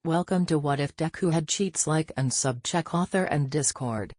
Welcome to What If Deku Had Cheats. Like and sub-check author and Discord.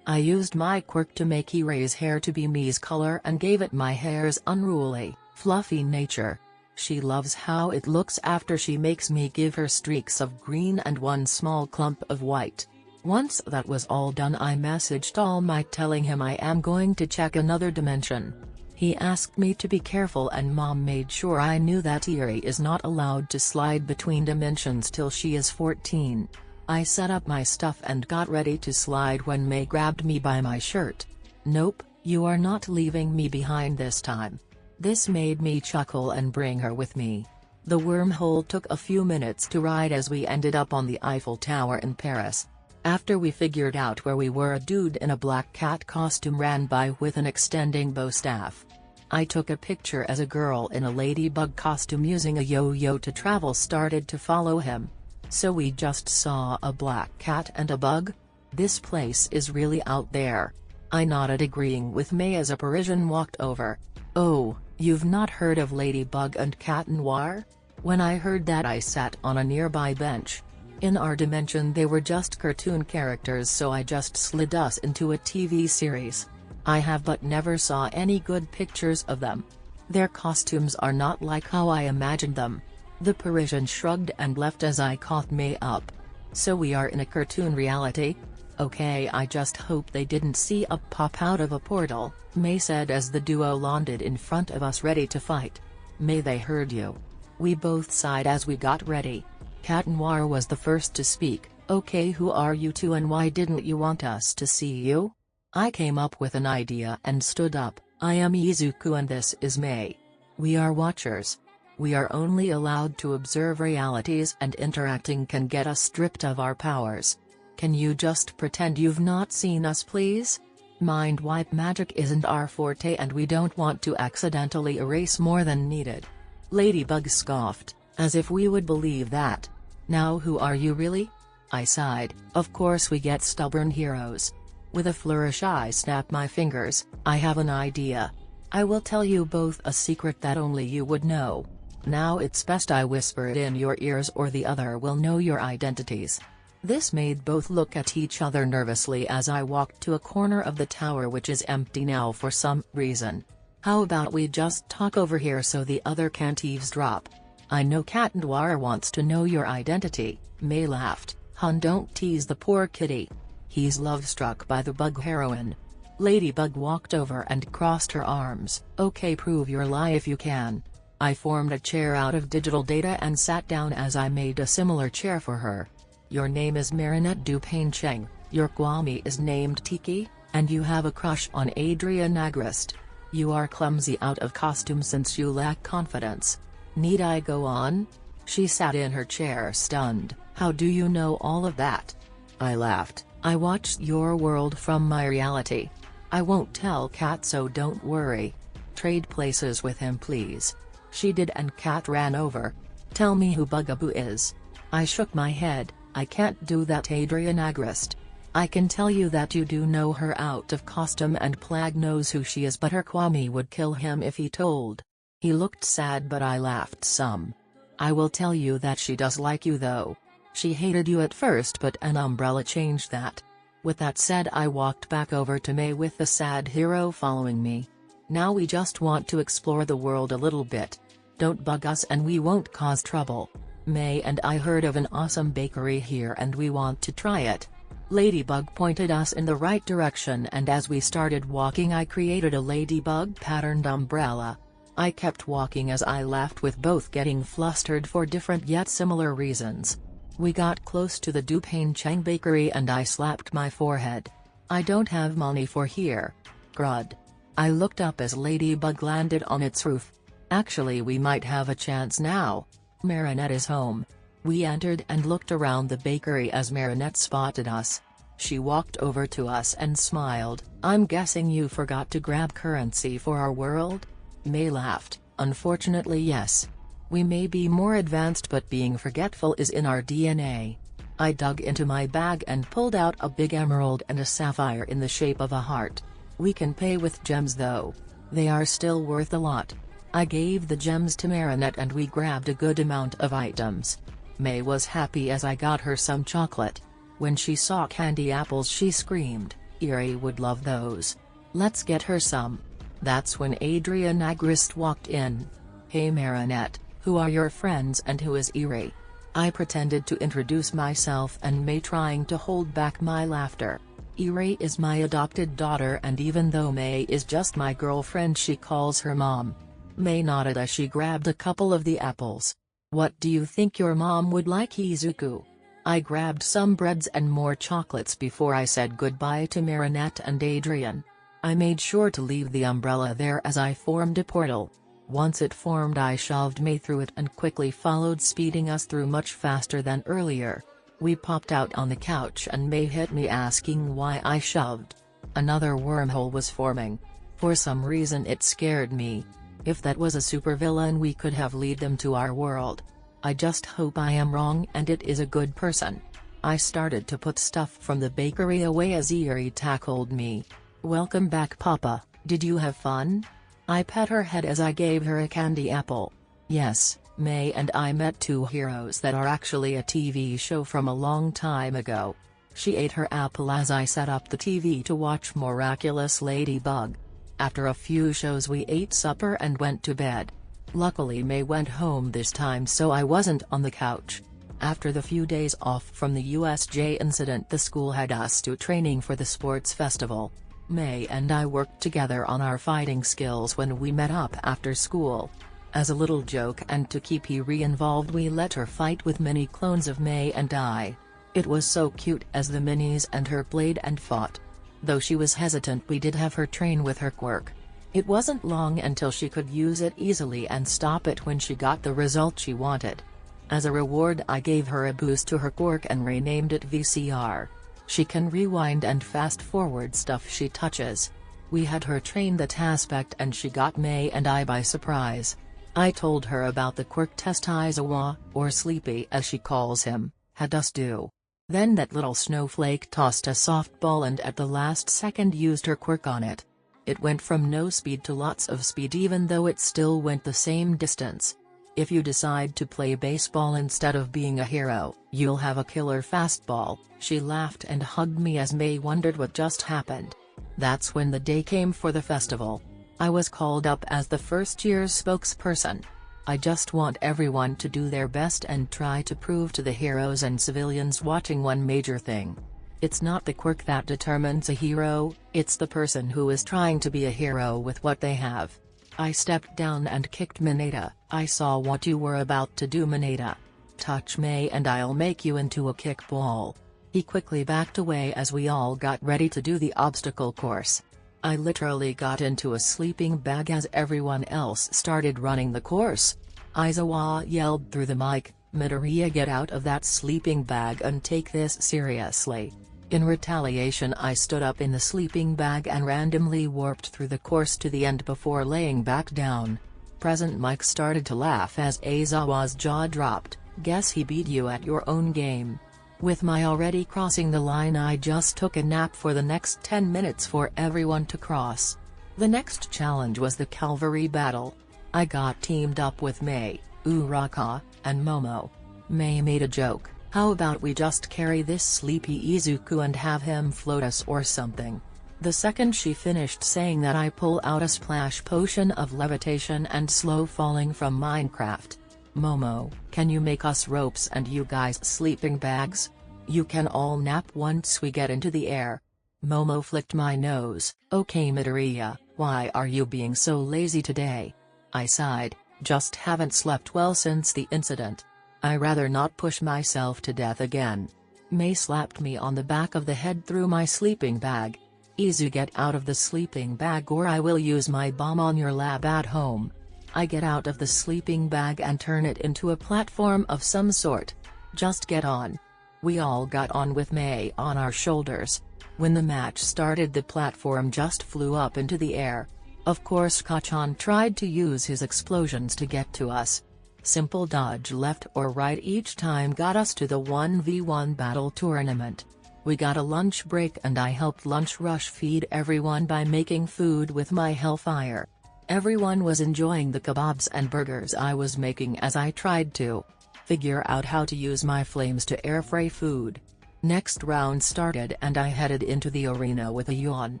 I used my quirk to make Irai's hair to be me's color and gave it my hair's unruly, fluffy nature. She loves how it looks after she makes me give her streaks of green and one small clump of white. Once that was all done, I messaged All Might telling him I am going to check another dimension. He asked me to be careful and Mom made sure I knew that Irai is not allowed to slide between dimensions till she is 14. I set up my stuff and got ready to slide when May grabbed me by my shirt. "Nope, you are not leaving me behind this time." This made me chuckle and bring her with me. The wormhole took a few minutes to ride as we ended up on the Eiffel Tower in Paris. After we figured out where we were, a dude in a black cat costume ran by with an extending bow staff. I took a picture as a girl in a ladybug costume using a yo-yo to travel started to follow him. So we just saw a black cat and a bug? This place is really out there. I nodded, agreeing with May as a Parisian walked over. "Oh, you've not heard of Ladybug and Cat Noir?" When I heard that, I sat on a nearby bench. In our dimension they were just cartoon characters, so I just slid us into a TV series. I have but never saw any good pictures of them. Their costumes are not like how I imagined them. The Parisian shrugged and left as I caught May up. "So we are in a cartoon reality? Okay, I just hope they didn't see a pop out of a portal," May said as the duo landed in front of us ready to fight. "May, they heard you." We both sighed as we got ready. Cat Noir was the first to speak. "Okay, who are you two and why didn't you want us to see you?" I came up with an idea and stood up. "I am Izuku and this is May. We are watchers. We are only allowed to observe realities and interacting can get us stripped of our powers. Can you just pretend you've not seen us, please? Mind wipe magic isn't our forte and we don't want to accidentally erase more than needed." Ladybug scoffed, as if we would believe that. "Now who are you really?" I sighed. "Of course we get stubborn heroes." With a flourish I snapped my fingers. "I have an idea. I will tell you both a secret that only you would know. Now it's best I whisper it in your ears or the other will know your identities." This made both look at each other nervously as I walked to a corner of the tower which is empty now for some reason. "How about we just talk over here so the other can't eavesdrop? I know Cat Noir wants to know your identity." May laughed. "Hun, don't tease the poor kitty. He's love-struck by the bug heroine." Ladybug walked over and crossed her arms. "Okay, prove your lie if you can." I formed a chair out of digital data and sat down as I made a similar chair for her. "Your name is Marinette Dupain-Cheng, your Kwame is named Tiki, and you have a crush on Adrian Agreste. You are clumsy out of costume since you lack confidence. Need I go on?" She sat in her chair stunned. "How do you know all of that?" I laughed. "I watched your world from my reality. I won't tell Cat, so don't worry. Trade places with him please." She did and Cat ran over. "Tell me who Bugaboo is." I shook my head. "I can't do that, Adrian Agreste. I can tell you that you do know her out of costume and Plague knows who she is, but her Kwame would kill him if he told." He looked sad but I laughed some. "I will tell you that she does like you though. She hated you at first but an umbrella changed that." With that said, I walked back over to May with the sad hero following me. "Now we just want to explore the world a little bit. Don't bug us and we won't cause trouble. May and I heard of an awesome bakery here and we want to try it." Ladybug pointed us in the right direction and as we started walking I created a ladybug patterned umbrella. I kept walking as I laughed with both getting flustered for different yet similar reasons. We got close to the Dupain-Cheng bakery and I slapped my forehead. "I don't have money for here. Crud." I looked up as Ladybug landed on its roof. "Actually we might have a chance now. Marinette is home." We entered and looked around the bakery as Marinette spotted us. She walked over to us and smiled. "I'm guessing you forgot to grab currency for our world?" May laughed. "Unfortunately yes. We may be more advanced but being forgetful is in our DNA." I dug into my bag and pulled out a big emerald and a sapphire in the shape of a heart. "We can pay with gems though. They are still worth a lot." I gave the gems to Marinette and we grabbed a good amount of items. May was happy as I got her some chocolate. When she saw candy apples she screamed, "Eri would love those. Let's get her some." That's when Adrian Agrist walked in. "Hey Marinette, who are your friends and who is Eri?" I pretended to introduce myself and May trying to hold back my laughter. Eri is my adopted daughter and even though May is just my girlfriend she calls her mom. May nodded as she grabbed a couple of the apples. "What do you think your mom would like, Izuku?" I grabbed some breads and more chocolates before I said goodbye to Marinette and Adrian. I made sure to leave the umbrella there as I formed a portal. Once it formed I shoved May through it and quickly followed, speeding us through much faster than earlier. We popped out on the couch and May hit me asking why I shoved. Another wormhole was forming. For some reason it scared me. If that was a supervillain we could have lead them to our world. I just hope I am wrong and it is a good person. I started to put stuff from the bakery away as Eri tackled me. "Welcome back Papa, did you have fun?" I pet her head as I gave her a candy apple. "Yes, May and I met two heroes that are actually a TV show from a long time ago." She ate her apple as I set up the TV to watch Miraculous Ladybug. After a few shows we ate supper and went to bed. Luckily May went home this time so I wasn't on the couch. After the few days off from the USJ incident the school had us to training for the sports festival. May and I worked together on our fighting skills when we met up after school. As a little joke and to keep Eri involved we let her fight with mini clones of May and I. It was so cute as the minis and her played and fought. Though she was hesitant we did have her train with her quirk. It wasn't long until she could use it easily and stop it when she got the result she wanted. As a reward I gave her a boost to her quirk and renamed it VCR. She can rewind and fast forward stuff she touches. We had her train that aspect and she got May and I by surprise. I told her about the quirk test Izuku, or Sleepy as she calls him, had us do. Then that little snowflake tossed a softball and at the last second used her quirk on it. It went from no speed to lots of speed even though it still went the same distance. If you decide to play baseball instead of being a hero, you'll have a killer fastball. She laughed and hugged me as May wondered what just happened. That's when the day came for the festival. I was called up as the first year's spokesperson. I just want everyone to do their best and try to prove to the heroes and civilians watching one major thing. It's not the quirk that determines a hero, it's the person who is trying to be a hero with what they have. I stepped down and kicked Mineta. "I saw what you were about to do Mineta. Touch May and I'll make you into a kickball." He quickly backed away as we all got ready to do the obstacle course. I literally got into a sleeping bag as everyone else started running the course. Izuku yelled through the mic, "Midoriya, get out of that sleeping bag and take this seriously." In retaliation I stood up in the sleeping bag and randomly warped through the course to the end before laying back down. Present Mike started to laugh as Aizawa's jaw dropped. "Guess he beat you at your own game." With my already crossing the line I just took a nap for the next 10 minutes for everyone to cross. The next challenge was the cavalry battle. I got teamed up with May, Uraka, and Momo. May made a joke, "How about we just carry this sleepy Izuku and have him float us or something?" The second she finished saying that I pull out a splash potion of levitation and slow falling from Minecraft. "Momo, can you make us ropes and you guys sleeping bags? You can all nap once we get into the air." Momo flicked my nose. "Okay Midoriya, why are you being so lazy today?" I sighed, "Just haven't slept well since the incident. I rather not push myself to death again." May slapped me on the back of the head through my sleeping bag. "Izu, get out of the sleeping bag or I will use my bomb on your lab at home." I get out of the sleeping bag and turn it into a platform of some sort. "Just get on." We all got on with May on our shoulders. When the match started the platform just flew up into the air. Of course Kachan tried to use his explosions to get to us. Simple dodge left or right each time got us to the 1v1 battle tournament. We got a lunch break and I helped Lunch Rush feed everyone by making food with my hellfire. Everyone was enjoying the kebabs and burgers I was making as I tried to figure out how to use my flames to air fry food. Next round started and I headed into the arena with a yawn.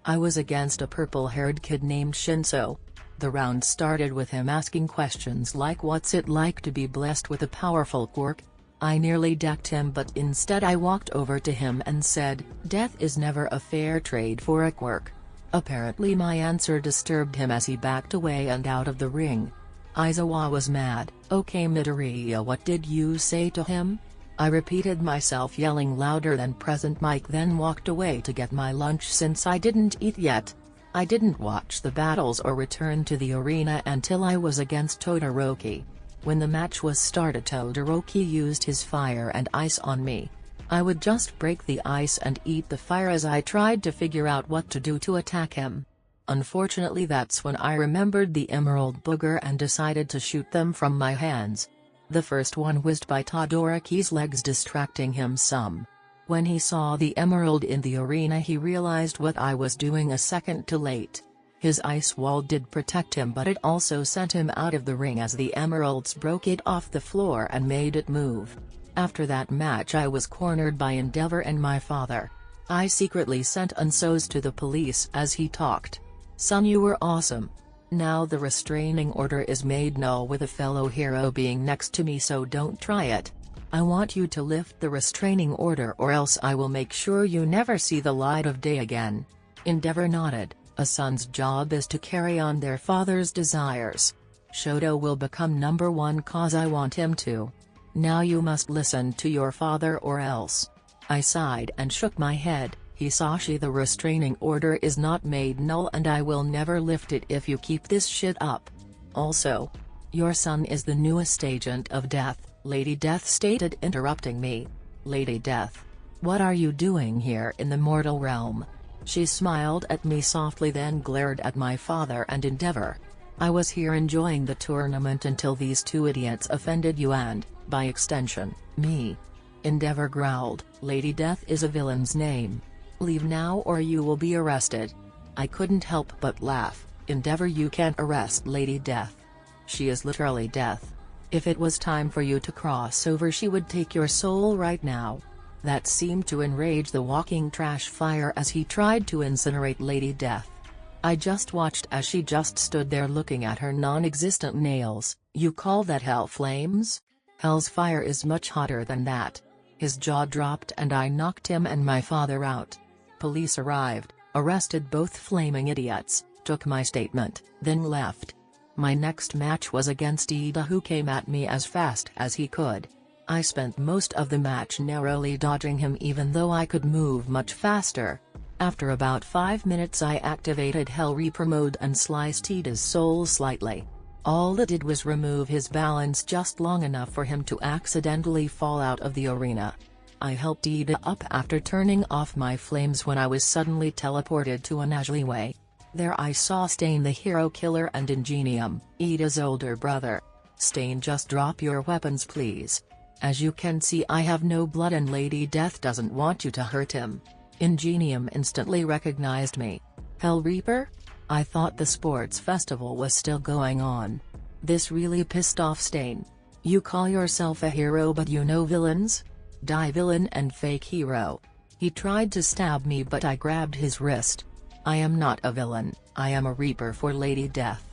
I was against a purple-haired kid named Shinso. The round started with him asking questions like what's it like to be blessed with a powerful quirk. I nearly decked him but instead I walked over to him and said, "Death is never a fair trade for a quirk." Apparently my answer disturbed him as he backed away and out of the ring. Izuku was mad. "Okay Midoriya, what did you say to him?" I repeated myself, yelling louder than present mic, then walked away to get my lunch since I didn't eat yet. I didn't watch the battles or return to the arena until I was against Todoroki. When the match was started, Todoroki used his fire and ice on me. I would just break the ice and eat the fire as I tried to figure out what to do to attack him. Unfortunately, that's when I remembered the emerald booger and decided to shoot them from my hands. The first one whizzed by Todoroki's legs, distracting him some. When he saw the emerald in the arena, he realized what I was doing a second too late. His ice wall did protect him, but it also sent him out of the ring as the emeralds broke it off the floor and made it move. After that match I was cornered by Endeavor and my father. I secretly sent Unsos to the police as he talked. "Son, you were awesome. Now the restraining order is made null with a fellow hero being next to me, so don't try it. I want you to lift the restraining order or else I will make sure you never see the light of day again." Endeavor nodded. A son's job is to carry on their father's desires. Shoto will become #1 cause I want him to. Now you must listen to your father or else. I sighed and shook my head. "Hisashi, the restraining order is not made null and I will never lift it if you keep this shit up. Also, your son is the newest agent of death," Lady Death stated, interrupting me. "Lady Death, what are you doing here in the mortal realm?" She smiled at me softly, then glared at my father and Endeavor. "I was here enjoying the tournament until these two idiots offended you and, by extension, me." Endeavor growled, "Lady Death is a villain's name. Leave now or you will be arrested." I couldn't help but laugh. "Endeavor, you can't arrest Lady Death. She is literally death. If it was time for you to cross over, she would take your soul right now." That seemed to enrage the walking trash fire as he tried to incinerate Lady Death. I just watched as she just stood there looking at her non-existent nails. "You call that hell flames? Hell's fire is much hotter than that." His jaw dropped and I knocked him and my father out. Police arrived, arrested both flaming idiots, took my statement, then left. My next match was against Ida, who came at me as fast as he could. I spent most of the match narrowly dodging him even though I could move much faster. After about 5 minutes I activated Hell Reaper mode and sliced Ida's soul slightly. All it did was remove his balance just long enough for him to accidentally fall out of the arena. I helped Ida up after turning off my flames when I was suddenly teleported to an alleyway. There I saw Stain, the hero killer, and Ingenium, Ida's older brother. "Stain, just drop your weapons please. As you can see, I have no blood and Lady Death doesn't want you to hurt him." Ingenium instantly recognized me. "Hell Reaper? I thought the sports festival was still going on." This really pissed off Stain. "You call yourself a hero but you know villains? Die villain and fake hero." He tried to stab me but I grabbed his wrist. "I am not a villain, I am a Reaper for Lady Death.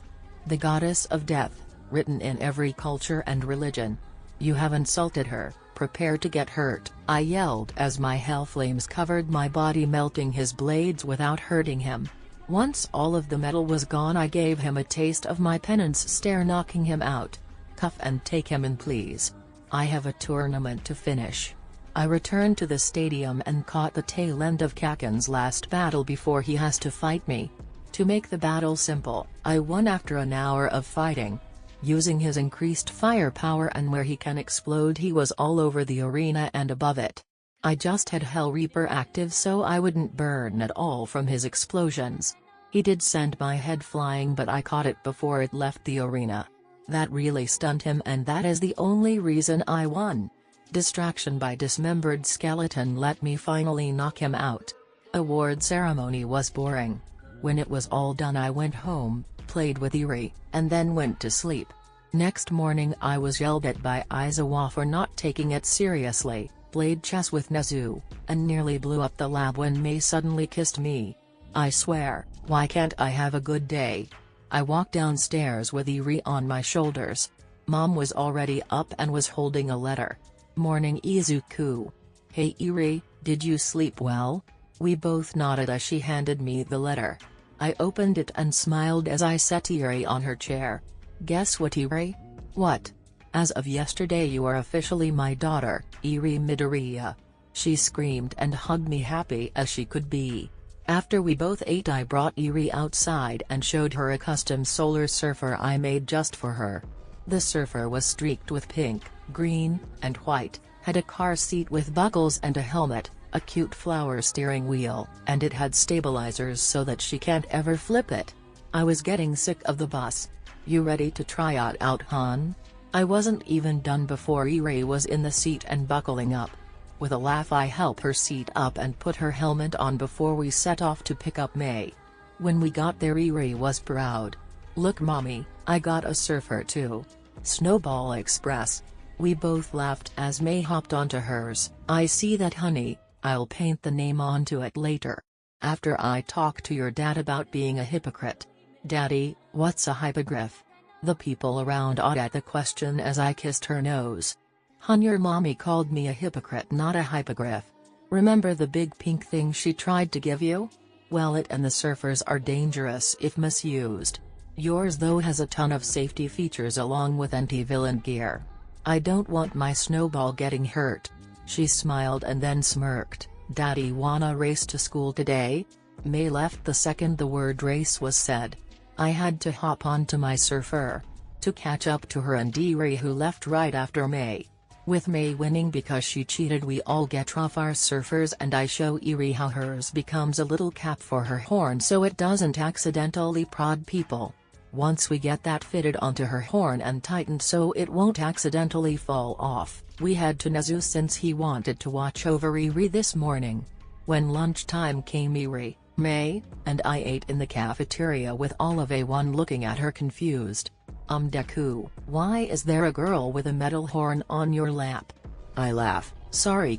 The goddess of death, written in every culture and religion. You have insulted her, prepare to get hurt," I yelled as my hell flames covered my body, melting his blades without hurting him. Once all of the metal was gone, I gave him a taste of my penance stare, knocking him out. "Cuff and take him in please. I have a tournament to finish." I returned to the stadium and caught the tail end of Kaken's last battle before he has to fight me. To make the battle simple, I won after an hour of fighting. Using his increased firepower and where he can explode, he was all over the arena and above it. I just had Hell Reaper active so I wouldn't burn at all from his explosions. He did send my head flying but I caught it before it left the arena. That really stunned him and that is the only reason I won. Distraction by dismembered skeleton let me finally knock him out. Award ceremony was boring. When it was all done I went home. played with Eri, and then went to sleep. Next morning I was yelled at by Izuku for not taking it seriously, played chess with Nezu, and nearly blew up the lab when Mei suddenly kissed me. I swear, why can't I have a good day? I walked downstairs with Eri on my shoulders. Mom was already up and was holding a letter. Morning Izuku. Hey Eri, did you sleep well? We both nodded as she handed me the letter. I opened it and smiled as I set Eri on her chair. Guess what Eri? What? As of yesterday you are officially my daughter, Eri Midoriya. She screamed and hugged me happy as she could be. After we both ate I brought Eri outside and showed her a custom solar surfer I made just for her. The surfer was streaked with pink, green, and white, had a car seat with buckles and a helmet, a cute flower steering wheel, and it had stabilizers so that she can't ever flip it. I was getting sick of the bus. You ready to try it out, hon? I wasn't even done before Eri was in the seat and buckling up. With a laugh I helped her seat up and put her helmet on before we set off to pick up Mei. When we got there Eri was proud. Look mommy, I got a surfer too. Snowball Express. We both laughed as Mei hopped onto hers. I see that honey, I'll paint the name onto it later. After I talk to your dad about being a hypocrite. Daddy, what's a hippogriff? The people around awed at the question as I kissed her nose. Hun, your mommy called me a hypocrite, not a hippogriff. Remember the big pink thing she tried to give you? Well, it and the surfers are dangerous if misused. Yours though has a ton of safety features along with anti-villain gear. I don't want my snowball getting hurt. She smiled and then smirked. Daddy wanna race to school today? Mei left the second the word race was said. I had to hop onto my surfer to catch up to her and Eri, who left right after Mei. With Mei winning because she cheated, we all get off our surfers and I show Eri how hers becomes a little cap for her horn so it doesn't accidentally prod people. Once we get that fitted onto her horn and tightened so it won't accidentally fall off, we head to Nezu since he wanted to watch over Eri this morning. When lunchtime came Eri, Mei, and I ate in the cafeteria with all of A1 looking at her confused. Deku, why is there a girl with a metal horn on your lap? I laugh, sorry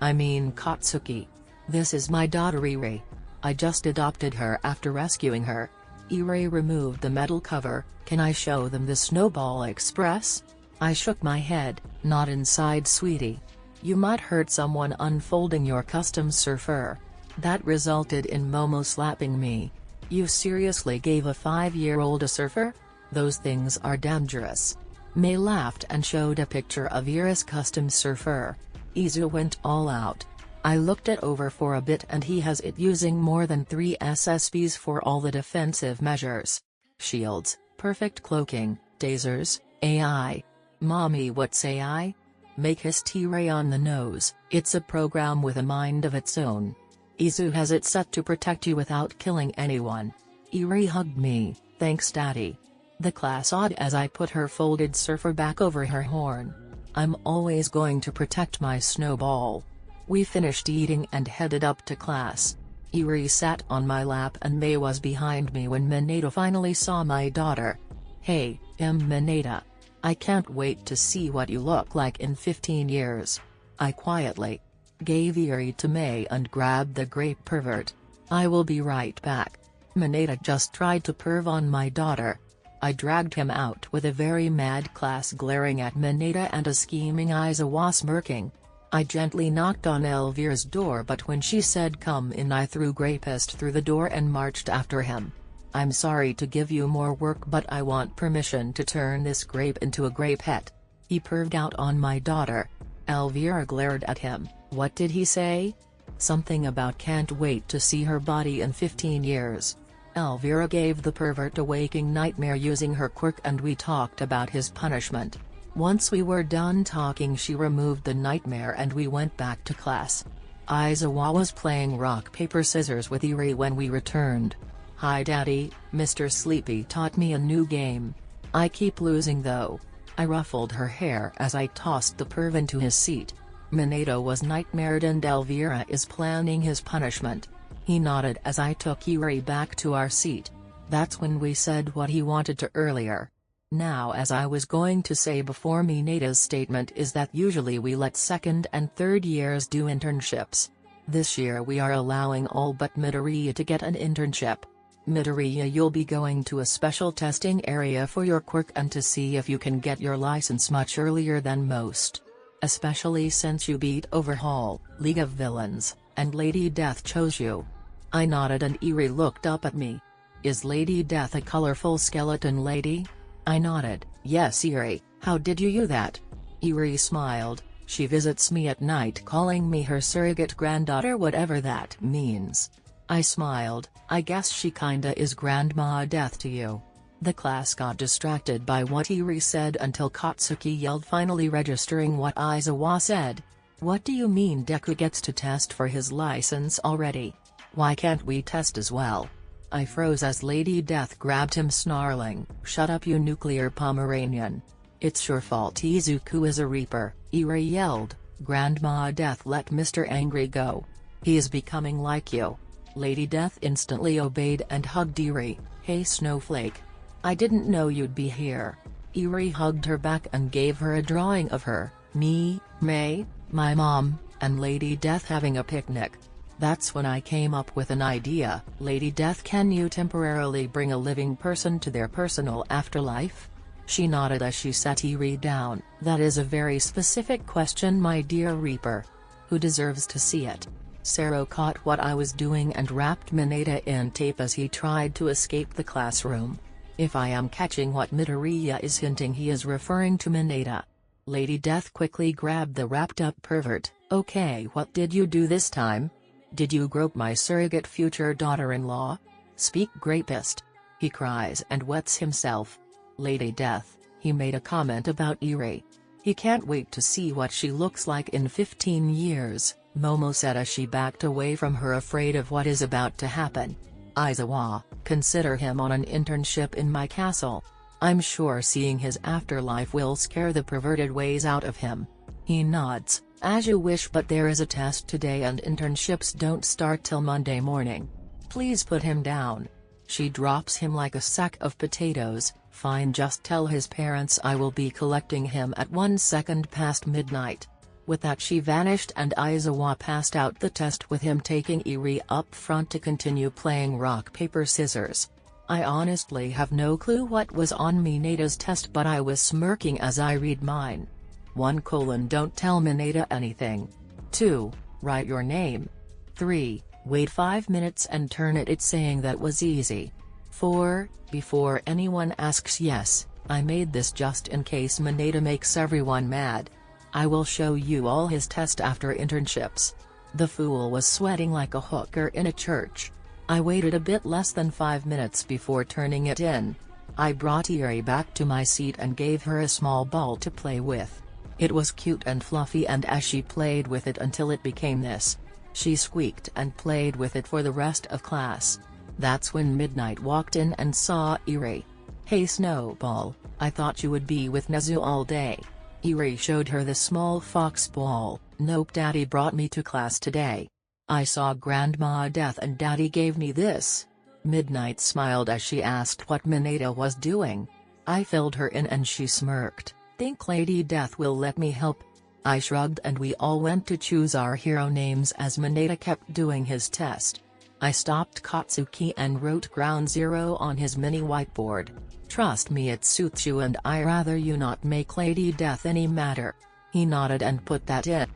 I mean Katsuki. This is my daughter Eri. I just adopted her after rescuing her. Eri removed the metal cover. Can I show them the Snowball Express? I shook my head, not inside sweetie. You might hurt someone unfolding your custom surfer. That resulted in Momo slapping me. You seriously gave a 5-year-old a surfer? Those things are dangerous. Mei laughed and showed a picture of Ira's custom surfer. Izu went all out. I looked it over for a bit and he has it using more than 3 SSBs for all the defensive measures. Shields, perfect cloaking, tasers, AI. Mommy, what's AI? Mei kissed Eri on the nose. It's a program with a mind of its own. Izu has it set to protect you without killing anyone. Eri hugged me, thanks daddy. The class awed as I put her folded surfer back over her horn. I'm always going to protect my snowball. We finished eating and headed up to class. Eri sat on my lap and Mei was behind me when Mineta finally saw my daughter. Hey, Mineta. I can't wait to see what you look like in 15 years. I quietly gave Eri to Mei and grabbed the grape pervert. I will be right back. Mineta just tried to perv on my daughter. I dragged him out with a very mad class glaring at Mineta and a scheming Izuku smirking. I gently knocked on Elvira's door, but when she said come in I threw Grapist through the door and marched after him. I'm sorry to give you more work, but I want permission to turn this grape into a grape pet. He perved out on my daughter. Elvira glared at him. What did he say? Something about can't wait to see her body in 15 years. Elvira gave the pervert a waking nightmare using her quirk and we talked about his punishment. Once we were done talking she removed the nightmare and we went back to class. Izuku was playing rock paper scissors with Eri when we returned. Hi daddy, Mr. Sleepy taught me a new game. I keep losing though. I ruffled her hair as I tossed the perv into his seat. Mineta was nightmared and Elvira is planning his punishment. He nodded as I took Eri back to our seat. That's when we said what he wanted to earlier. Now, as I was going to say before, Mineta's statement is that usually we let second and third years do internships. This year we are allowing all but Midoriya to get an internship. Midoriya, you'll be going to a special testing area for your quirk and to see if you can get your license much earlier than most. Especially since you beat Overhaul, League of Villains, and Lady Death chose you. I nodded and Eri looked up at me. Is Lady Death a colorful skeleton lady? I nodded. Yes, Eri, how did you that? Eri smiled. She visits me at night, calling me her surrogate granddaughter, whatever that means. I smiled. I guess she kinda is Grandma Death to you. The class got distracted by what Eri said until Katsuki yelled, finally registering what Izuku said. What do you mean Deku gets to test for his license already? Why can't we test as well? I froze as Lady Death grabbed him, snarling, "Shut up, you nuclear Pomeranian. It's your fault Izuku is a Reaper," Eri yelled. Grandma Death let Mr. Angry go. "He is becoming like you." Lady Death instantly obeyed and hugged Eri. "Hey Snowflake. I didn't know you'd be here." Eri hugged her back and gave her a drawing of her, me, May, my mom, and Lady Death having a picnic. That's when I came up with an idea. "Lady Death, can you temporarily bring a living person to their personal afterlife?" She nodded as she set Eri down. "That is a very specific question, my dear Reaper. Who deserves to see it?" Sero caught what I was doing and wrapped Mineta in tape as he tried to escape the classroom. If I am catching what Midoriya is hinting, he is referring to Mineta. Lady Death quickly grabbed the wrapped-up pervert. "Okay, what did you do this time? Did you grope my surrogate future daughter-in-law? Speak, rapist!" he cries and wets himself. "Lady Death," he made a comment about Eri. "He can't wait to see what she looks like in 15 years, Momo said as she backed away from her, afraid of what is about to happen. "Izuku, consider him on an internship in my castle. I'm sure seeing his afterlife will scare the perverted ways out of him." He nods. "As you wish, but there is a test today and internships don't start till Monday morning. Please put him down." She drops him like a sack of potatoes. "Fine, just tell his parents I will be collecting him at 1 second past midnight." With that she vanished and Izuku passed out the test, with him taking Eri up front to continue playing rock paper scissors. I honestly have no clue what was on Mineta's test, but I was smirking as I read mine. 1: Don't tell Mineta anything. 2: Write your name. 3: Wait 5 minutes and turn it. It's saying that was easy. 4: Before anyone asks, yes, I made this just in case Mineta makes everyone mad. I will show you all his test after internships. The fool was sweating like a hooker in a church. I waited a bit less than 5 minutes before turning it in. I brought Eri back to my seat and gave her a small ball to play with. It was cute and fluffy, and as she played with it until it became this, she squeaked and played with it for the rest of class. That's when Midnight walked in and saw Eri. "Hey Snowball, I thought you would be with Nezu all day." Eri showed her the small fox ball. "Nope, Daddy brought me to class today. I saw Grandma Death and Daddy gave me this." Midnight smiled as she asked what Mineta was doing. I filled her in and she smirked. "Think Lady Death will let me help?" I shrugged and we all went to choose our hero names as Mineta kept doing his test. I stopped Katsuki and wrote Ground Zero on his mini whiteboard. "Trust me, it suits you, and I rather you not make Lady Death any matter." He nodded and put that in.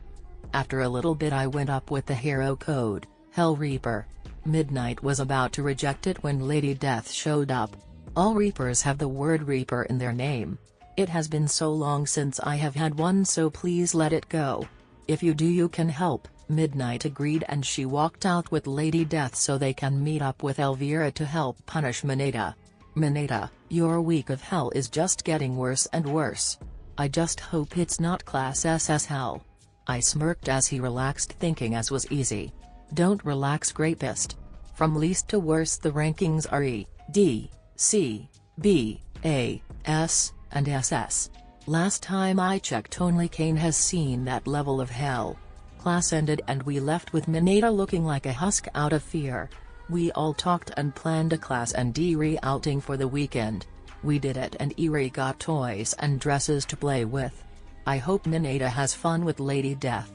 After a little bit I went up with the hero code, Hell Reaper. Midnight was about to reject it when Lady Death showed up. All Reapers have the word Reaper in their name. It has been so long since I have had one, so please let it go. If you do, you can help. Midnight agreed and she walked out with Lady Death so they can meet up with Elvira to help punish Mineta. "Mineta, your week of hell is just getting worse and worse. I just hope it's not Class SS hell." I smirked as he relaxed, thinking as was easy. "Don't relax, rapist. From least to worst the rankings are E, D, C, B, A, S, and SS. Last time I checked only Kane has seen that level of hell." Class ended and we left with Mineta looking like a husk out of fear. We all talked and planned a class and Eri outing for the weekend. We did it and Eri got toys and dresses to play with. I hope Mineta has fun with Lady Death.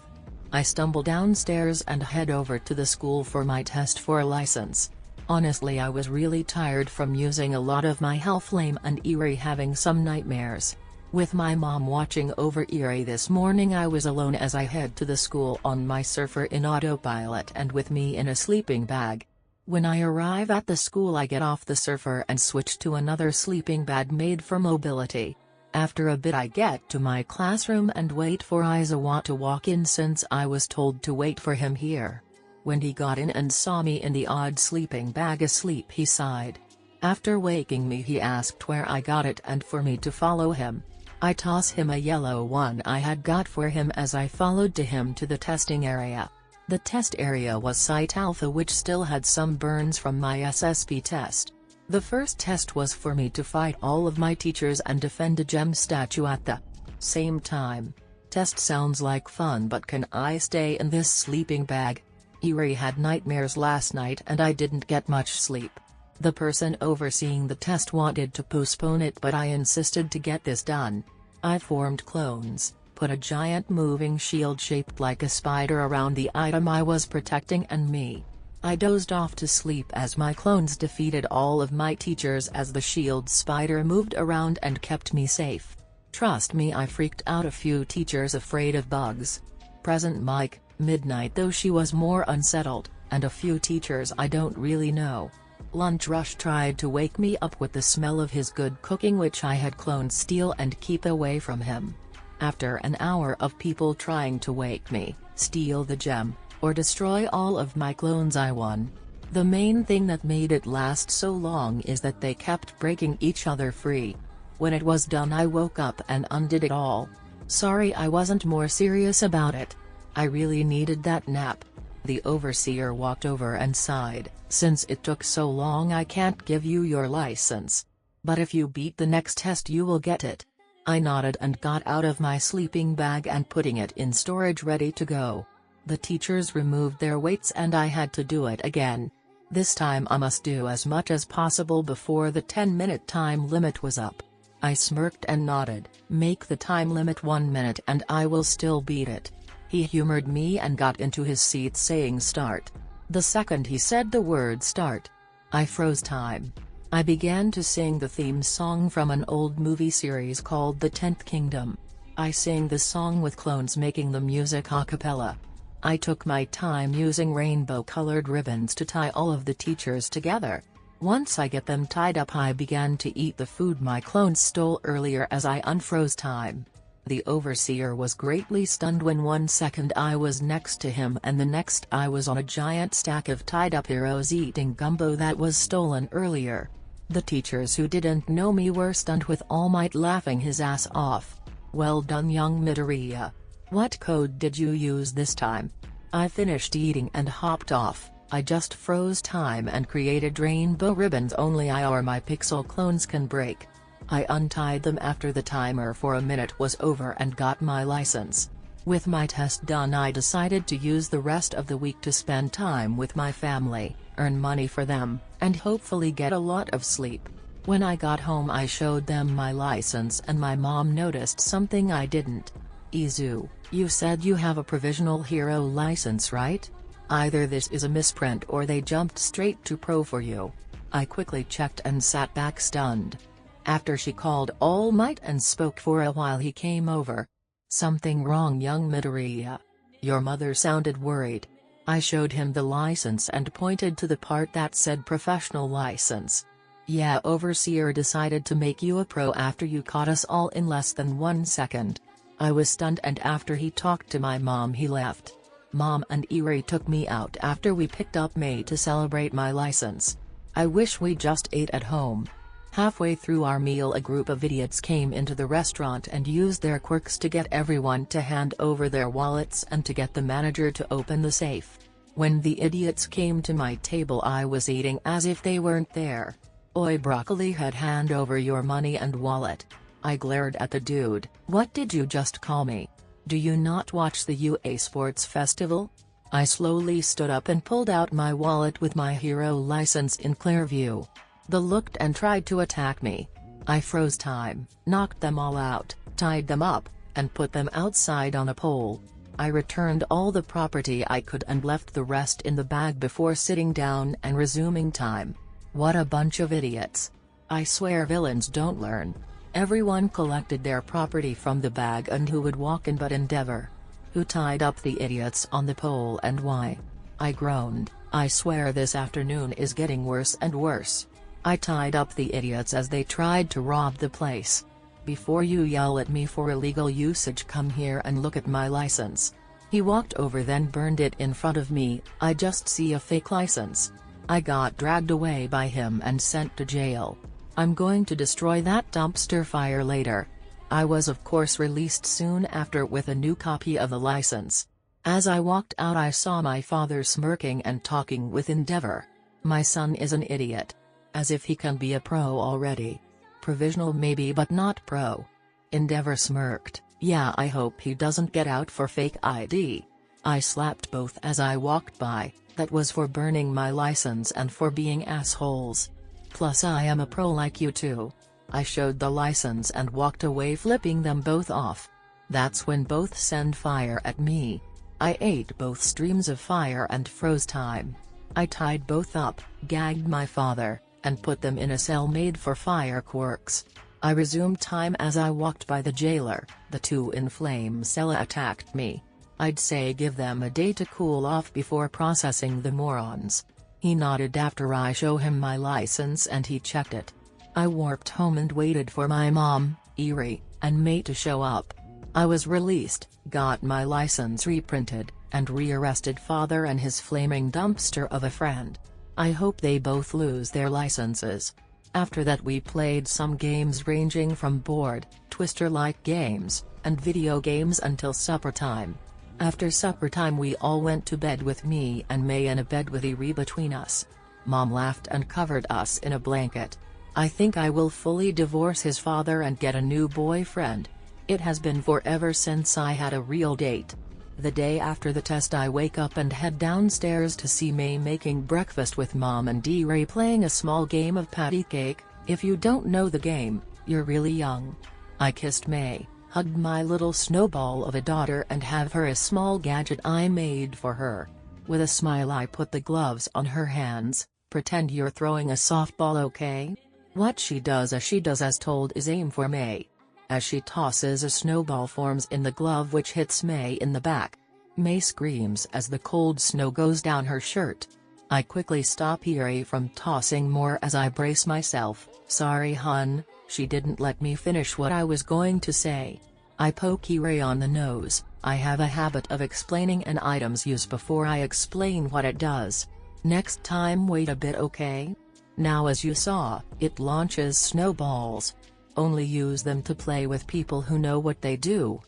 I stumble downstairs and head over to the school for my test for a license. Honestly, I was really tired from using a lot of my health flame and Eri having some nightmares. With my mom watching over Eri this morning, I was alone as I head to the school on my surfer in autopilot and with me in a sleeping bag. When I arrive at the school, I get off the surfer and switch to another sleeping bag made for mobility. After a bit I get to my classroom and wait for Izuku to walk in since I was told to wait for him here. When he got in and saw me in the odd sleeping bag asleep, he sighed. After waking me, he asked where I got it and for me to follow him. I toss him a yellow one I had got for him as I followed to him to the testing area. The test area was Site Alpha, which still had some burns from my SSP test. The first test was for me to fight all of my teachers and defend a gem statue at the same time. Test sounds like fun, but can I stay in this sleeping bag? Eri had nightmares last night and I didn't get much sleep. The person overseeing the test wanted to postpone it, but I insisted to get this done. I formed clones, put a giant moving shield shaped like a spider around the item I was protecting and me. I dozed off to sleep as my clones defeated all of my teachers as the shield spider moved around and kept me safe. Trust me, I freaked out a few teachers afraid of bugs. Present Mike, Midnight though she was more unsettled, and a few teachers I don't really know. Lunch Rush tried to wake me up with the smell of his good cooking, which I had cloned steal and keep away from him. After an hour of people trying to wake me, steal the gem, or destroy all of my clones, I won. The main thing that made it last so long is that they kept breaking each other free. When it was done, I woke up and undid it all. Sorry I wasn't more serious about it. I really needed that nap. The overseer walked over and sighed, since it took so long I can't give you your license. But if you beat the next test you will get it. I nodded and got out of my sleeping bag and putting it in storage ready to go. The teachers removed their weights and I had to do it again. This time I must do as much as possible before the 10-minute time limit was up. I smirked and nodded, make the time limit 1 minute and I will still beat it. He humored me and got into his seat saying start. The second he said the word start, I froze time. I began to sing the theme song from an old movie series called The 10th Kingdom. I sang the song with clones making the music a cappella. I took my time using rainbow-colored ribbons to tie all of the teachers together. Once I get them tied up, I began to eat the food my clones stole earlier as I unfroze time. The overseer was greatly stunned when 1 second I was next to him and the next I was on a giant stack of tied-up heroes eating gumbo that was stolen earlier. The teachers who didn't know me were stunned with All Might laughing his ass off. Well done, young Midoriya. What code did you use this time? I finished eating and hopped off. I just froze time and created rainbow ribbons only I or my pixel clones can break. I untied them after the timer for a minute was over and got my license. With my test done, I decided to use the rest of the week to spend time with my family, earn money for them, and hopefully get a lot of sleep. When I got home I showed them my license and my mom noticed something I didn't. Izu, you said you have a provisional hero license, right? Either this is a misprint or they jumped straight to pro for you. I quickly checked and sat back stunned. After she called All Might and spoke for a while, he came over. Something wrong, young Midoriya? Your mother sounded worried. I showed him the license and pointed to the part that said professional license. Yeah, overseer decided to make you a pro after you caught us all in less than 1 second. I was stunned and after he talked to my mom he left. Mom and Eri took me out after we picked up May to celebrate my license. I wish we just ate at home. Halfway through our meal a group of idiots came into the restaurant and used their quirks to get everyone to hand over their wallets and to get the manager to open the safe. When the idiots came to my table I was eating as if they weren't there. Oi broccoli head, hand over your money and wallet. I glared at the dude. What did you just call me? Do you not watch the UA Sports Festival? I slowly stood up and pulled out my wallet with my hero license in clear view. They looked and tried to attack me. I froze time, knocked them all out, tied them up, and put them outside on a pole. I returned all the property I could and left the rest in the bag before sitting down and resuming time. What a bunch of idiots. I swear villains don't learn. Everyone collected their property from the bag, and who would walk in but Endeavor? Who tied up the idiots on the pole and why? I groaned. I swear this afternoon is getting worse and worse. I tied up the idiots as they tried to rob the place. Before you yell at me for illegal usage, come here and look at my license. He walked over, then burned it in front of me. I just see a fake license. I got dragged away by him and sent to jail. I'm going to destroy that dumpster fire later. I was of course released soon after with a new copy of the license. As I walked out, I saw my father smirking and talking with Endeavor. My son is an idiot. As if he can be a pro already. Provisional maybe, but not pro. Endeavor smirked. Yeah, I hope he doesn't get out for fake ID. I slapped both as I walked by. That was for burning my license and for being assholes. Plus I am a pro like you too. I showed the license and walked away, flipping them both off. That's when both sent fire at me. I ate both streams of fire and froze time. I tied both up, gagged my father, and put them in a cell made for fire quirks. I resumed time as I walked by the jailer. The two in flame cell attacked me. I'd say give them a day to cool off before processing the morons. He nodded after I show him my license and he checked it. I warped home and waited for my mom, Eerie, and May to show up. I was released, got my license reprinted, and rearrested father and his flaming dumpster of a friend. I hope they both lose their licenses. After that we played some games ranging from board, Twister-like games, and video games until supper time. After supper time we all went to bed with me and May in a bed with Eerie between us. Mom laughed and covered us in a blanket. I think I will fully divorce his father and get a new boyfriend. It has been forever since I had a real date. The day after the test I wake up and head downstairs to see May making breakfast with Mom and D-Ray playing a small game of patty cake. If you don't know the game, you're really young. I kissed May, hugged my little snowball of a daughter and have her a small gadget I made for her. With a smile I put the gloves on her hands. Pretend you're throwing a softball, okay? What she does as told is aim for May. As she tosses, a snowball forms in the glove which hits May in the back. May screams as the cold snow goes down her shirt. I quickly stop Eerie from tossing more as I brace myself. Sorry hun, she didn't let me finish what I was going to say. I poke Eerie on the nose. I have a habit of explaining an item's use before I explain what it does. Next time wait a bit, okay? Now as you saw, it launches snowballs. Only use them to play with people who know what they do.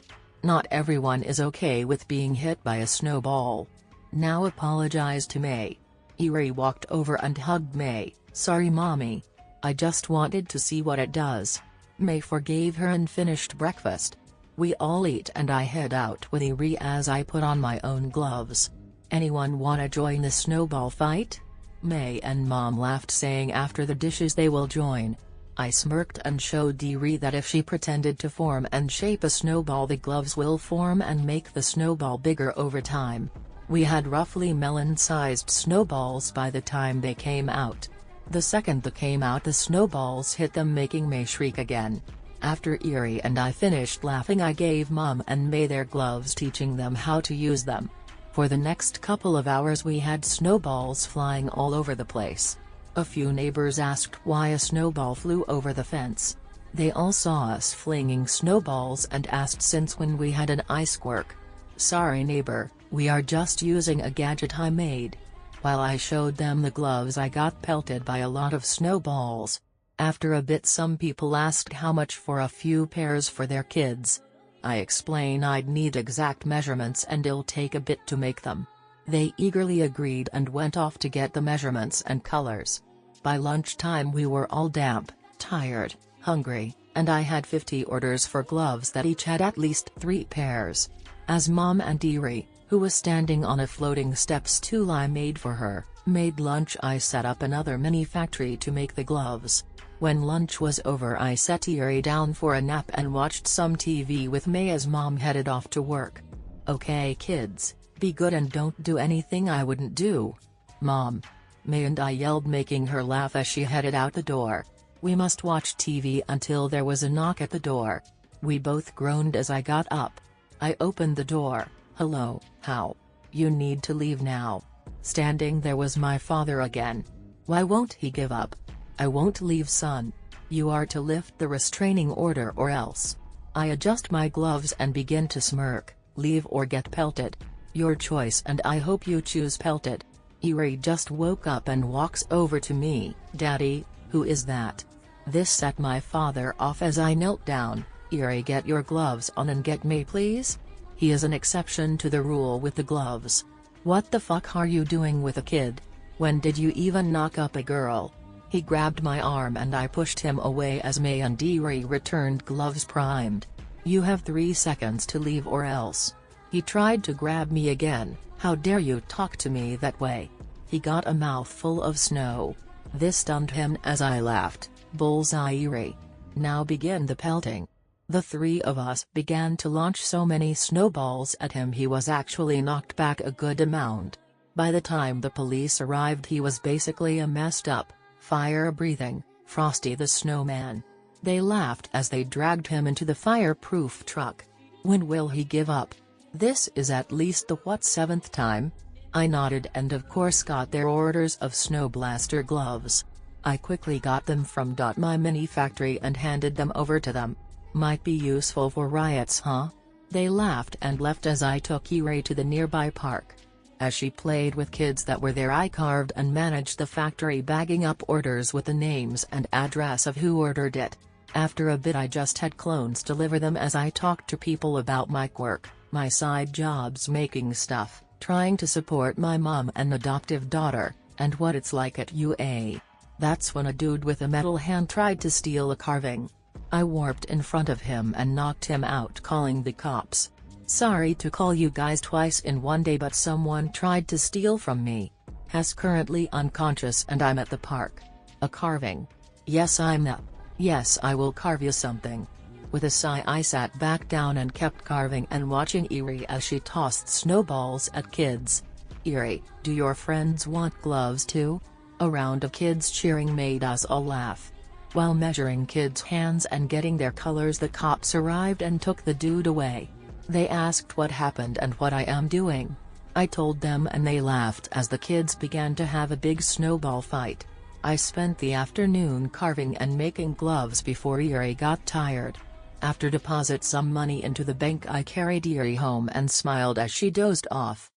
Not everyone is okay with being hit by a snowball. Now apologize to May. Eerie walked over and hugged May. Sorry mommy. I just wanted to see what it does. May forgave her and finished breakfast. We all eat and I head out with Eerie as I put on my own gloves. Anyone wanna join the snowball fight? May and Mom laughed, saying after the dishes they will join. I smirked and showed Eerie that if she pretended to form and shape a snowball, the gloves will form and make the snowball bigger over time. We had roughly melon-sized snowballs by the time they came out. The second they came out, the snowballs hit them, making May shriek again. After Eerie and I finished laughing, I gave Mom and May their gloves, teaching them how to use them. For the next couple of hours we had snowballs flying all over the place. A few neighbors asked why a snowball flew over the fence. They all saw us flinging snowballs and asked since when we had an ice quirk. Sorry neighbor, we are just using a gadget I made. While I showed them the gloves I got pelted by a lot of snowballs. After a bit some people asked how much for a few pairs for their kids. I explained I'd need exact measurements and it'll take a bit to make them. They eagerly agreed and went off to get the measurements and colors. By lunchtime we were all damp, tired, hungry, and I had 50 orders for gloves that each had at least 3 pairs. As Mom and Eri, who was standing on a floating step stool I made for her, made lunch, I set up another mini factory to make the gloves. When lunch was over, I set Eri down for a nap and watched some TV with May as Mom headed off to work. "Okay kids, be good and don't do anything I wouldn't do. Mom." May and I yelled, making her laugh as she headed out the door. We must watch TV until there was a knock at the door. We both groaned as I got up. I opened the door. "Hello, how? You need to leave now." Standing there was my father again. "Why won't he give up?" "I won't leave, son. You are to lift the restraining order or else." I adjust my gloves and begin to smirk. "Leave or get pelted. Your choice, and I hope you choose pelted." Eri just woke up and walks over to me. "Daddy, who is that?" This set my father off as I knelt down. "Eri, get your gloves on and get May please." He is an exception to the rule with the gloves. "What the fuck are you doing with a kid? When did you even knock up a girl?" He grabbed my arm and I pushed him away as May and Eri returned, gloves primed. "You have 3 seconds to leave or else." He tried to grab me again. "How dare you talk to me that way?" He got a mouthful of snow. This stunned him as I laughed. "Bullseye, Eri. Now begin the pelting." The 3 of us began to launch so many snowballs at him he was actually knocked back a good amount. By the time the police arrived he was basically a messed up, fire-breathing, Frosty the Snowman. They laughed as they dragged him into the fireproof truck. "When will he give up? This is at least the 7th time?" I nodded and of course got their orders of snow blaster gloves. I quickly got them from my mini factory and handed them over to them. "Might be useful for riots, huh?" They laughed and left as I took Eri to the nearby park. As she played with kids that were there, I carved and managed the factory, bagging up orders with the names and address of who ordered it. After a bit I just had clones deliver them as I talked to people about my quirk, my side jobs, making stuff, trying to support my mom and adoptive daughter, and what it's like at UA. That's when a dude with a metal hand tried to steal a carving. I warped in front of him and knocked him out, calling the cops. "Sorry to call you guys twice in one day, but someone tried to steal from me. Has currently unconscious and I'm at the park." "A carving?" "Yes, I'm up. Yes, I will carve you something." With a sigh I sat back down and kept carving and watching Eri as she tossed snowballs at kids. "Eri, do your friends want gloves too?" A round of kids cheering made us all laugh. While measuring kids' hands and getting their colors, the cops arrived and took the dude away. They asked what happened and what I am doing. I told them and they laughed as the kids began to have a big snowball fight. I spent the afternoon carving and making gloves before Eri got tired. After deposit some money into the bank, I carried Eri home and smiled as she dozed off.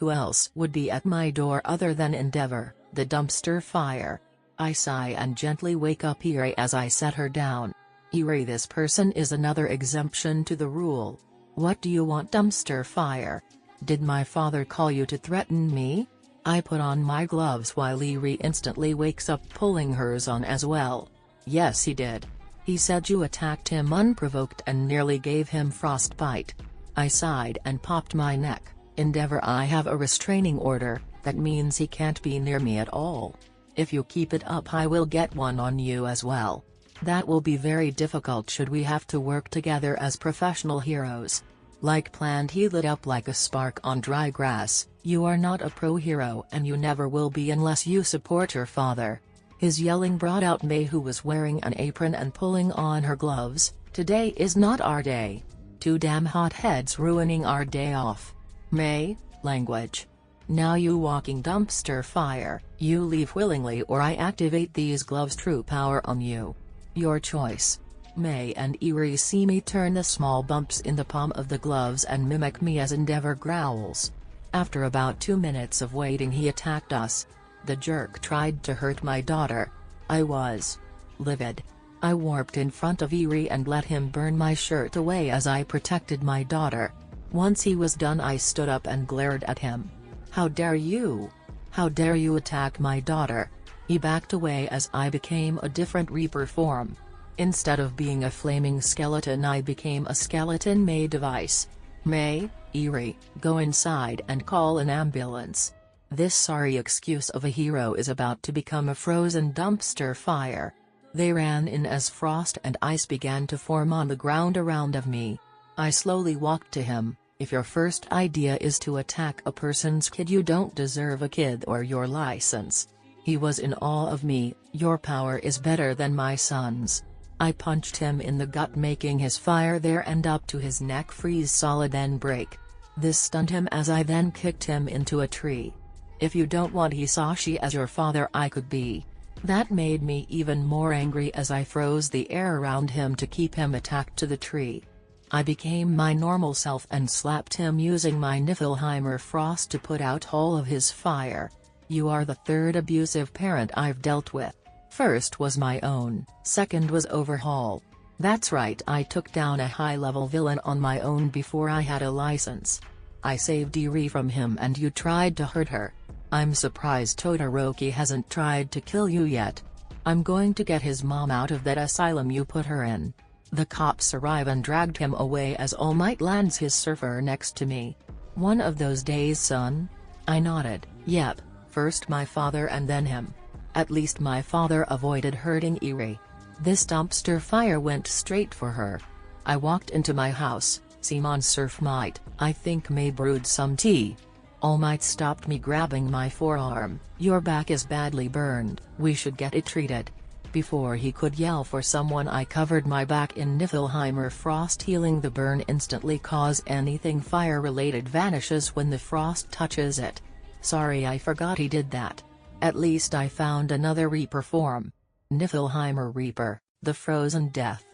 Who else would be at my door other than Endeavor, the dumpster fire? I sigh and gently wake up Eri as I set her down. "Eri, this person is another exemption to the rule." "What do you want, dumpster fire? Did my father call you to threaten me?" I put on my gloves while Eri instantly wakes up, pulling hers on as well. "Yes, he did. He said you attacked him unprovoked and nearly gave him frostbite." I sighed and popped my neck. "Endeavor, I have a restraining order, that means he can't be near me at all. If you keep it up I will get one on you as well. That will be very difficult should we have to work together as professional heroes." Like planned, he lit up like a spark on dry grass. "You are not a pro hero and you never will be unless you support your father." His yelling brought out May, who was wearing an apron and pulling on her gloves. "Today is not our day. 2 damn hotheads ruining our day off." "May, language. Now you walking dumpster fire, you leave willingly or I activate these gloves' true power on you. Your choice." May and Eri see me turn the small bumps in the palm of the gloves and mimic me as Endeavor growls. After about 2 minutes of waiting he attacked us. The jerk tried to hurt my daughter. I was livid. I warped in front of Eri and let him burn my shirt away as I protected my daughter. Once he was done I stood up and glared at him. "How dare you? How dare you attack my daughter?" He backed away as I became a different Reaper form. Instead of being a flaming skeleton I became a skeleton made of ice. "May, Eri, go inside and call an ambulance. This sorry excuse of a hero is about to become a frozen dumpster fire. They ran in as frost and ice began to form on the ground around of me. I slowly walked to him. If your first idea is to attack a person's kid, you don't deserve a kid or your license. He was in awe of me. Your power is better than my son's. I punched him in the gut, making his fire there and up to his neck freeze solid then break. This stunned him as I then kicked him into a tree. If you don't want Hisashi as your father, I could be. That made me even more angry as I froze the air around him to keep him attached to the tree. I became my normal self and slapped him using my Niflheimer frost to put out all of his fire. You are the third abusive parent I've dealt with. First was my own, second was Overhaul. That's right, I took down a high-level villain on my own before I had a license. I saved Eri from him and you tried to hurt her. I'm surprised Todoroki hasn't tried to kill you yet. I'm going to get his mom out of that asylum you put her in. The cops arrive and dragged him away as All Might lands his surfer next to me. One of those days, son? I nodded. Yep, first my father and then him. At least my father avoided hurting Eri. This dumpster fire went straight for her. I walked into my house. Simon Surf Might, I think May brewed some tea. All Might stopped me, grabbing my forearm. Your back is badly burned, we should get it treated. Before he could yell for someone, I covered my back in Niflheimer frost. Healing the burn instantly cause anything fire-related vanishes when the frost touches it. Sorry, I forgot he did that. At least I found another Reaper form. Niflheimer Reaper, the frozen death.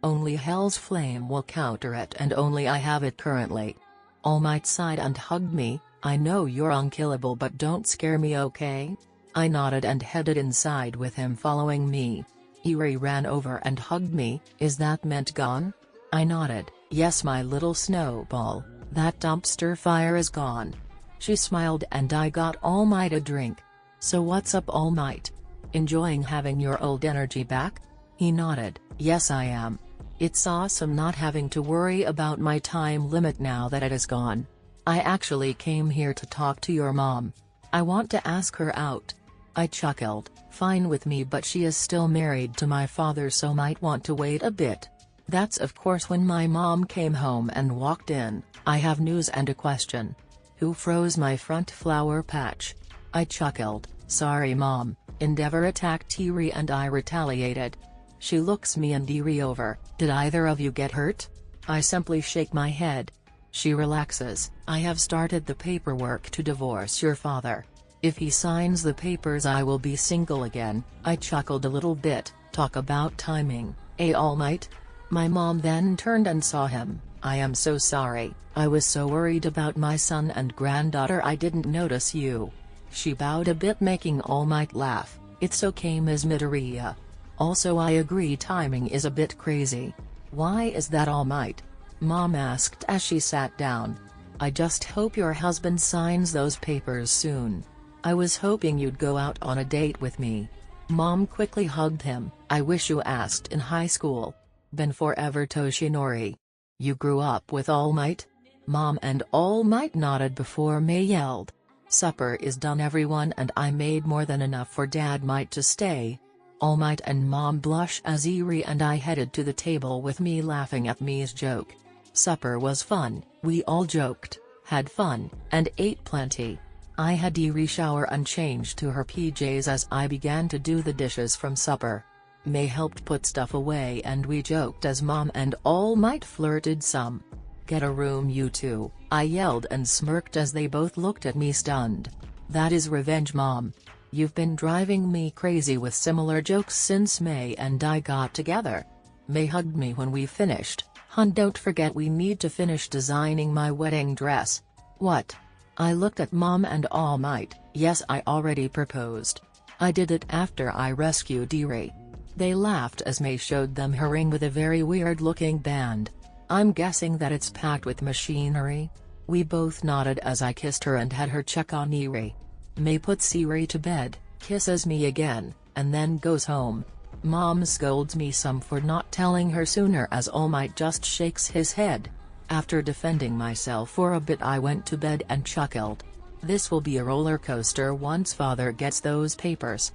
Only Hell's Flame will counter it and only I have it currently. All Might sighed and hugged me. I know you're unkillable but don't scare me, okay? I nodded and headed inside with him following me. Eri ran over and hugged me. Is that meant gone? I nodded. Yes, my little snowball, that dumpster fire is gone. She smiled and I got All Might a drink. So what's up, All Might? Enjoying having your old energy back? He nodded. Yes, I am. It's awesome not having to worry about my time limit now that it is gone. I actually came here to talk to your mom. I want to ask her out. I chuckled. Fine with me, but she is still married to my father, so might want to wait a bit. That's of course when my mom came home and walked in. I have news and a question. Who froze my front flower patch? I chuckled. Sorry mom. Endeavor attacked Eri and I retaliated. She looks me and Eri over. Did either of you get hurt? I simply shake my head. She relaxes. I have started the paperwork to divorce your father. If he signs the papers, I will be single again. I chuckled a little bit. Talk about timing, eh, All Might? My mom then turned and saw him. I am so sorry. I was so worried about my son and granddaughter I didn't notice you. She bowed a bit, making All Might laugh. It's okay, Ms. Midoriya. Also, I agree, timing is a bit crazy. Why is that, All Might? Mom asked as she sat down. I just hope your husband signs those papers soon. I was hoping you'd go out on a date with me. Mom quickly hugged him. I wish you asked in high school. Been forever, Toshinori. You grew up with All Might? Mom and All Might nodded before May yelled. Supper is done, everyone, and I made more than enough for Dad Might to stay. All Might and Mom blush as Eri and I headed to the table with me laughing at Me's joke. Supper was fun, we all joked, had fun, and ate plenty. I had Eri shower and change to her PJs as I began to do the dishes from supper. May helped put stuff away and we joked as Mom and All Might flirted some. Get a room, you two, I yelled and smirked as they both looked at me stunned. That is revenge, Mom. You've been driving me crazy with similar jokes since May and I got together. May hugged me when we finished. Hun, don't forget we need to finish designing my wedding dress. What? I looked at Mom and All Might. Yes, I already proposed. I did it after I rescued Eri. They laughed as May showed them her ring with a very weird-looking band. I'm guessing that it's packed with machinery? We both nodded as I kissed her and had her check on Eri. May puts Eri to bed, kisses me again, and then goes home. Mom scolds me some for not telling her sooner as All Might just shakes his head. After defending myself for a bit, I went to bed and chuckled. This will be a roller coaster once father gets those papers.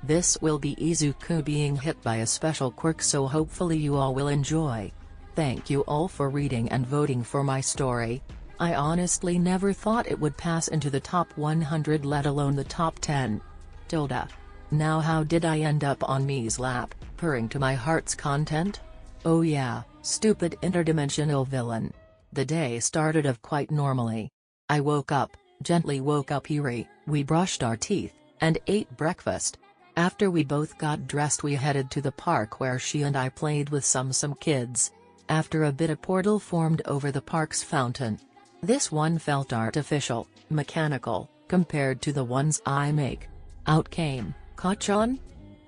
This will be Izuku being hit by a special quirk, so hopefully you all will enjoy. Thank you all for reading and voting for my story. I honestly never thought it would pass into the top 100, let alone the top 10. Tilda. Now how did I end up on me's lap, purring to my heart's content? Oh yeah, stupid interdimensional villain. The day started off quite normally. I gently woke up Eri, we brushed our teeth, and ate breakfast. After we both got dressed, we headed to the park where she and I played with some kids. After a bit, a portal formed over the park's fountain. This one felt artificial, mechanical, compared to the ones I make. Out came Kachan.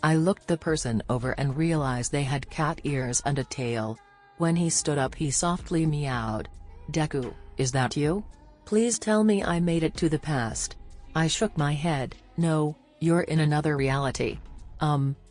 I looked the person over and realized they had cat ears and a tail. When he stood up, he softly meowed. Deku, is that you? Please tell me I made it to the past. I shook my head. No, you're in another reality.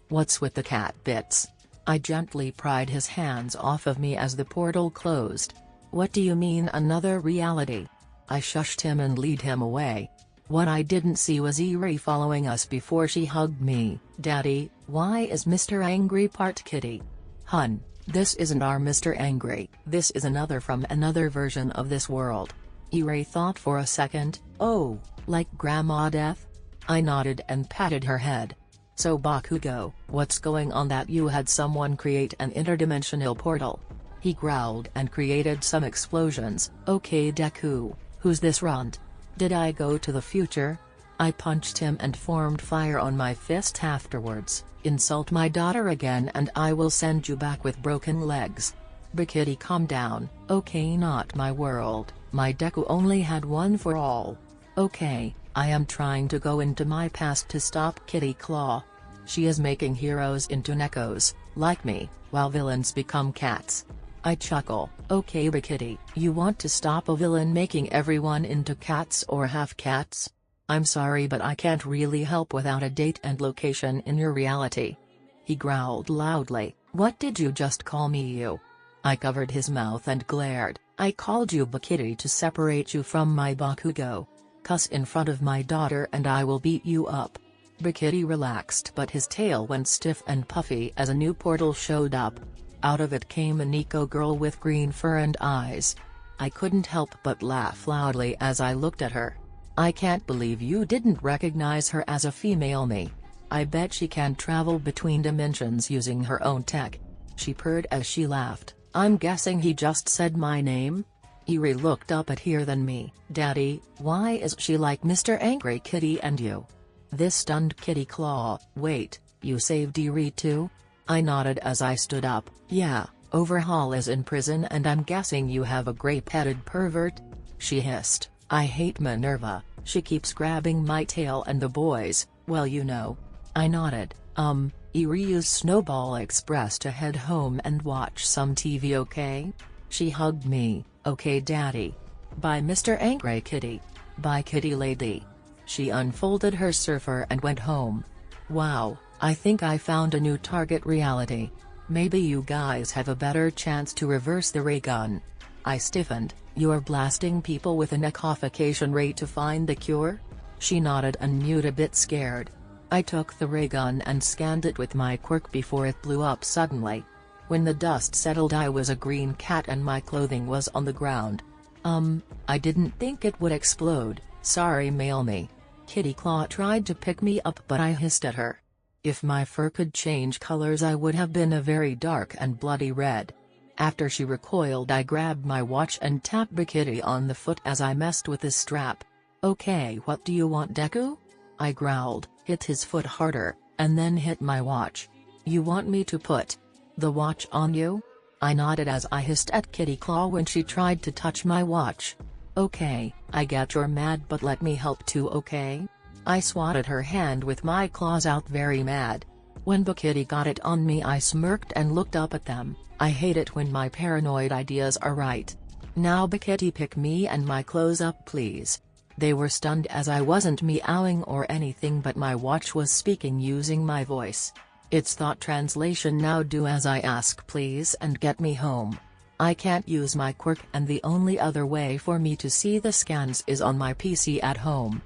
What's with the cat bits? I gently pried his hands off of me as the portal closed. What do you mean another reality? I shushed him and led him away. What I didn't see was Eri following us before she hugged me. Daddy, why is Mr. Angry part kitty? Hun, this isn't our Mr. Angry. This is another from another version of this world. Eri thought for a second. Oh, like Grandma Death? I nodded and patted her head. So Bakugo, what's going on that you had someone create an interdimensional portal? He growled and created some explosions. Okay Deku, who's this runt? Did I go to the future? I punched him and formed fire on my fist afterwards. Insult my daughter again and I will send you back with broken legs. Bikitty, calm down. Okay, not my world, my Deku only had one for all. Okay, I am trying to go into my past to stop Kitty Claw. She is making heroes into Nekos, like me, while villains become cats. I chuckle. Okay Bikitty, you want to stop a villain making everyone into cats or half cats? I'm sorry, but I can't really help without a date and location in your reality. He growled loudly. What did you just call me, you? I covered his mouth and glared. I called you Bikitty to separate you from my Bakugo. Cuss in front of my daughter and I will beat you up. Bikitty relaxed, but his tail went stiff and puffy as a new portal showed up. Out of it came a Nico girl with green fur and eyes. I couldn't help but laugh loudly as I looked at her. I can't believe you didn't recognize her as a female me. I bet she can travel between dimensions using her own tech. She purred as she laughed. I'm guessing he just said my name? Eri looked up at her than me. Daddy, why is she like Mr. Angry Kitty and you? This stunned Kitty Claw. Wait, you saved Eri too? I nodded as I stood up. Yeah, Overhaul is in prison and I'm guessing you have a gray-headed pervert? She hissed. I hate Minerva, she keeps grabbing my tail and the boys, well you know. I nodded. Eri used Snowball Express to head home and watch some TV, okay? She hugged me. Okay Daddy. Bye Mr. Angry Kitty. Bye Kitty Lady. She unfolded her surfer and went home. Wow, I think I found a new target reality. Maybe you guys have a better chance to reverse the ray gun. I stiffened. You're blasting people with a necrofication ray to find the cure? She nodded and mewed, a bit scared. I took the ray gun and scanned it with my quirk before it blew up suddenly. When the dust settled, I was a green cat and my clothing was on the ground. I didn't think it would explode, sorry mail me. Kitty Claw tried to pick me up but I hissed at her. If my fur could change colors I would have been a very dark and bloody red. After she recoiled I grabbed my watch and tapped Bikitty on the foot as I messed with the strap. Okay, what do you want Deku? I growled, hit his foot harder, and then hit my watch. You want me to put the watch on you? I nodded as I hissed at Kitty Claw when she tried to touch my watch. Okay, I get you're mad but let me help too, okay? I swatted her hand with my claws out, very mad. When Bikitty got it on me I smirked and looked up at them. I hate it when my paranoid ideas are right. Now Bikitty, pick me and my clothes up please. They were stunned as I wasn't meowing or anything but my watch was speaking using my voice. It's thought translation now, do as I ask please and get me home. I can't use my quirk and the only other way for me to see the scans is on my PC at home.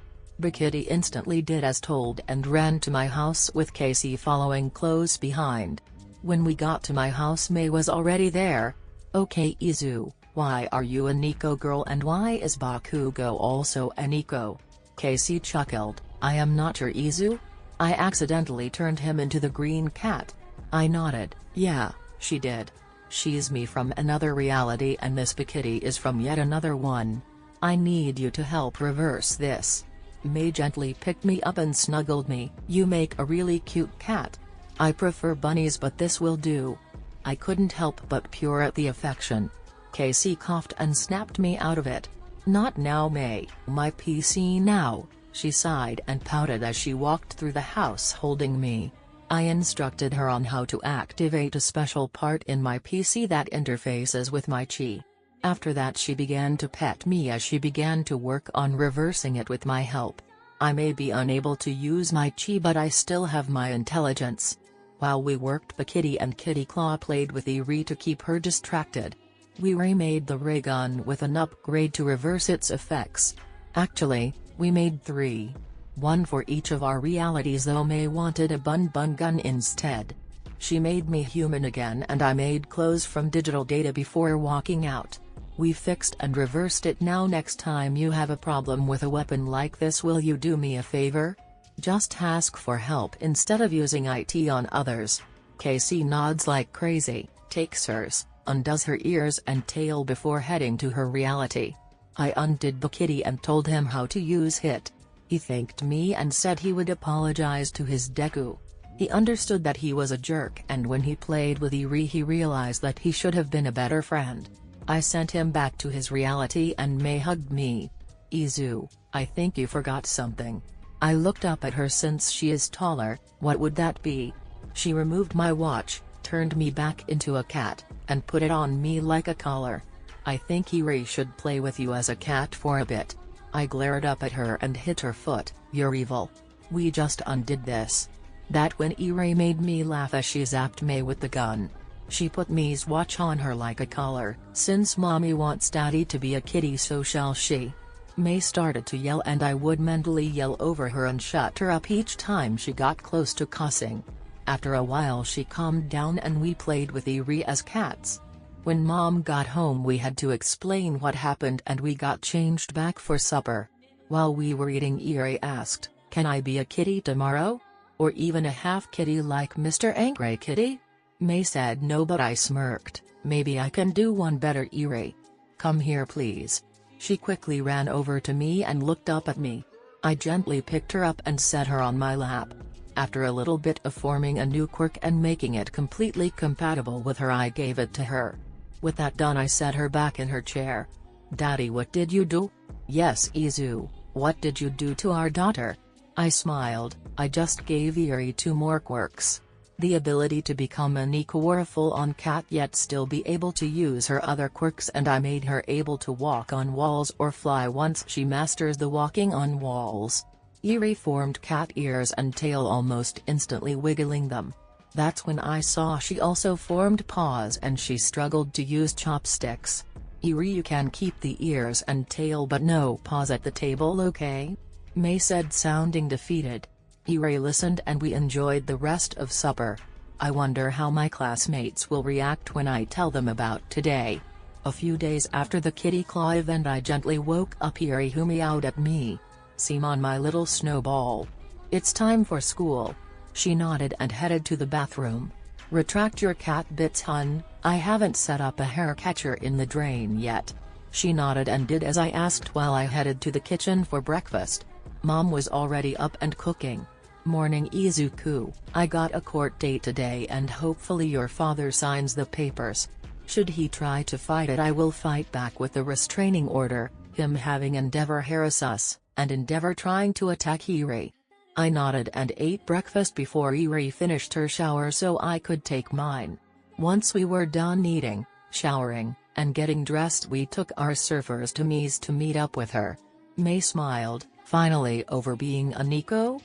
Kitty instantly did as told and ran to my house with Casey following close behind. When we got to my house, May was already there. "Okay Izu, why are you a Nico girl and why is Bakugo also a Nico?" Casey chuckled. "I am not your Izu? I accidentally turned him into the green cat." I nodded. "Yeah, she did. She's me from another reality and this Kitty is from yet another one. I need you to help reverse this." May gently picked me up and snuggled me. "You make a really cute cat. I prefer bunnies but this will do." I couldn't help but purr at the affection. Casey coughed and snapped me out of it. "Not now May, my PC now," she sighed and pouted as she walked through the house holding me. I instructed her on how to activate a special part in my PC that interfaces with my chi. After that she began to pet me as she began to work on reversing it with my help. I may be unable to use my chi but I still have my intelligence. While we worked, the kitty and Kitty Claw played with Eri to keep her distracted. We remade the ray gun with an upgrade to reverse its effects. Actually, we made 3. One for each of our realities though May wanted a bun gun instead. She made me human again and I made clothes from digital data before walking out. We fixed and reversed it. Now next time you have a problem with a weapon like this, will you do me a favor? Just ask for help instead of using IT on others. Casey nods like crazy, takes hers, undoes her ears and tail before heading to her reality. I undid the kitty and told him how to use it. He thanked me and said he would apologize to his Deku. He understood that he was a jerk and when he played with Eri he realized that he should have been a better friend. I sent him back to his reality and May hugged me. "Izu, I think you forgot something." I looked up at her. Since she is taller, what would that be? She removed my watch, turned me back into a cat, and put it on me like a collar. "I think Eri should play with you as a cat for a bit." I glared up at her and hit her foot. "You're evil. We just undid this." That when Eri made me laugh as she zapped May with the gun. She put Me's watch on her like a collar. "Since mommy wants daddy to be a kitty, so shall she." May started to yell and I would mentally yell over her and shut her up each time she got close to cussing. After a while she calmed down and we played with Eri as cats. When mom got home we had to explain what happened and we got changed back for supper. While we were eating, Eri asked, "Can I be a kitty tomorrow? Or even a half kitty like Mr. Angry Kitty?" May said no but I smirked. "Maybe I can do one better Eri. Come here please." She quickly ran over to me and looked up at me. I gently picked her up and set her on my lap. After a little bit of forming a new quirk and making it completely compatible with her, I gave it to her. With that done I set her back in her chair. "Daddy, what did you do?" "Yes Izu, what did you do to our daughter?" I smiled. "I just gave Eri 2 more quirks. The ability to become a Nico or a full-on cat yet still be able to use her other quirks, and I made her able to walk on walls or fly once she masters the walking on walls." Eri formed cat ears and tail almost instantly, wiggling them. That's when I saw she also formed paws and she struggled to use chopsticks. "Eri, you can keep the ears and tail but no paws at the table, okay?" May said, sounding defeated. Eri listened and we enjoyed the rest of supper. I wonder how my classmates will react when I tell them about today. A few days after the Kitty Claw event I gently woke up Eri, who meowed at me. "Simon, my little snowball. It's time for school." She nodded and headed to the bathroom. "Retract your cat bits, hun, I haven't set up a hair catcher in the drain yet." She nodded and did as I asked while I headed to the kitchen for breakfast. Mom was already up and cooking. "Morning Izuku, I got a court date today and hopefully your father signs the papers. Should he try to fight it, I will fight back with a restraining order, him having Endeavor harass us, and Endeavor trying to attack Eri." I nodded and ate breakfast before Eri finished her shower so I could take mine. Once we were done eating, showering, and getting dressed, we took our surfers to Me's to meet up with her. May smiled, finally over being a Nico?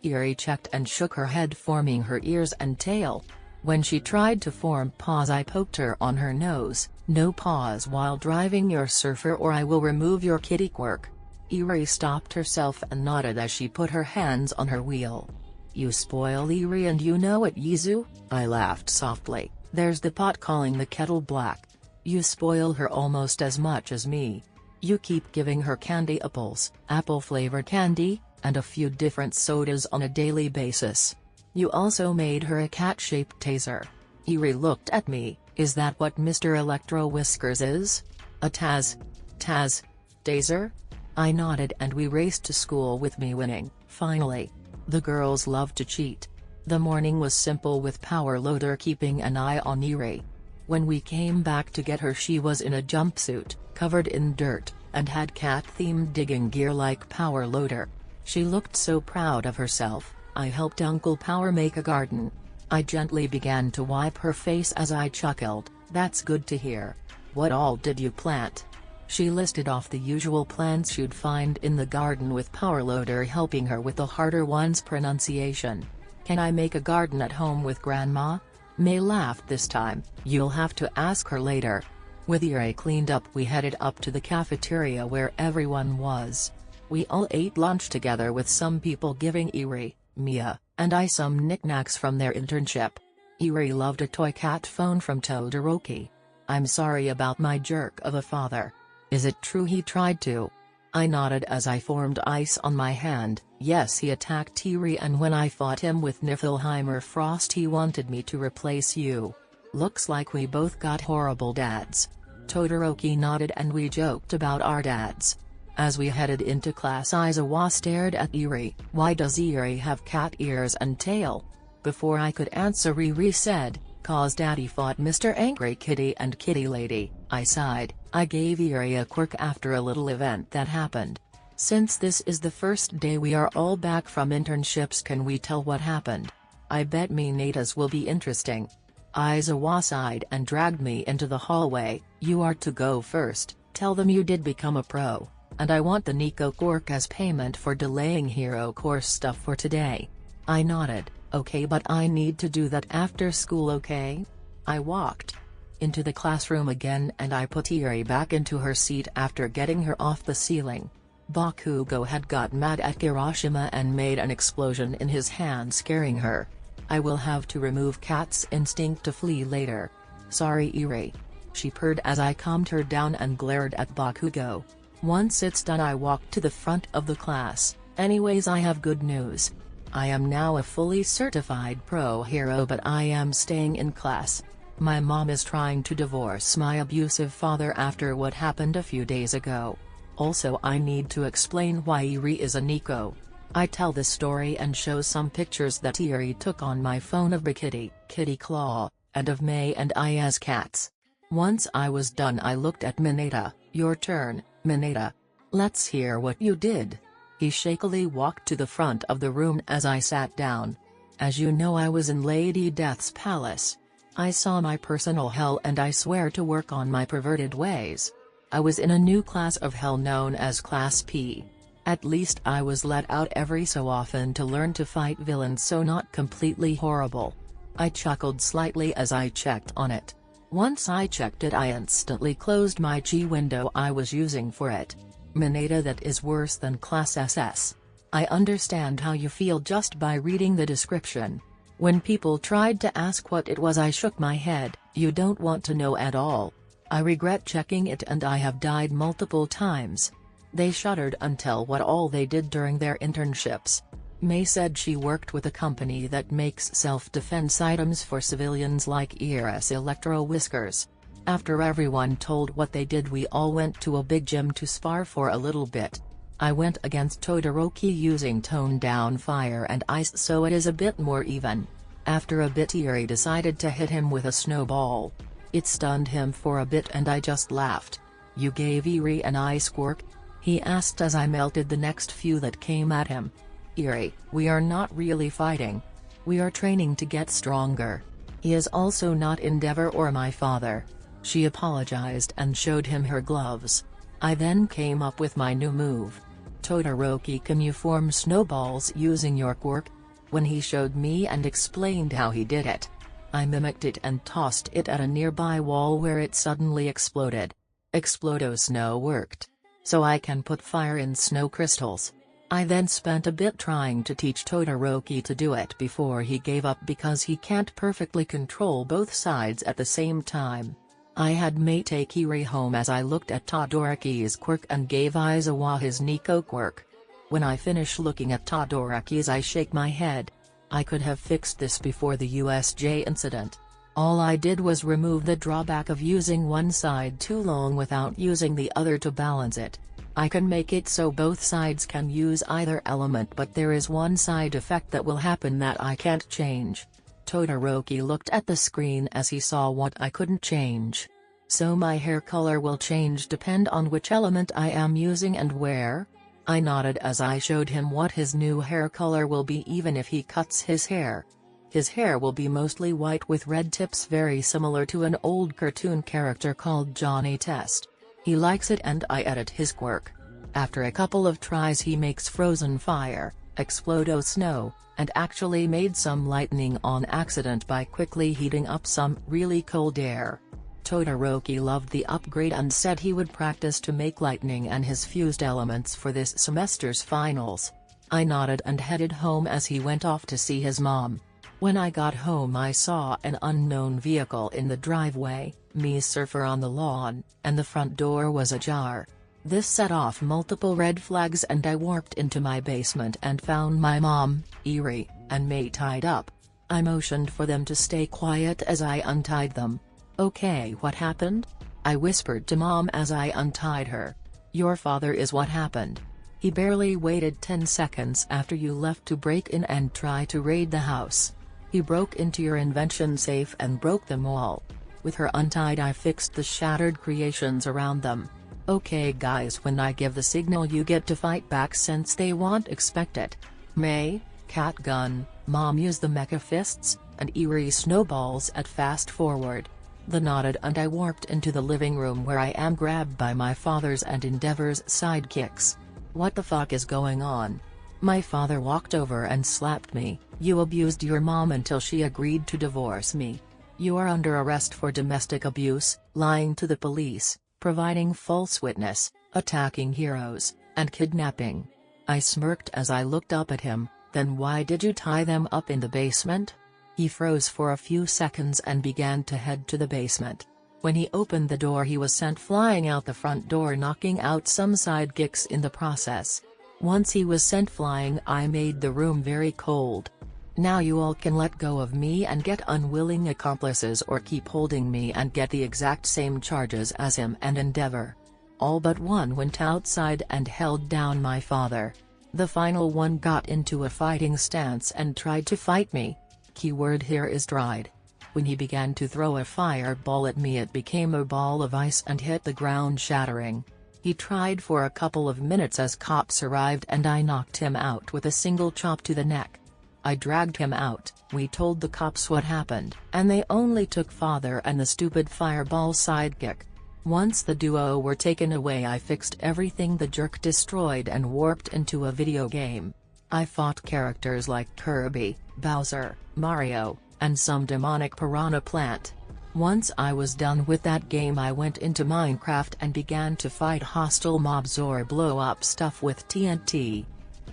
Eri checked and shook her head, forming her ears and tail. When she tried to form paws I poked her on her nose. No pause while driving your surfer or I will remove your kitty quirk. Eri stopped herself and nodded as she put her hands on her wheel. You spoil Eri and you know it, Yizu? I laughed softly. There's the pot calling the kettle black. You spoil her almost as much as me. You keep giving her candy apples, apple-flavored candy, and a few different sodas on a daily basis. You also made her a cat-shaped taser. Eri looked at me. Is that what Mr. Electro Whiskers is? A taser? I nodded and we raced to school with me winning, finally. The girls loved to cheat. The morning was simple with Power Loader keeping an eye on Eri. When we came back to get her she was in a jumpsuit, covered in dirt, and had cat-themed digging gear like Power Loader. She looked so proud of herself. I helped Uncle Power make a garden. I gently began to wipe her face as I chuckled, that's good to hear. What all did you plant? She listed off the usual plants you'd find in the garden with Power Loader helping her with the harder ones' pronunciation. Can I make a garden at home with Grandma? May laughed this time, you'll have to ask her later. With Eri cleaned up we headed up to the cafeteria where everyone was. We all ate lunch together with some people giving Eri, Mia, and I some knickknacks from their internship. Eri loved a toy cat phone from Todoroki. I'm sorry about my jerk of a father. Is it true he tried to? I nodded as I formed ice on my hand. Yes, he attacked Eri and when I fought him with Niflheimer Frost he wanted me to replace you. Looks like we both got horrible dads. Todoroki nodded and we joked about our dads. As we headed into class Izuku stared at Eri. Why does Eri have cat ears and tail? Before I could answer Eri said, "'Cause Daddy fought Mr. Angry Kitty and Kitty Lady." I sighed. I gave Eri a quirk after a little event that happened. Since this is the first day we are all back from internships can we tell what happened? I bet Minatas will be interesting. Izuku sighed and dragged me into the hallway. You are to go first, tell them you did become a pro. And I want the Nico quirk as payment for delaying hero course stuff for today. I nodded, okay but I need to do that after school okay? I walked into the classroom again and I put Eri back into her seat after getting her off the ceiling. Bakugo had got mad at Kirishima and made an explosion in his hand scaring her. I will have to remove Cat's instinct to flee later. Sorry Eri. She purred as I calmed her down and glared at Bakugo. Once it's done I walked to the front of the class. Anyways I have good news. I am now a fully certified pro hero but I am staying in class. My mom is trying to divorce my abusive father after what happened a few days ago. Also I need to explain why Eri is a Nico. I tell the story and show some pictures that Eri took on my phone of Bikitty, Kitty Claw, and of May and I as cats. Once I was done I looked at Mineta. Your turn, Mineta. Let's hear what you did. He shakily walked to the front of the room as I sat down. As you know I was in Lady Death's palace. I saw my personal hell and I swear to work on my perverted ways. I was in a new class of hell known as Class P. At least I was let out every so often to learn to fight villains so not completely horrible. I chuckled slightly as I checked on it. Once I checked it I instantly closed my G window I was using for it. Mineta, that is worse than Class SS. I understand how you feel just by reading the description. When people tried to ask what it was I shook my head. You don't want to know at all. I regret checking it and I have died multiple times. They shuddered until what all they did during their internships. May said she worked with a company that makes self-defense items for civilians like Iris Electro Whiskers. After everyone told what they did we all went to a big gym to spar for a little bit. I went against Todoroki using toned-down fire and ice so it is a bit more even. After a bit Eri decided to hit him with a snowball. It stunned him for a bit and I just laughed. You gave Eri an ice quirk? He asked as I melted the next few that came at him. Eri, we are not really fighting. We are training to get stronger. He is also not Endeavor or my father. She apologized and showed him her gloves. I then came up with my new move. Todoroki, can you form snowballs using your quirk? When he showed me and explained how he did it, I mimicked it and tossed it at a nearby wall where it suddenly exploded. Explodo Snow worked. So I can put fire in snow crystals. I then spent a bit trying to teach Todoroki to do it before he gave up because he can't perfectly control both sides at the same time. I had made take Iri home as I looked at Todoroki's quirk and gave Izuku his Nico quirk. When I finish looking at Todoroki's I shake my head. I could have fixed this before the USJ incident. All I did was remove the drawback of using one side too long without using the other to balance it. I can make it so both sides can use either element, but there is one side effect that will happen that I can't change. Todoroki looked at the screen as he saw what I couldn't change. So my hair color will change depend on which element I am using and where? I nodded as I showed him what his new hair color will be even if he cuts his hair. His hair will be mostly white with red tips, very similar to an old cartoon character called Johnny Test. He likes it and I edit his quirk. After a couple of tries he makes frozen fire, Explodo Snow, and actually made some lightning on accident by quickly heating up some really cold air. Todoroki loved the upgrade and said he would practice to make lightning and his fused elements for this semester's finals. I nodded and headed home as he went off to see his mom. When I got home I saw an unknown vehicle in the driveway, Mii's surfer on the lawn, and the front door was ajar. This set off multiple red flags and I warped into my basement and found my mom, Iri, and Mei tied up. I motioned for them to stay quiet as I untied them. "Okay, what happened?" I whispered to Mom as I untied her. "Your father is what happened. He barely waited 10 seconds after you left to break in and try to raid the house. He broke into your invention safe and broke them all." With her untied I fixed the shattered creations around them. "Okay guys, when I give the signal you get to fight back since they won't expect it. Mei, cat gun, Mom use the mecha fists, and Iri snowballs at fast forward." The nodded and I warped into the living room where I am grabbed by my father's and Endeavor's sidekicks. "What the fuck is going on?" My father walked over and slapped me. "You abused your mom until she agreed to divorce me. You are under arrest for domestic abuse, lying to the police, providing false witness, attacking heroes, and kidnapping." I smirked as I looked up at him. "Then why did you tie them up in the basement?" He froze for a few seconds and began to head to the basement. When he opened the door he was sent flying out the front door, knocking out some sidekicks in the process. Once he was sent flying I made the room very cold. "Now you all can let go of me and get unwilling accomplices, or keep holding me and get the exact same charges as him and Endeavor." All but one went outside and held down my father. The final one got into a fighting stance and tried to fight me. Keyword here is tried. When he began to throw a fireball at me it became a ball of ice and hit the ground, shattering. He tried for a couple of minutes as cops arrived and I knocked him out with a single chop to the neck. I dragged him out. We told the cops what happened, and they only took father and the stupid fireball sidekick. Once the duo were taken away I fixed everything the jerk destroyed and warped into a video game. I fought characters like Kirby, Bowser, Mario, and some demonic piranha plant. Once I was done with that game I went into Minecraft and began to fight hostile mobs or blow up stuff with TNT.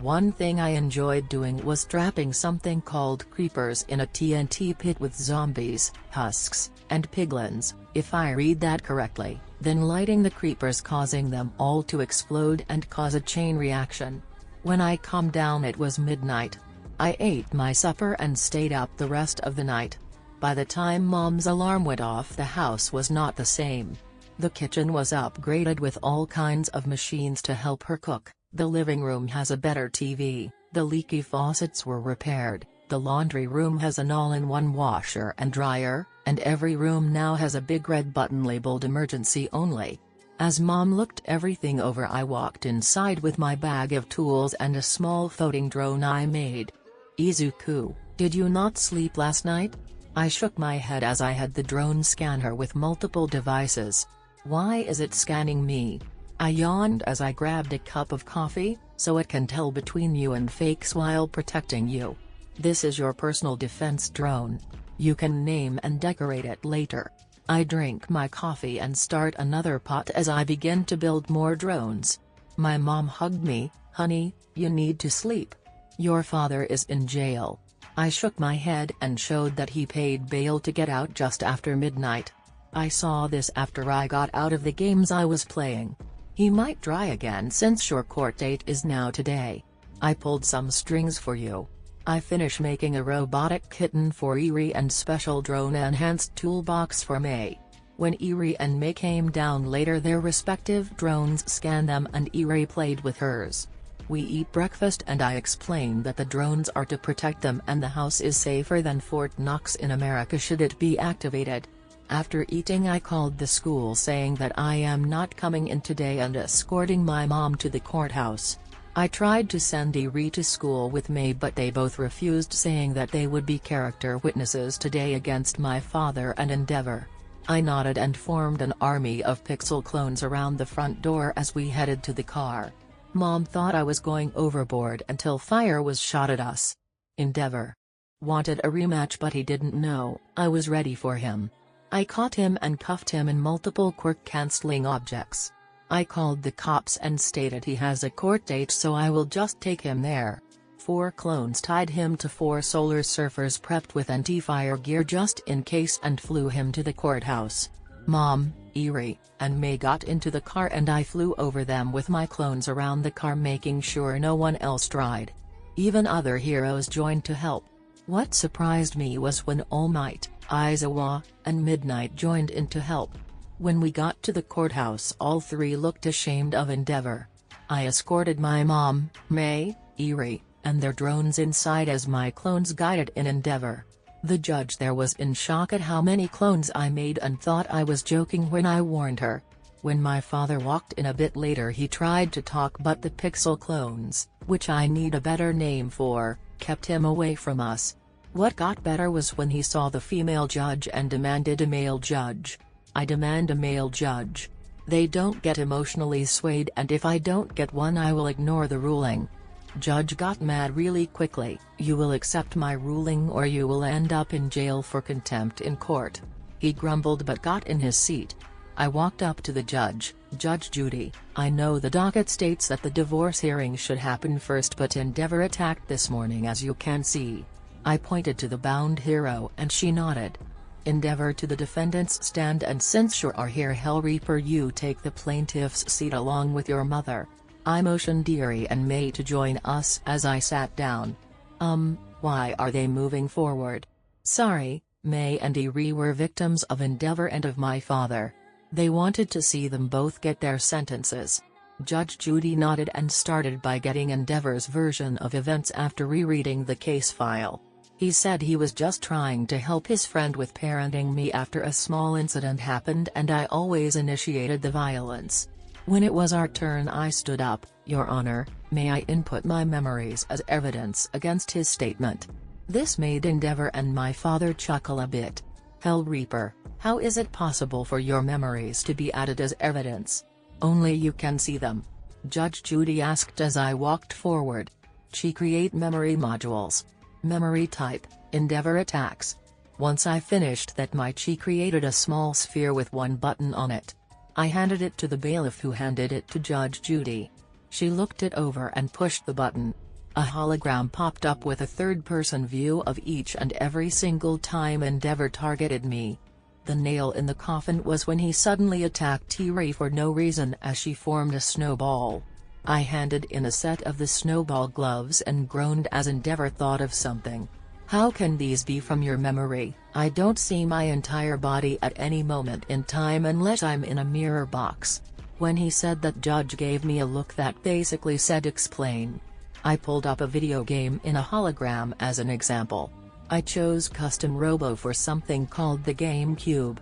One thing I enjoyed doing was trapping something called creepers in a TNT pit with zombies, husks, and piglins, if I read that correctly, then lighting the creepers, causing them all to explode and cause a chain reaction. When I calmed down it was midnight. I ate my supper and stayed up the rest of the night. By the time Mom's alarm went off the house was not the same. The kitchen was upgraded with all kinds of machines to help her cook, the living room has a better TV, the leaky faucets were repaired, the laundry room has an all-in-one washer and dryer, and every room now has a big red button labeled emergency only. As Mom looked everything over I walked inside with my bag of tools and a small floating drone I made. "Izuku, did you not sleep last night?" I shook my head as I had the drone scan her with multiple devices. "Why is it scanning me?" I yawned as I grabbed a cup of coffee, "So it can tell between you and fakes while protecting you. This is your personal defense drone. You can name and decorate it later. I drink my coffee and start another pot as I begin to build more drones. My mom hugged me. Honey, you need to sleep. Your father is in jail. I shook my head and showed that he paid bail to get out just after midnight. I saw this after I got out of the games I was playing. He might try again since your court date is now today. I pulled some strings for you. I finish making a robotic kitten for Eri and special drone-enhanced toolbox for May. When Eri and May came down later, their respective drones scanned them and Eri played with hers. We eat breakfast and I explain that the drones are to protect them and the house is safer than Fort Knox in America should it be activated. After eating, I called the school saying that I am not coming in today and escorting my mom to the courthouse. I tried to send Eri to school with May, but they both refused, saying that they would be character witnesses today against my father and Endeavor. I nodded and formed an army of pixel clones around the front door as we headed to the car. Mom thought I was going overboard until fire was shot at us. Endeavor wanted a rematch, but he didn't know I was ready for him. I caught him and cuffed him in multiple quirk-canceling objects. I called the cops and stated he has a court date, so I will just take him there. 4 clones tied him to 4 solar surfers prepped with anti-fire gear just in case and flew him to the courthouse. Mom, Eri, and May got into the car and I flew over them with my clones around the car, making sure no one else tried. Even other heroes joined to help. What surprised me was when All Might, Izuku, and Midnight joined in to help. When we got to the courthouse, all 3 looked ashamed of Endeavor. I escorted my mom, May, Eri, and their drones inside as my clones guided in Endeavor. The judge there was in shock at how many clones I made and thought I was joking when I warned her. When my father walked in a bit later, he tried to talk, but the pixel clones, which I need a better name for, kept him away from us. What got better was when he saw the female judge and demanded a male judge. I demand a male judge. They don't get emotionally swayed, and if I don't get one, I will ignore the ruling. Judge got mad really quickly. You will accept my ruling or you will end up in jail for contempt in court. He grumbled but got in his seat. I walked up to the judge. Judge Judy, I know the docket states that the divorce hearing should happen first, but Endeavor attacked this morning, as you can see. I pointed to the bound hero and she nodded. Endeavor to the defendant's stand, and since you are here, Hell Reaper, you take the plaintiff's seat along with your mother. I motioned Eri and May to join us as I sat down. Why are they moving forward? Sorry, May and Eri were victims of Endeavor and of my father. They wanted to see them both get their sentences. Judge Judy nodded and started by getting Endeavor's version of events after rereading the case file. He said he was just trying to help his friend with parenting me after a small incident happened and I always initiated the violence. When it was our turn, I stood up. Your Honor, may I input my memories as evidence against his statement? This made Endeavor and my father chuckle a bit. Hell Reaper, how is it possible for your memories to be added as evidence? Only you can see them. Judge Judy asked as I walked forward. She create memory modules. Memory type, Endeavor attacks. Once I finished that, my chi created a small sphere with one button on it. I handed it to the bailiff, who handed it to Judge Judy. She looked it over and pushed the button. A hologram popped up with a third-person view of each and every single time Endeavor targeted me. The nail in the coffin was when he suddenly attacked Eri for no reason as she formed a snowball. I handed in a set of the snowball gloves and groaned as Endeavor thought of something. How can these be from your memory? I don't see my entire body at any moment in time unless I'm in a mirror box. When he said that, Judge gave me a look that basically said explain. I pulled up a video game in a hologram as an example. I chose Custom Robo for something called the GameCube.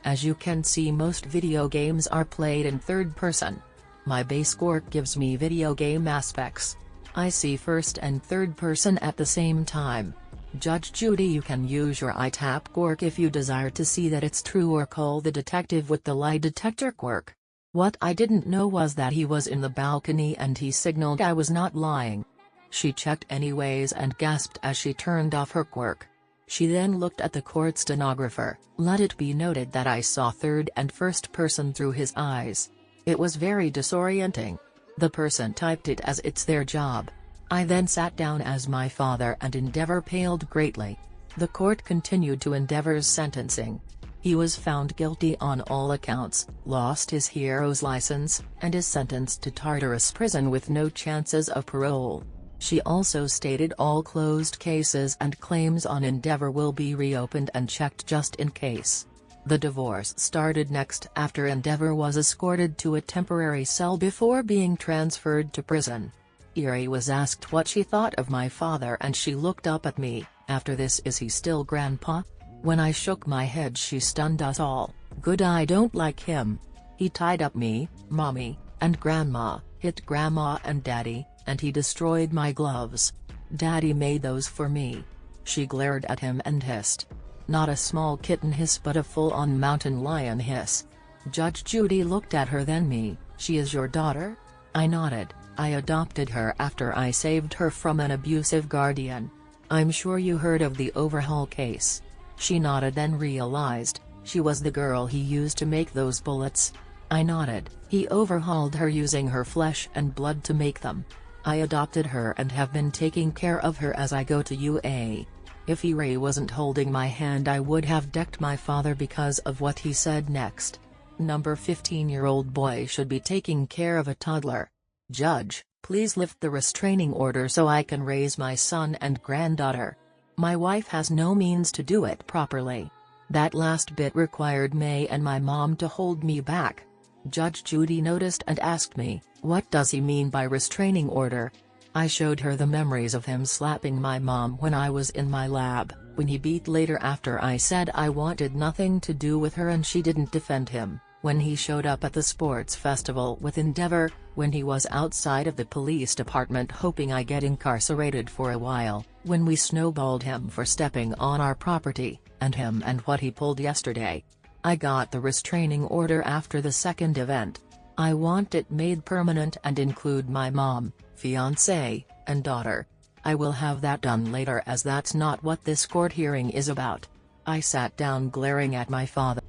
As you can see, most video games are played in third person. My base quirk gives me video game aspects. I see first and third person at the same time. Judge Judy, you can use your I-tap quirk if you desire to see that it's true, or call the detective with the lie detector quirk. What I didn't know was that he was in the balcony and he signaled I was not lying. She checked anyways and gasped as she turned off her quirk. She then looked at the court stenographer. Let it be noted that I saw third and first person through his eyes. It was very disorienting. The person typed it as it's their job. I then sat down as my father and Endeavor paled greatly. The court continued to Endeavor's sentencing. He was found guilty on all accounts, lost his hero's license, and is sentenced to Tartarus prison with no chances of parole. She also stated all closed cases and claims on Endeavor will be reopened and checked just in case. The divorce started next after Endeavor was escorted to a temporary cell before being transferred to prison. Eri was asked what she thought of my father and she looked up at me. After this, is he still grandpa? When I shook my head, she stunned us all. Good, I don't like him. He tied up me, mommy, and grandma, hit grandma and daddy, and he destroyed my gloves. Daddy made those for me. She glared at him and hissed. Not a small kitten hiss but a full-on mountain lion hiss. Judge Judy looked at her then me. She is your daughter? I nodded. I adopted her after I saved her from an abusive guardian. I'm sure you heard of the overhaul case. She nodded, then realized, she was the girl he used to make those bullets. I nodded. He overhauled her using her flesh and blood to make them. I adopted her and have been taking care of her as I go to UA. If Eri wasn't holding my hand, I would have decked my father because of what he said next. Number 15-year-old boy should be taking care of a toddler. Judge, please lift the restraining order so I can raise my son and granddaughter. My wife has no means to do it properly. That last bit required May and my mom to hold me back. Judge Judy noticed and asked me, what does he mean by restraining order? I showed her the memories of him slapping my mom when I was in my lab, when he beat later after I said I wanted nothing to do with her and she didn't defend him, when he showed up at the sports festival with Endeavor, when he was outside of the police department hoping I get incarcerated for a while, when we snowballed him for stepping on our property, and him and what he pulled yesterday. I got the restraining order after the second event. I want it made permanent and include my mom, fiancé, and daughter. I will have that done later as that's not what this court hearing is about. I sat down glaring at my father.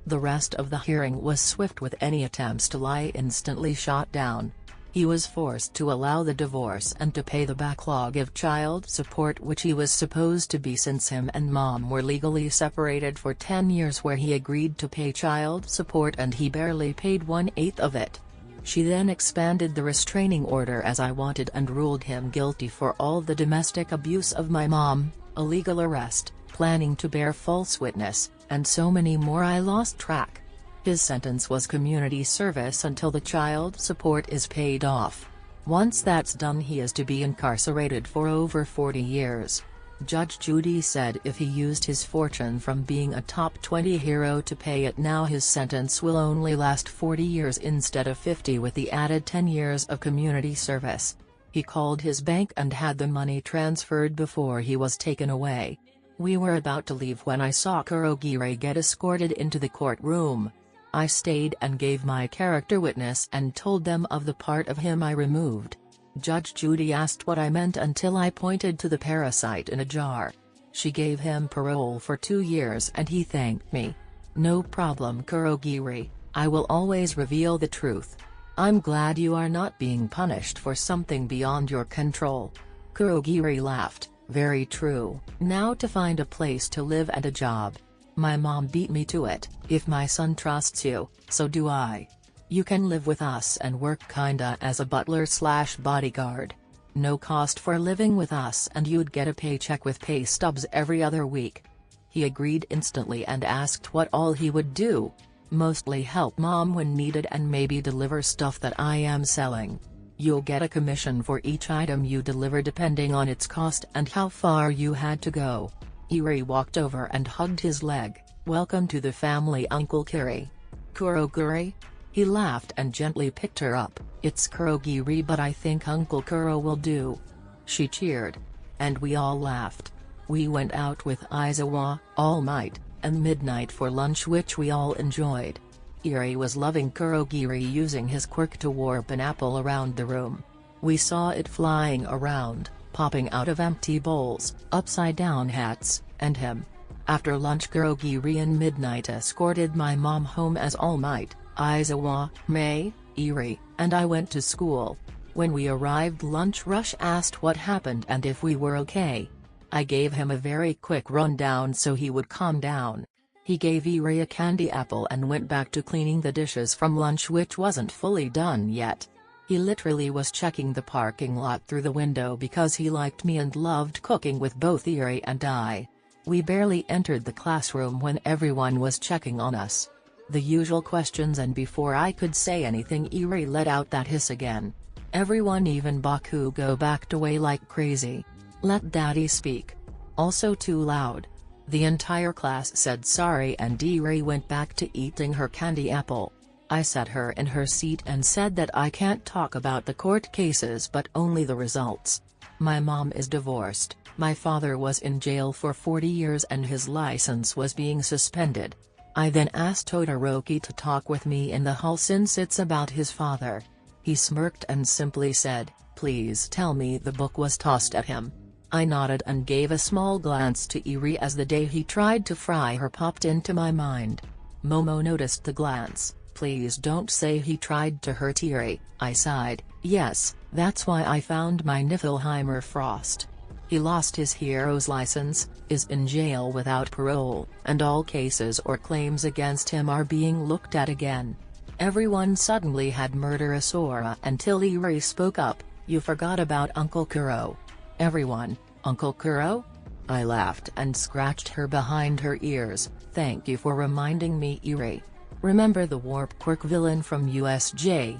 The rest of the hearing was swift with any attempts to lie instantly shot down. He was forced to allow the divorce and to pay the backlog of child support which he was supposed to be since him and mom were legally separated for 10 years, where he agreed to pay child support and he barely paid 1/8 of it. She then expanded the restraining order as I wanted and ruled him guilty for all the domestic abuse of my mom, illegal arrest, planning to bear false witness, and so many more I lost track. His sentence was community service until the child support is paid off. Once that's done, he is to be incarcerated for over 40 years. Judge Judy said if he used his fortune from being a top 20 hero to pay it now, his sentence will only last 40 years instead of 50 with the added 10 years of community service. He called his bank and had the money transferred before he was taken away. We were about to leave when I saw Kurogiri get escorted into the courtroom. I stayed and gave my character witness and told them of the part of him I removed. Judge Judy asked what I meant until I pointed to the parasite in a jar. She gave him parole for 2 years and he thanked me. No problem, Kurogiri, I will always reveal the truth. I'm glad you are not being punished for something beyond your control. Kurogiri laughed. Very true. Now to find a place to live and a job. My mom beat me to it. If my son trusts you, so do I. You can live with us and work kinda as a butler/bodyguard. No cost for living with us and you'd get a paycheck with pay stubs every other week. He agreed instantly and asked what all he would do. Mostly help mom when needed and maybe deliver stuff that I am selling. You'll get a commission for each item you deliver depending on its cost and how far you had to go. Eri walked over and hugged his leg. Welcome to the family, Uncle Kiri. Kurogiri? He laughed and gently picked her up. It's Kurogiri, but I think Uncle Kuro will do. She cheered. And we all laughed. We went out with Izuku, All Might, and Midnight for lunch, which we all enjoyed. Eri was loving Kurogiri using his quirk to warp an apple around the room. We saw it flying around. popping out of empty bowls, upside-down hats, and him. After lunch Kurogiri and Midnight escorted my mom home as All Might, Izuku, May, Eri, and I went to school. When we arrived, Lunch Rush asked what happened and if we were okay. I gave him a very quick rundown so he would calm down. He gave Eri a candy apple and went back to cleaning the dishes from lunch, which wasn't fully done yet. He literally was checking the parking lot through the window because he liked me and loved cooking with both Eri and I. We barely entered the classroom when everyone was checking on us. The usual questions, and before I could say anything Eri let out that hiss again. Everyone, even Bakugo, backed away like crazy. Let daddy speak. Also too loud. The entire class said sorry and Eri went back to eating her candy apple. I sat her in her seat and said that I can't talk about the court cases but only the results. My mom is divorced, my father was in jail for 40 years and his license was being suspended. I then asked Todoroki to talk with me in the hall since it's about his father. He smirked and simply said, "Please tell me the book was tossed at him." I nodded and gave a small glance to Eri as the day he tried to fry her popped into my mind. Momo noticed the glance. "Please don't say he tried to hurt Eri," I sighed. "Yes, that's why I found my Niflheimer Frost. He lost his hero's license, is in jail without parole, and all cases or claims against him are being looked at again." Everyone suddenly had murderous aura until Eri spoke up, "You forgot about Uncle Kuro." Everyone, "Uncle Kuro?" I laughed and scratched her behind her ears. "Thank you for reminding me, Eri. Remember the Warp Quirk villain from USJ?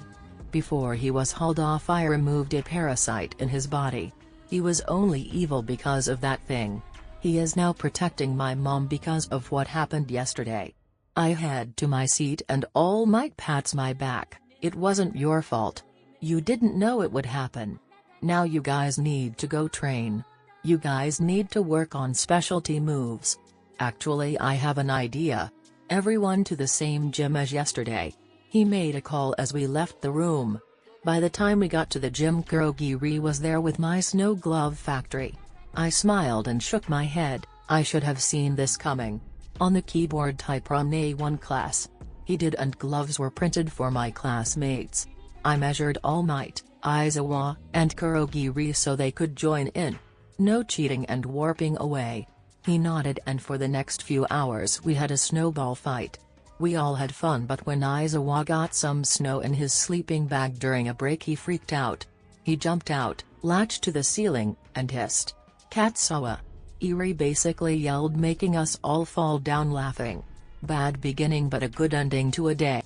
Before he was hauled off I removed a parasite in his body. He was only evil because of that thing. He is now protecting my mom because of what happened yesterday." I head to my seat and All Might pats my back. "It wasn't your fault. You didn't know it would happen. Now you guys need to go train. You guys need to work on specialty moves. Actually, I have an idea. Everyone to the same gym as yesterday." He made a call as we left the room. By the time we got to the gym Kurogiri was there with my snow glove factory. I smiled and shook my head. I should have seen this coming. On the keyboard type run A1 class. He did, and gloves were printed for my classmates. I measured All Might, Izuku, and Kurogiri so they could join in. No cheating and warping away. He nodded, and for the next few hours we had a snowball fight. We all had fun, but when Izuku got some snow in his sleeping bag during a break he freaked out. He jumped out, latched to the ceiling, and hissed, "Katsuo!" Eri basically yelled, making us all fall down laughing. Bad beginning but a good ending to a day.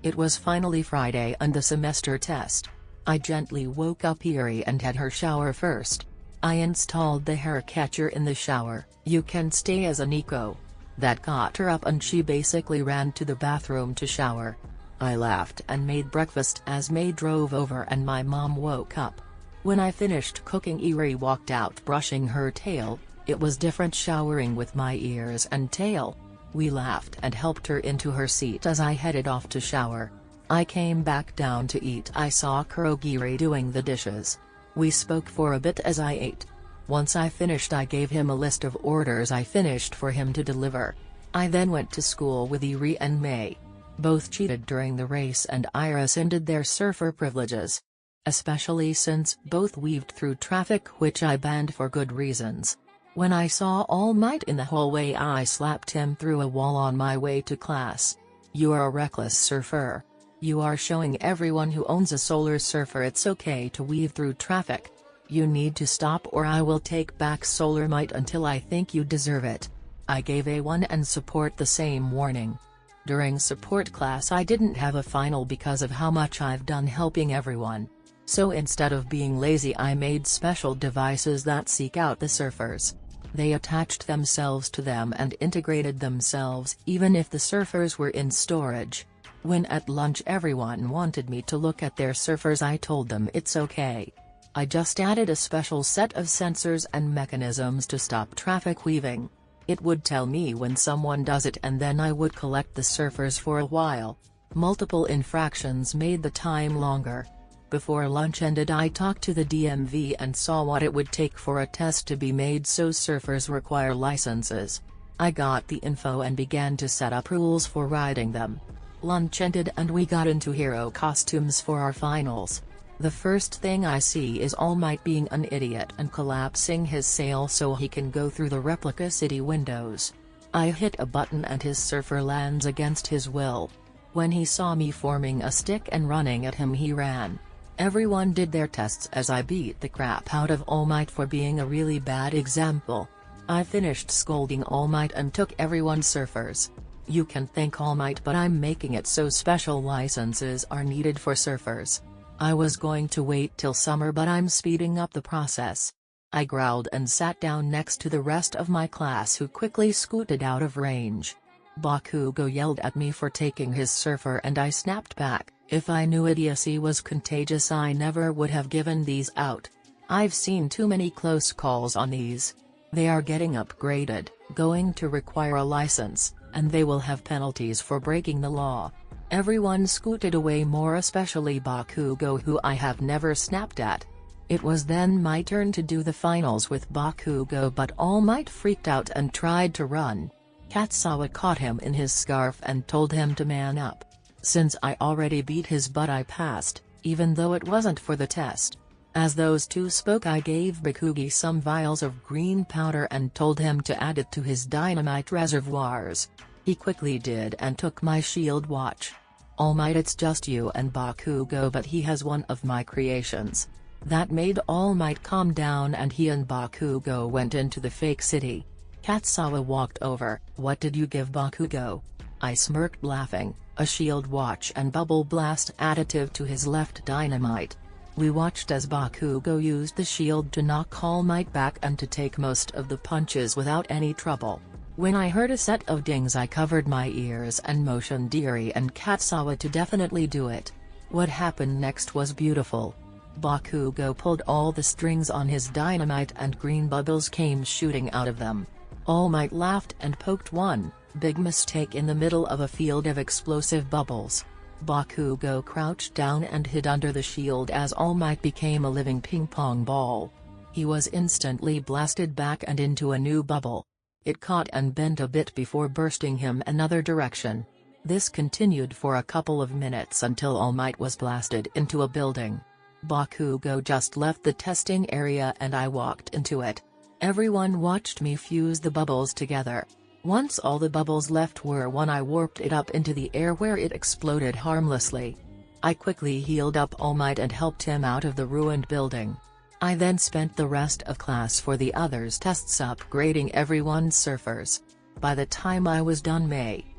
It was finally Friday and the semester test. I gently woke up Eri and had her shower first. I installed the hair catcher in the shower. "You can stay as a Nico." That got her up and she basically ran to the bathroom to shower. I laughed and made breakfast as May drove over and my mom woke up. When I finished cooking Eri walked out brushing her tail. It was different showering with my ears and tail. We laughed and helped her into her seat as I headed off to shower. I came back down to eat. I saw Kurogiri doing the dishes. We spoke for a bit as I ate. Once I finished I gave him a list of orders I finished for him to deliver. I then went to school with Eri and May. Both cheated during the race and I rescinded their surfer privileges. Especially since both weaved through traffic, which I banned for good reasons. When I saw All Might in the hallway I slapped him through a wall on my way to class. "You are a reckless surfer. You are showing everyone who owns a solar surfer it's okay to weave through traffic. You need to stop or I will take back Solar Might until I think you deserve it." I gave A1 and support the same warning. During support class I didn't have a final because of how much I've done helping everyone. So instead of being lazy I made special devices that seek out the surfers. They attached themselves to them and integrated themselves even if the surfers were in storage. When at lunch everyone wanted me to look at their surfers I told them it's okay. I just added a special set of sensors and mechanisms to stop traffic weaving. It would tell me when someone does it and then I would collect the surfers for a while. Multiple infractions made the time longer. Before lunch ended, I talked to the DMV and saw what it would take for a test to be made so surfers require licenses. I got the info and began to set up rules for riding them. Lunch ended and we got into hero costumes for our finals. The first thing I see is All Might being an idiot and collapsing his sail so he can go through the replica city windows. I hit a button and his surfer lands against his will. When he saw me forming a stick and running at him, he ran. Everyone did their tests as I beat the crap out of All Might for being a really bad example. I finished scolding All Might and took everyone's surfers. You can thank All Might, but I'm making it so special licenses are needed for surfers. I was going to wait till summer, but I'm speeding up the process. I growled and sat down next to the rest of my class, who quickly scooted out of range. Bakugo yelled at me for taking his surfer and I snapped back, if I knew idiocy was contagious I never would have given these out. I've seen too many close calls on these. They are getting upgraded, going to require a license, and they will have penalties for breaking the law. Everyone scooted away, more especially Bakugo, who I have never snapped at. It was then my turn to do the finals with Bakugo, but All Might freaked out and tried to run. Katsuo caught him in his scarf and told him to man up. Since I already beat his butt, I passed, even though it wasn't for the test. As those two spoke, I gave Bakugi some vials of green powder and told him to add it to his dynamite reservoirs. He quickly did and took my shield watch. All Might, it's just you and Bakugo, but he has one of my creations. That made All Might calm down and he and Bakugo went into the fake city. Katsuo walked over. What did you give Bakugo? I smirked, laughing. A shield watch and bubble blast additive to his left dynamite. We watched as Bakugo used the shield to knock All Might back and to take most of the punches without any trouble. When I heard a set of dings, I covered my ears and motioned Eri and Katsuo to definitely do it. What happened next was beautiful. Bakugo pulled all the strings on his dynamite and green bubbles came shooting out of them. All Might laughed and poked one big mistake in the middle of a field of explosive bubbles. Bakugo crouched down and hid under the shield as All Might became a living ping pong ball. He was instantly blasted back and into a new bubble. It caught and bent a bit before bursting him another direction. This continued for a couple of minutes until All Might was blasted into a building. Bakugo just left the testing area and I walked into it. Everyone watched me fuse the bubbles together. Once all the bubbles left were one, I warped it up into the air where it exploded harmlessly. I quickly healed up All Might and helped him out of the ruined building. I then spent the rest of class for the others' tests upgrading everyone's surfers. By the time I was done,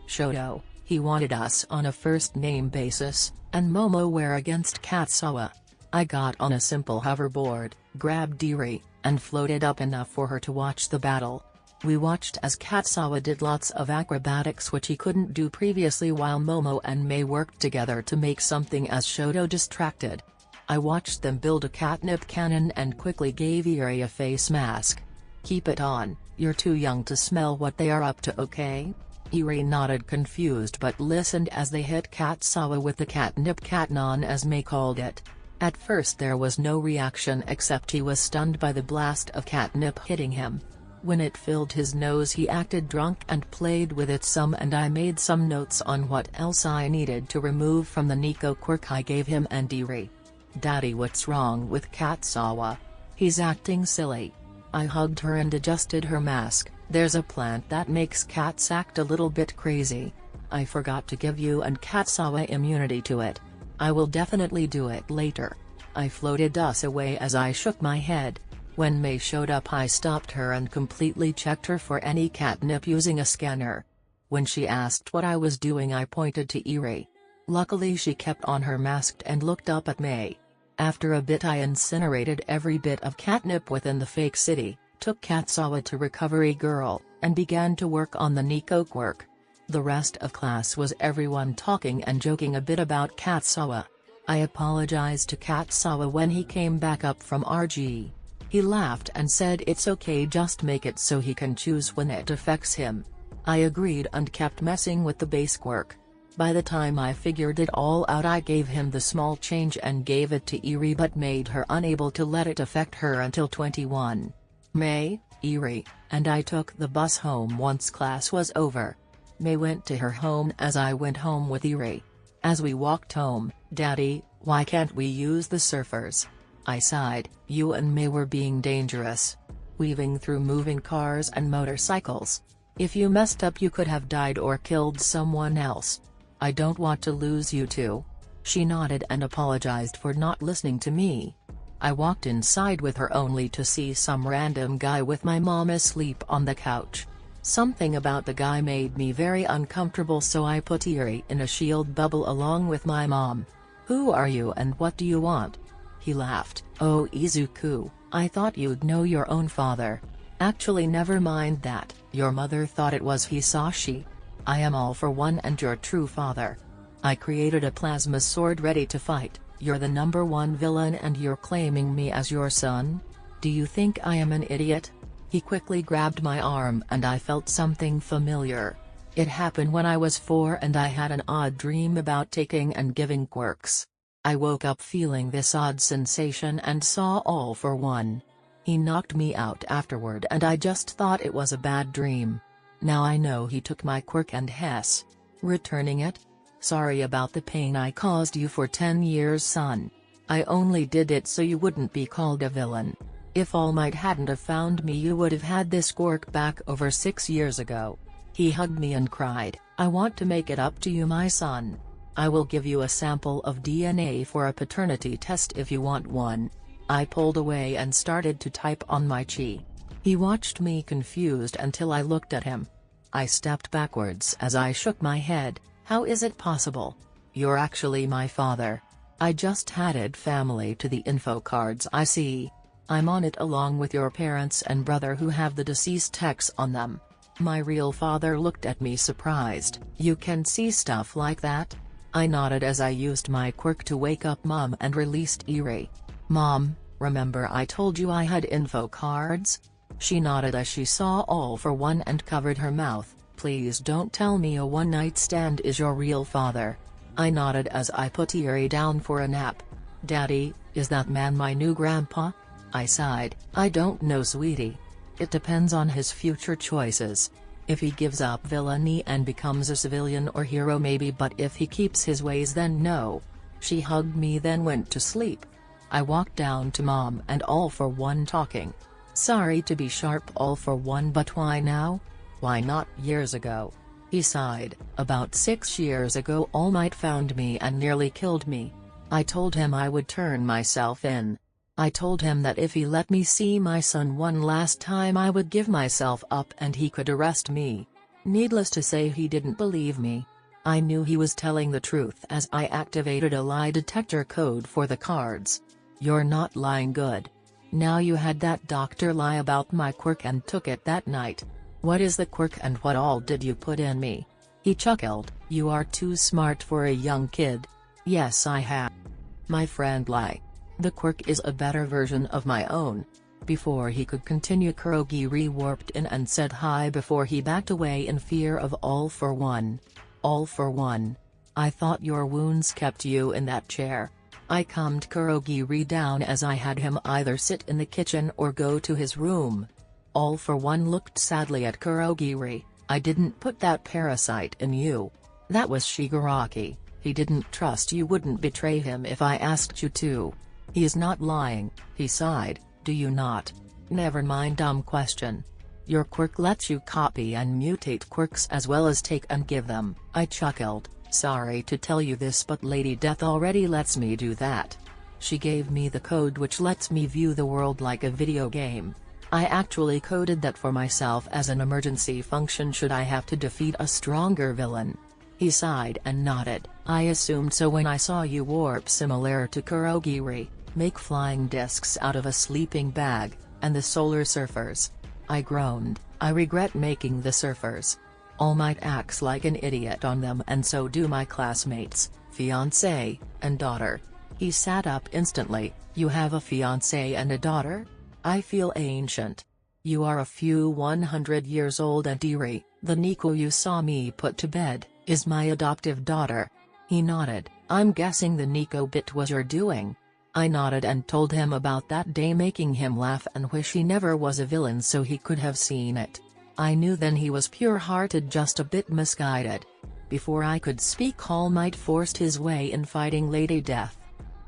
Shoto, he wanted us on a first-name basis, and Momo were against Katsuo. I got on a simple hoverboard, grabbed Eri, and floated up enough for her to watch the battle. We watched as Katsuo did lots of acrobatics which he couldn't do previously, while Momo and Mei worked together to make something as Shoto distracted. I watched them build a catnip cannon and quickly gave Eri a face mask. Keep it on, you're too young to smell what they are up to, okay? Eri nodded, confused, but listened as they hit Katsuo with the catnip cannon, as Mei called it. At first there was no reaction except he was stunned by the blast of catnip hitting him. When it filled his nose, he acted drunk and played with it some, and I made some notes on what else I needed to remove from the Nico quirk I gave him and Eri. Daddy, what's wrong with Katsuo? He's acting silly. I hugged her and adjusted her mask. There's a plant that makes cats act a little bit crazy. I forgot to give you and Katsuo immunity to it. I will definitely do it later. I floated us away as I shook my head. When Mei showed up, I stopped her and completely checked her for any catnip using a scanner. When she asked what I was doing, I pointed to Eri. Luckily she kept on her mask and looked up at Mei. After a bit I incinerated every bit of catnip within the fake city, took Katsuo to Recovery Girl, and began to work on the Nico quirk. The rest of class was everyone talking and joking a bit about Katsuo. I apologized to Katsuo when he came back up from RG. He laughed and said it's okay, just make it so he can choose when it affects him. I agreed and kept messing with the base quirk. By the time I figured it all out, I gave him the small change and gave it to Eri, but made her unable to let it affect her until 21. May, Eri, and I took the bus home once class was over. May went to her home as I went home with Eri. As we walked home, "Daddy, why can't we use the surfers?" I sighed. You and May were being dangerous. Weaving through moving cars and motorcycles. If you messed up, you could have died or killed someone else. I don't want to lose you two. She nodded and apologized for not listening to me. I walked inside with her only to see some random guy with my mom asleep on the couch. Something about the guy made me very uncomfortable, so I put Eri in a shield bubble along with my mom. "Who are you and what do you want?" He laughed. "Oh Izuku, I thought you'd know your own father. Actually never mind that, your mother thought it was Hisashi. I am all for one and your true father. I created a plasma sword ready to fight. You're the #1 villain and you're claiming me as your son? Do you think I am an idiot?" He quickly grabbed my arm and I felt something familiar. It happened when I was 4 and I had an odd dream about taking and giving quirks. I woke up feeling this odd sensation and saw All for One. He knocked me out afterward and I just thought it was a bad dream. Now I know he took my quirk and returning it? Sorry about the pain I caused you for 10 years, son. I only did it so you wouldn't be called a villain. If All Might hadn't have found me, you would have had this quirk back over 6 years ago. He hugged me and cried, "I want to make it up to you, my son. I will give you a sample of DNA for a paternity test if you want one." I pulled away and started to type on my chi. He watched me confused until I looked at him. I stepped backwards as I shook my head. "How is it possible? You're actually my father. I just added family to the info cards I see. I'm on it along with your parents and brother who have the deceased X on them." My real father looked at me surprised. "You can see stuff like that?" I nodded as I used my quirk to wake up Mom and released Eri. "Mom, remember I told you I had info cards?" She nodded as she saw All for One and covered her mouth. "Please don't tell me a one-night stand is your real father." I nodded as I put Eri down for a nap. "Daddy, is that man my new grandpa?" I sighed. "I don't know, sweetie. It depends on his future choices. If he gives up villainy and becomes a civilian or hero, maybe, but if he keeps his ways, then no." She hugged me then went to sleep. I walked down to Mom and All for One talking. "Sorry to be sharp, All for One, but why now? Why not years ago?" He sighed. "About 6 years ago All Might found me and nearly killed me. I told him I would turn myself in. I told him that if he let me see my son one last time I would give myself up and he could arrest me. Needless to say, he didn't believe me. I knew he was telling the truth as I activated a lie detector code for the cards. You're not lying, good. Now you had that doctor lie about my quirk and took it that night. What is the quirk and what all did you put in me?" He chuckled. "You are too smart for a young kid." "Yes, I have. My friend lie. The quirk is a better version of my own." Before he could continue, Kurogi re-warped in and said hi before he backed away in fear of All for One. "All for One. I thought your wounds kept you in that chair." I calmed Kurogi down as I had him either sit in the kitchen or go to his room. All for One looked sadly at Kurogi. "I didn't put that parasite in you. That was Shigaraki. He didn't trust you wouldn't betray him if I asked you to." "He's not lying," he sighed. "Do you not?" "Never mind, dumb question. Your quirk lets you copy and mutate quirks as well as take and give them." I chuckled. "Sorry to tell you this, but Lady Death already lets me do that. She gave me the code which lets me view the world like a video game. I actually coded that for myself as an emergency function should I have to defeat a stronger villain." He sighed and nodded. "I assumed so when I saw you warp similar to Kurogi, make flying discs out of a sleeping bag, and the solar surfers." I groaned. "I regret making the surfers. All Might acts like an idiot on them, and so do my classmates, fiancé, and daughter." He sat up instantly. "You have a fiancé and a daughter?" I feel ancient. "You are a few 100 years old, and Eri, the Nico you saw me put to bed, Is my adoptive daughter. He nodded. I'm guessing the Nico bit was your doing. I nodded and told him about that day, making him laugh and wish he never was a villain so he could have seen it. I knew then he was pure-hearted, just a bit misguided. Before I could speak, All Might forced his way in, fighting Lady Death.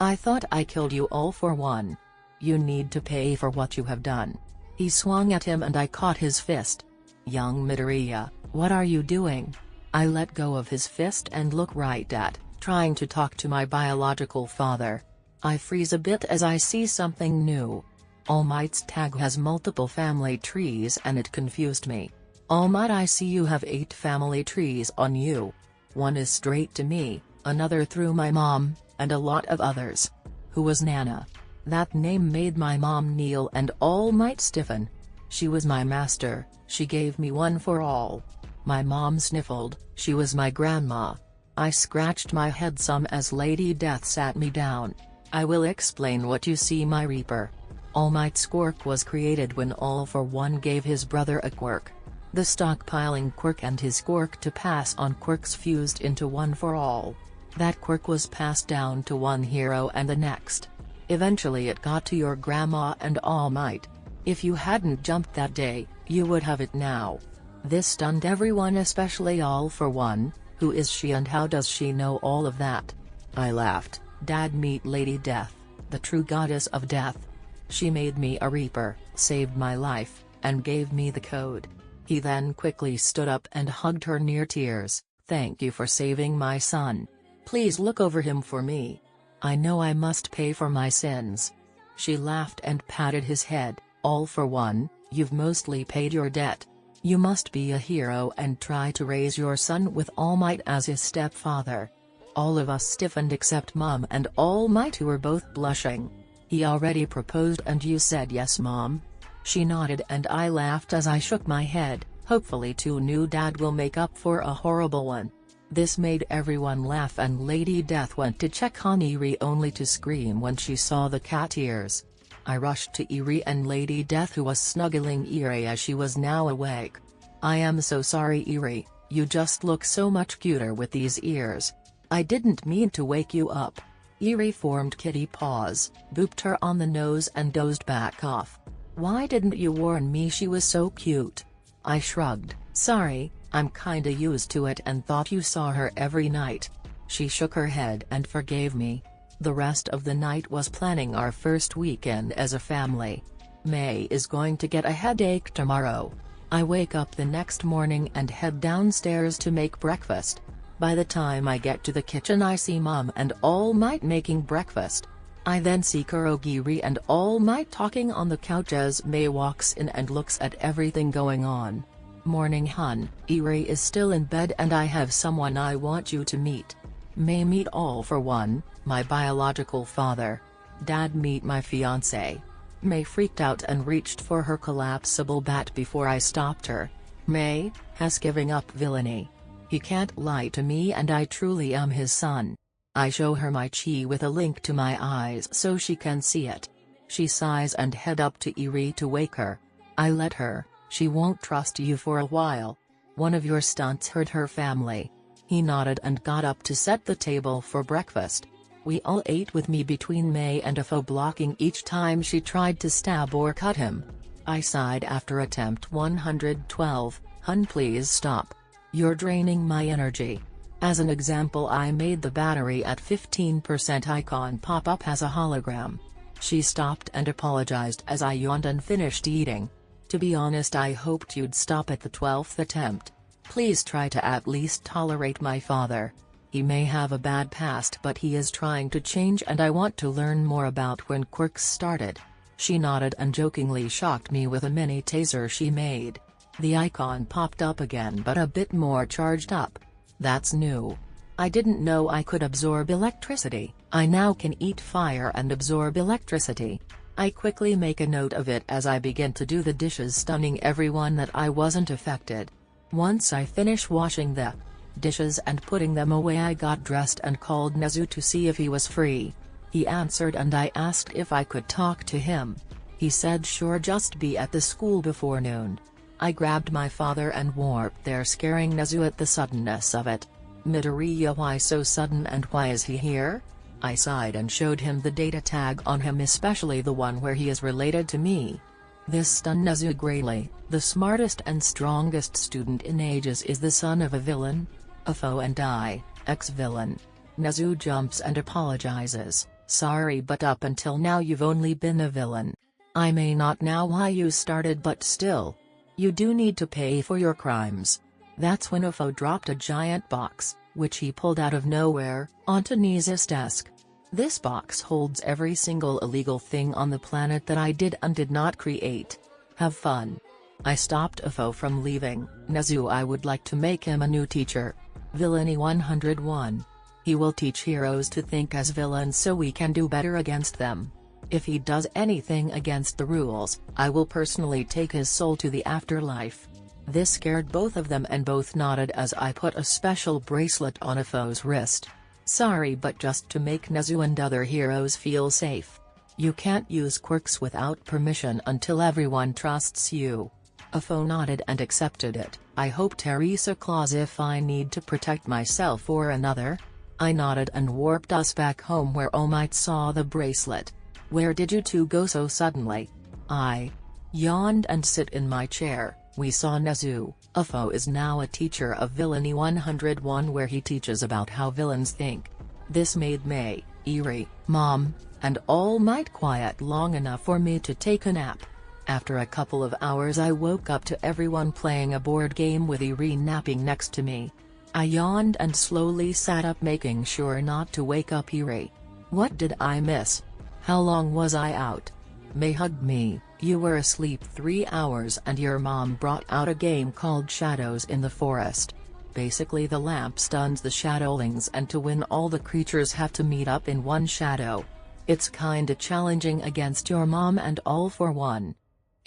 I thought I killed you all for one. You need to pay for what you have done. He swung at him and I caught his fist. Young Midoriya, what are you doing? I let go of his fist and look right at, trying to talk to my biological father. I freeze a bit as I see something new. All Might's tag has multiple family trees and it confused me. All Might, I see you have 8 family trees on you. One is straight to me, another through my mom, and a lot of others. Who was Nana? That name made my mom kneel and All Might stiffen. She was my master, she gave me one for all. My mom sniffled, she was my grandma. I scratched my head some as Lady Death sat me down. I will explain what you see, my Reaper. All Might's quirk was created when All for One gave his brother a quirk. The stockpiling quirk and his quirk to pass on quirks fused into one for all. That quirk was passed down to one hero and the next. Eventually it got to your grandma and All Might. If you hadn't jumped that day, you would have it now. This stunned everyone, especially All for One. Who is she and how does she know all of that? I laughed. Dad, meet Lady Death, the true goddess of death. She made me a Reaper, saved my life, and gave me the code. He then quickly stood up and hugged her near tears. Thank you for saving my son. Please look over him for me. I know I must pay for my sins. She laughed and patted his head. All for One, you've mostly paid your debt. You must be a hero and try to raise your son with All Might as his stepfather. All of us stiffened except Mom and All Might, who were both blushing. He already proposed and you said yes, Mom? She nodded and I laughed as I shook my head. Hopefully too new Dad will make up for a horrible one. This made everyone laugh and Lady Death went to check on Eri only to scream when she saw the cat ears. I rushed to Eri and Lady Death, who was snuggling Eri as she was now awake. I am so sorry, Eri, you just look so much cuter with these ears. I didn't mean to wake you up. Eri formed kitty paws, booped her on the nose and dozed back off. Why didn't you warn me she was so cute? I shrugged. Sorry, I'm kinda used to it and thought you saw her every night. She shook her head and forgave me. The rest of the night was planning our first weekend as a family. May is going to get a headache tomorrow. I wake up the next morning and head downstairs to make breakfast. By the time I get to the kitchen I see Mom and All Might making breakfast. I then see Kurogiri and All Might talking on the couch as May walks in and looks at everything going on. Morning, hun. Eri is still in bed and I have someone I want you to meet. May, meet All for One, my biological father. Dad, meet my fiancé. May freaked out and reached for her collapsible bat before I stopped her. May has given up villainy. He can't lie to me and I truly am his son. I show her my chi with a link to my eyes so she can see it. She sighs and head up to Eri to wake her. I let her, she won't trust you for a while. One of your stunts hurt her family. He nodded and got up to set the table for breakfast. We all ate with me between May and Afo blocking each time she tried to stab or cut him. I sighed after attempt 112, hun, please stop. You're draining my energy. As an example, I made the battery at 15% icon pop up as a hologram. She stopped and apologized as I yawned and finished eating. To be honest, I hoped you'd stop at the 12th attempt. Please try to at least tolerate my father. He may have a bad past but he is trying to change and I want to learn more about when quirks started. She nodded and jokingly shocked me with a mini taser she made. The icon popped up again but a bit more charged up. That's new. I didn't know I could absorb electricity. I now can eat fire and absorb electricity. I quickly make a note of it as I begin to do the dishes, stunning everyone that I wasn't affected. Once I finish washing the dishes and putting them away, I got dressed and called Nezu to see if he was free. He answered and I asked if I could talk to him. He said sure, just be at the school before noon. I grabbed my father and warped there, scaring Nezu at the suddenness of it. Midoriya, why so sudden and why is he here? I sighed and showed him the data tag on him, especially the one where he is related to me. This stunned Nezu greatly. The smartest and strongest student in ages is the son of a villain? A foe and I, ex-villain. Nezu jumps and apologizes, sorry but up until now you've only been a villain. I may not know why you started but still. You do need to pay for your crimes. That's when Ufo dropped a giant box, which he pulled out of nowhere, onto Nisa's desk. This box holds every single illegal thing on the planet that I did and did not create. Have fun. I stopped Ufo from leaving. Nezu, I would like to make him a new teacher. Villainy 101. He will teach heroes to think as villains so we can do better against them. If he does anything against the rules, I will personally take his soul to the afterlife. This scared both of them and both nodded as I put a special bracelet on Ufo's wrist. Sorry but just to make Nezu and other heroes feel safe. You can't use quirks without permission until everyone trusts you. Ufo nodded and accepted it. I hope Teresa claws if I need to protect myself or another. I nodded and warped us back home where All Might saw the bracelet. Where did you two go so suddenly? I yawned and sit in my chair. We saw Nezu. Ufo is now a teacher of Villainy 101 where he teaches about how villains think. This made May, Eri, Mom, and All Might quiet long enough for me to take a nap. After a couple of hours I woke up to everyone playing a board game with Eri napping next to me. I yawned and slowly sat up, making sure not to wake up Eri. What did I miss? How long was I out? May hugged me. You were asleep 3 hours and your mom brought out a game called Shadows in the Forest. Basically the lamp stuns the shadowlings and to win all the creatures have to meet up in one shadow. It's kinda challenging against your mom and all for one.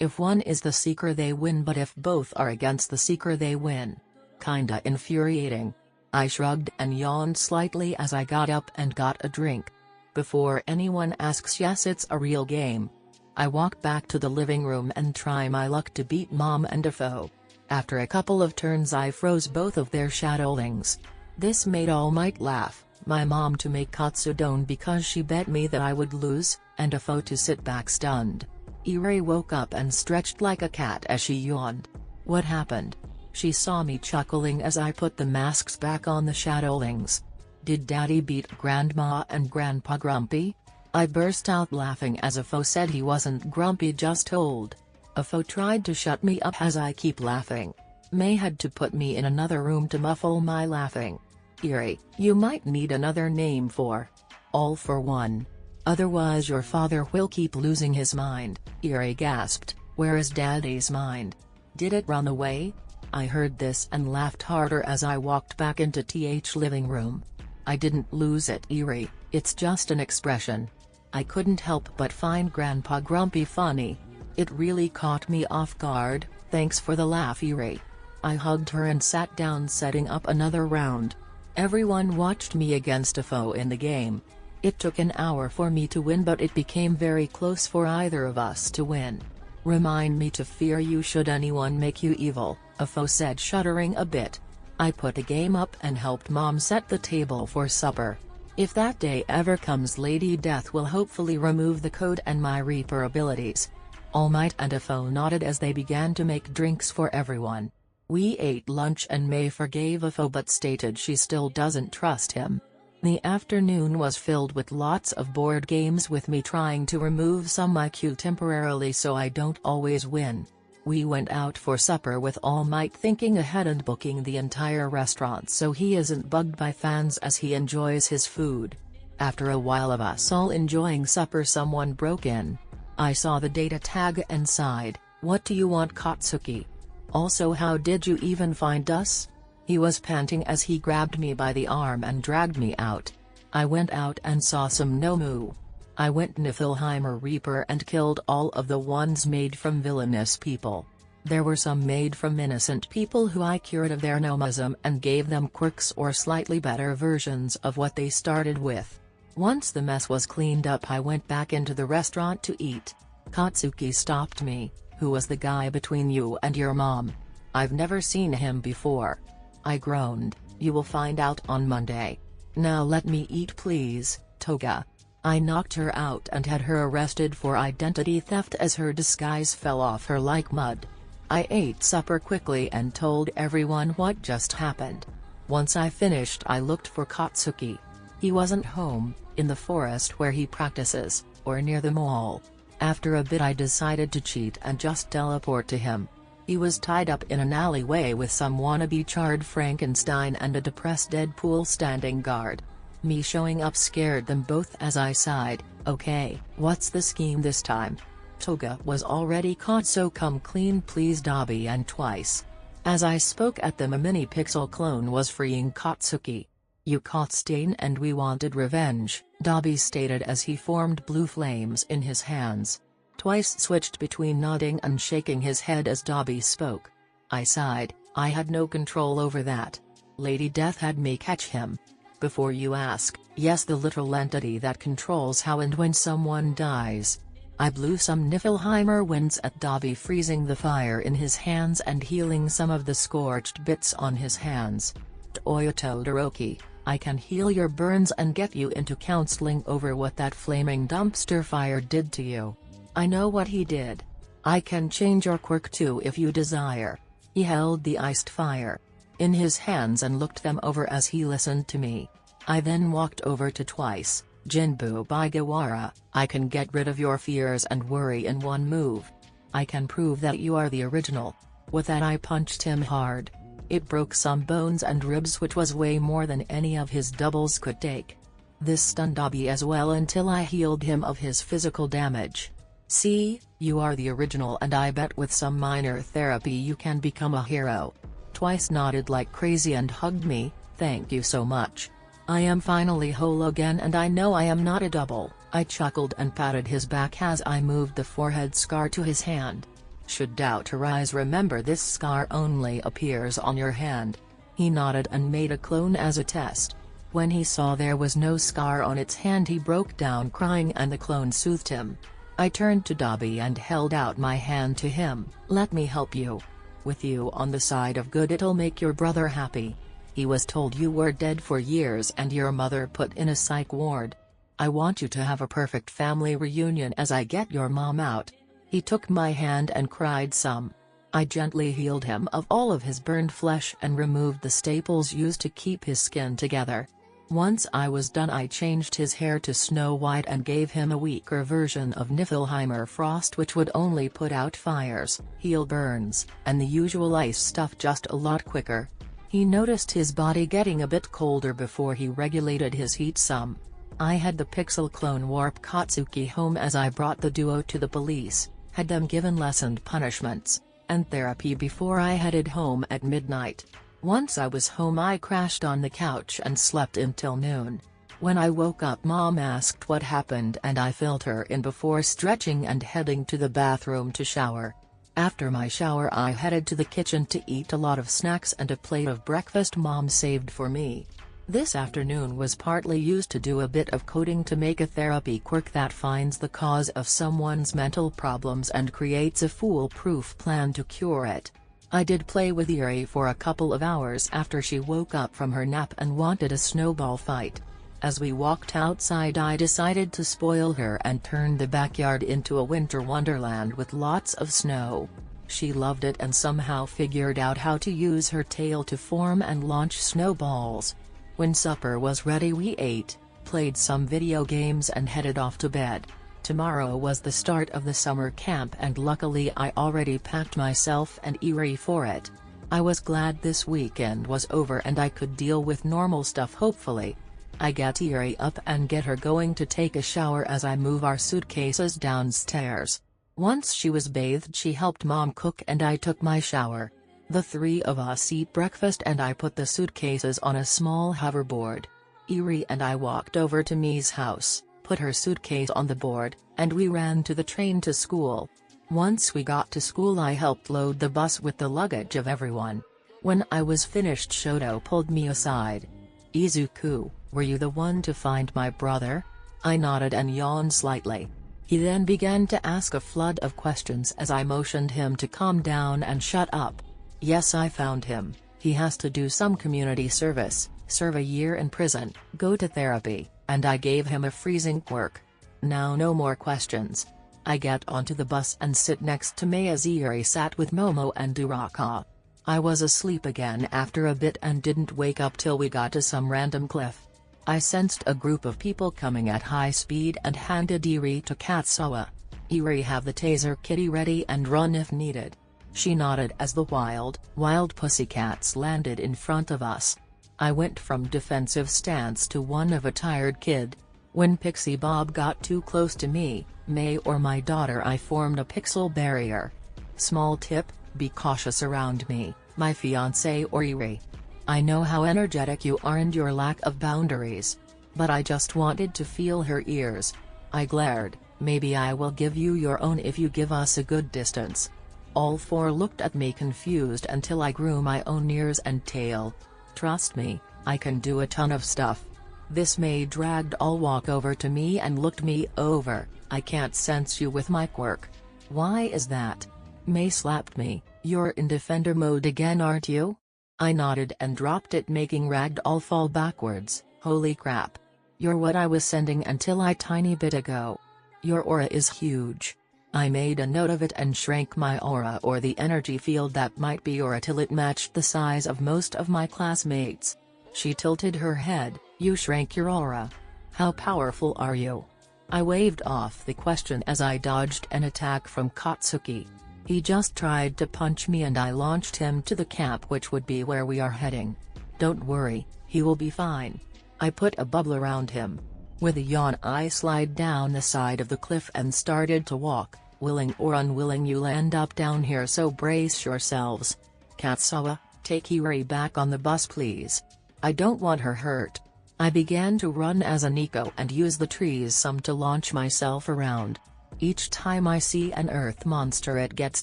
If one is the seeker they win, but if both are against the seeker they win. Kinda infuriating. I shrugged and yawned slightly as I got up and got a drink. Before anyone asks, yes, it's a real game. I walk back to the living room and try my luck to beat Mom and Ufo. After a couple of turns I froze both of their shadowlings. This made All Might laugh, my mom to make Katsudon because she bet me that I would lose, and Ufo to sit back stunned. Eri woke up and stretched like a cat as she yawned. What happened? She saw me chuckling as I put the masks back on the shadowlings. Did Daddy beat Grandma and Grandpa grumpy? I burst out laughing as Ufo said he wasn't grumpy, just old. Ufo tried to shut me up as I keep laughing. May had to put me in another room to muffle my laughing. Eri, you might need another name for All for One. Otherwise your father will keep losing his mind. Eri gasped, where is Daddy's mind? Did it run away? I heard this and laughed harder as I walked back into TH's living room. I didn't lose it, Eri, it's just an expression. I couldn't help but find Grandpa grumpy funny. It really caught me off guard. Thanks for the laugh, Eri. I hugged her and sat down, setting up another round. Everyone watched me against Ufo in the game. It took an hour for me to win, but it became very close for either of us to win. Remind me to fear you should anyone make you evil, Ufo said, shuddering a bit. I put a game up and helped Mom set the table for supper. If that day ever comes, Lady Death will hopefully remove the code and my Reaper abilities. All Might and Ufo nodded as they began to make drinks for everyone. We ate lunch and May forgave Ufo but stated she still doesn't trust him. The afternoon was filled with lots of board games, with me trying to remove some IQ temporarily so I don't always win. We went out for supper with All Might, thinking ahead and booking the entire restaurant so he isn't bugged by fans as he enjoys his food. After a while of us all enjoying supper, someone broke in. I saw the data tag and sighed, what do you want, Katsuki? Also, how did you even find us? He was panting as he grabbed me by the arm and dragged me out. I went out and saw some Nomu. I went Niflheimer Reaper and killed all of the ones made from villainous people. There were some made from innocent people who I cured of their nomism and gave them quirks or slightly better versions of what they started with. Once the mess was cleaned up, I went back into the restaurant to eat. Katsuki stopped me. Who was the guy between you and your mom? I've never seen him before. I groaned. You will find out on Monday. Now let me eat please, Toga." I knocked her out and had her arrested for identity theft as her disguise fell off her like mud. I ate supper quickly and told everyone what just happened. Once I finished I looked for Katsuki. He wasn't home, in the forest where he practices, or near the mall. After a bit I decided to cheat and just teleport to him. He was tied up in an alleyway with some wannabe charred Frankenstein and a depressed Deadpool standing guard. Me showing up scared them both as I sighed, "Okay, what's the scheme this time?" Toga was already caught, so come clean please Dabi and Twice. As I spoke at them, a mini pixel clone was freeing Katsuki. "You caught Stain and we wanted revenge," Dabi stated as he formed blue flames in his hands. Twice switched between nodding and shaking his head as Dabi spoke. I sighed, I had no control over that. Lady Death had me catch him. Before you ask, yes, the little entity that controls how and when someone dies. I blew some Niflheimer winds at Dabi, freezing the fire in his hands and healing some of the scorched bits on his hands. "Toya Todoroki, I can heal your burns and get you into counseling over what that flaming dumpster fire did to you. I know what he did. I can change your quirk too if you desire." He held the iced fire in his hands and looked them over as he listened to me. I then walked over to Twice. "Jinbu Baigawara, I can get rid of your fears and worry in one move. I can prove that you are the original." With that I punched him hard. It broke some bones and ribs, which was way more than any of his doubles could take. This stunned Dabi as well until I healed him of his physical damage. "See, you are the original, and I bet with some minor therapy you can become a hero." Twice nodded like crazy and hugged me. "Thank you so much. I am finally whole again and I know I am not a double." I chuckled and patted his back as I moved the forehead scar to his hand. "Should doubt arise, remember this scar only appears on your hand." He nodded and made a clone as a test. When he saw there was no scar on its hand he broke down crying and the clone soothed him. I turned to Dabi and held out my hand to him. "Let me help you. With you on the side of good it'll make your brother happy. He was told you were dead for years and your mother put in a psych ward. I want you to have a perfect family reunion as I get your mom out." He took my hand and cried some. I gently healed him of all of his burned flesh and removed the staples used to keep his skin together. Once I was done I changed his hair to snow white and gave him a weaker version of Niflheimer Frost, which would only put out fires, heal burns, and the usual ice stuff just a lot quicker. He noticed his body getting a bit colder before he regulated his heat some. I had the pixel clone warp Katsuki home as I brought the duo to the police, had them given lessened punishments, and therapy before I headed home at midnight. Once I was home I crashed on the couch and slept until noon. When I woke up Mom asked what happened and I filled her in before stretching and heading to the bathroom to shower. After my shower I headed to the kitchen to eat a lot of snacks and a plate of breakfast Mom saved for me. This afternoon was partly used to do a bit of coding to make a therapy quirk that finds the cause of someone's mental problems and creates a foolproof plan to cure it. I did play with Eri for a couple of hours after she woke up from her nap and wanted a snowball fight. As we walked outside I decided to spoil her and turn the backyard into a winter wonderland with lots of snow. She loved it and somehow figured out how to use her tail to form and launch snowballs. When supper was ready we ate, played some video games and headed off to bed. Tomorrow was the start of the summer camp and luckily I already packed myself and Eri for it. I was glad this weekend was over and I could deal with normal stuff hopefully. I get Eri up and get her going to take a shower as I move our suitcases downstairs. Once she was bathed she helped Mom cook and I took my shower. The three of us eat breakfast and I put the suitcases on a small hoverboard. Eri and I walked over to Mi's house, put her suitcase on the board, and we ran to the train to school. Once we got to school I helped load the bus with the luggage of everyone. When I was finished Shoto pulled me aside. "Izuku, were you the one to find my brother?" I nodded and yawned slightly. He then began to ask a flood of questions as I motioned him to calm down and shut up. "Yes, I found him. He has to do some community service, serve a year in prison, go to therapy, and I gave him a freezing quirk. Now no more questions. I get onto the bus and sit next to Mei as Eri sat with Momo and Duraka. I was asleep again after a bit and didn't wake up till we got to some random cliff. I sensed a group of people coming at high speed and handed Eri to Katsuo. Eri, have the taser kitty ready and run if needed. She nodded as the wild pussycats landed in front of us. I went from defensive stance to one of a tired kid. When Pixie Bob got too close to me, May or my daughter, I formed a pixel barrier. Small tip, be cautious around me, my fiancé or Eri. I know how energetic you are and your lack of boundaries. But I just wanted to feel her ears. I glared, maybe I will give you your own if you give us a good distance. All four looked at me confused until I grew my own ears and tail. Trust me, I can do a ton of stuff. This May dragged all walk over to me and looked me over. I can't sense you with my quirk. Why is that? May slapped me. You're in defender mode again, aren't you? I nodded and dropped it, making Ragdoll fall backwards. Holy crap. You're what I was sending until a tiny bit ago. Your aura is huge. I made a note of it and shrank my aura, or the energy field that might be aura, till it matched the size of most of my classmates. She tilted her head. You shrank your aura. How powerful are you? I waved off the question as I dodged an attack from Katsuki. He just tried to punch me and I launched him to the camp, which would be where we are heading. Don't worry, he will be fine. I put a bubble around him. With a yawn I slid down the side of the cliff and started to walk. Willing or unwilling, you'll end up down here, so brace yourselves. Katsuo, take Eri back on the bus please. I don't want her hurt. I began to run as a Nico and use the trees some to launch myself around. Each time I see an earth monster it gets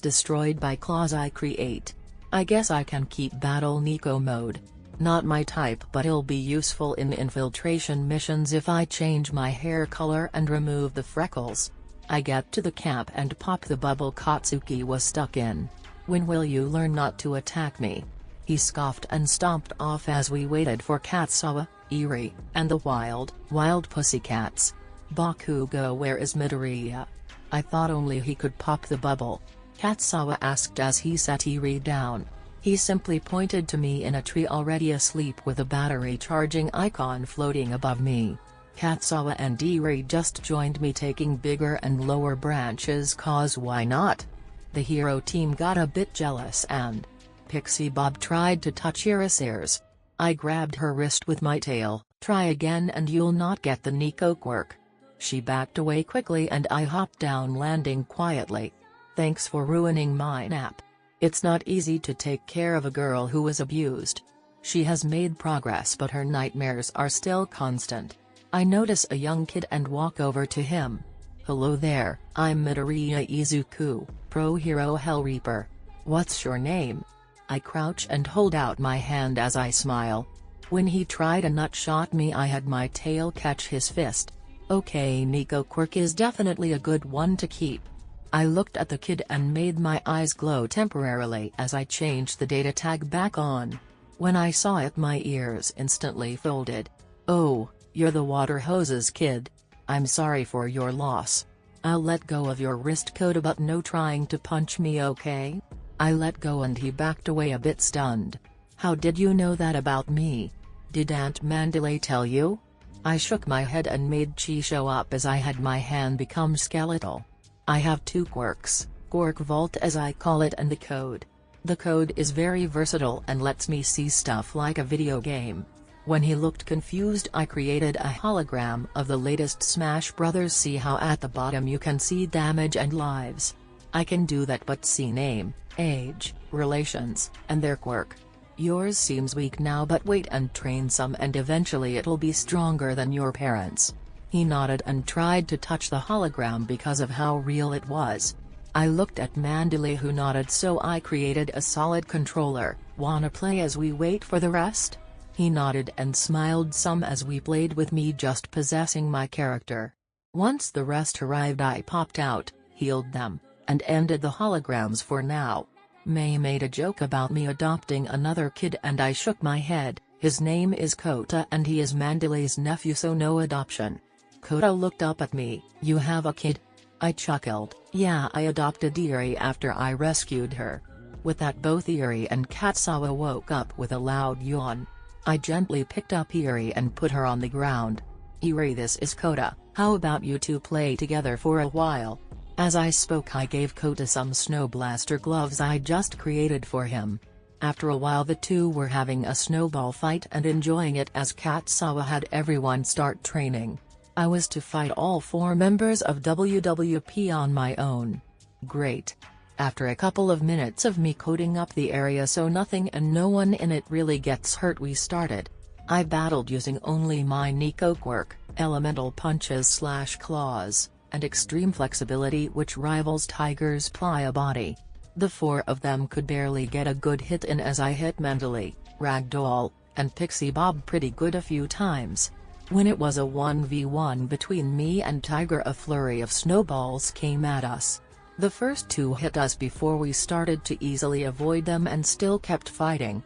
destroyed by claws I create. I guess I can keep battle Nico mode. Not my type, but it'll be useful in infiltration missions if I change my hair color and remove the freckles. I get to the camp and pop the bubble Katsuki was stuck in. When will you learn not to attack me? He scoffed and stomped off as we waited for Katsuo, Eri, and the wild pussycats. Bakugo, where is Midoriya? I thought only he could pop the bubble. Katsuo asked as he set Eri down. He simply pointed to me in a tree already asleep with a battery charging icon floating above me. Katsuo and Eri just joined me, taking bigger and lower branches, cause why not? The hero team got a bit jealous and Pixie Bob tried to touch Eri's ears. I grabbed her wrist with my tail. Try again and you'll not get the Nico quirk. She backed away quickly and I hopped down, landing quietly. Thanks for ruining my nap. It's not easy to take care of a girl who was abused. She has made progress but her nightmares are still constant. I notice a young kid and walk over to him. Hello there, I'm Midoriya Izuku, pro hero Hellreaper. What's your name? I crouch and hold out my hand as I smile. When he tried to nutshot me I had my tail catch his fist. Okay, Nico quirk is definitely a good one to keep. I looked at the kid and made my eyes glow temporarily as I changed the data tag back on. When I saw it my ears instantly folded. Oh, you're the water hoses kid. I'm sorry for your loss. I'll let go of your wrist code, but no trying to punch me, okay? I let go and he backed away a bit stunned. How did you know that about me? Did Aunt Mandalay tell you? I shook my head and made chi show up as I had my hand become skeletal. I have two quirks, Quirk Vault as I call it, and the code. The code is very versatile and lets me see stuff like a video game. When he looked confused I created a hologram of the latest Smash Brothers. See how at the bottom you can see damage and lives? I can do that, but see name, age, relations, and their quirk. Yours seems weak now, but wait and train some and eventually it'll be stronger than your parents. He nodded and tried to touch the hologram because of how real it was. I looked at Mandalay who nodded, so I created a solid controller. Wanna play as we wait for the rest? He nodded and smiled some as we played with me just possessing my character. Once the rest arrived I popped out, healed them, and ended the holograms for now. May made a joke about me adopting another kid and I shook my head. His name is Kota and he is Mandalay's nephew, so no adoption. Kota looked up at me. You have a kid? I chuckled. Yeah, I adopted Eri after I rescued her. With that, both Eri and Katsuo woke up with a loud yawn. I gently picked up Eri and put her on the ground. Eri, this is Kota, how about you two play together for a while? As I spoke, I gave Kota some snow blaster gloves I just created for him. After a while the two were having a snowball fight and enjoying it as Katsuo had everyone start training. I was to fight all 4 members of WWP on my own. Great. After a couple of minutes of me coating up the area so nothing and no one in it really gets hurt, we started. I battled using only my Nico quirk, elemental punches/claws, and extreme flexibility which rivals Tiger's playa body. The 4 of them could barely get a good hit in as I hit Mandalay, Ragdoll, and Pixie Bob pretty good a few times. When it was a 1v1 between me and Tiger, a flurry of snowballs came at us. The first 2 hit us before we started to easily avoid them and still kept fighting.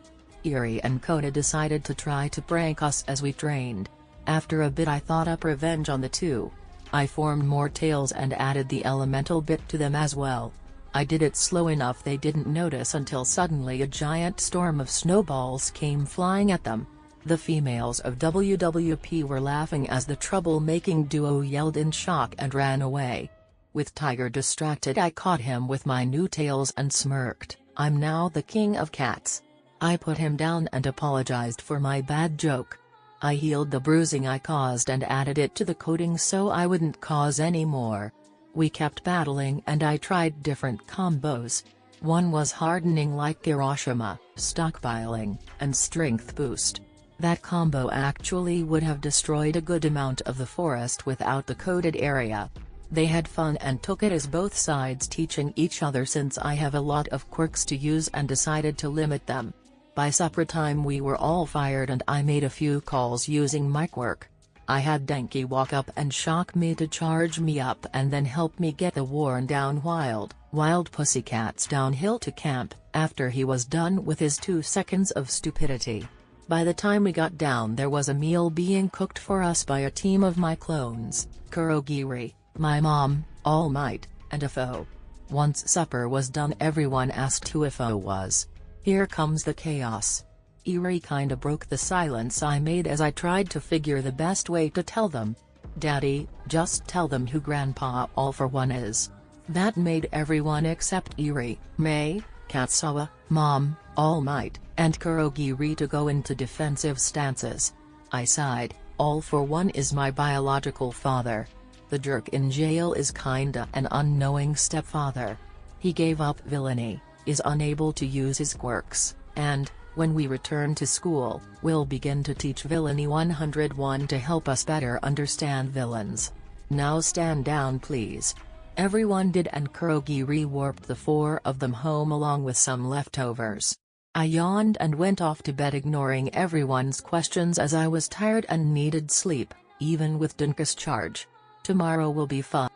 Eri and Kota decided to try to prank us as we trained. After a bit I thought up revenge on the 2. I formed more tails and added the elemental bit to them as well. I did it slow enough they didn't notice until suddenly a giant storm of snowballs came flying at them. The females of WWP were laughing as the trouble-making duo yelled in shock and ran away. With Tiger distracted, I caught him with my new tails and smirked. I'm now the king of cats. I put him down and apologized for my bad joke. I healed the bruising I caused and added it to the coating so I wouldn't cause any more. We kept battling and I tried different combos. One was hardening like Hiroshima, stockpiling, and strength boost. That combo actually would have destroyed a good amount of the forest without the coated area. They had fun and took it as both sides teaching each other since I have a lot of quirks to use and decided to limit them. By supper time we were all fired and I made a few calls using my quirk. I had Denki walk up and shock me to charge me up and then help me get the worn down wild pussycats downhill to camp, after he was done with his 2 seconds of stupidity. By the time we got down there was a meal being cooked for us by a team of my clones, Kurogiri, my mom, All Might, and Ifo. Once supper was done everyone asked who Ifo was. Here comes the chaos. Eri kinda broke the silence I made as I tried to figure the best way to tell them. Daddy, just tell them who Grandpa All for One is. That made everyone except Eri, May, Katsuo, Mom, All Might, and Kurogiri to go into defensive stances. I sighed. All for One is my biological father. The jerk in jail is kinda an unknowing stepfather. He gave up villainy, is unable to use his quirks, and, when we return to school, we'll begin to teach Villainy 101 to help us better understand villains. Now stand down please. Everyone did and Kurogiri warped the 4 of them home along with some leftovers. I yawned and went off to bed ignoring everyone's questions as I was tired and needed sleep, even with Dinka's charge. Tomorrow will be fun.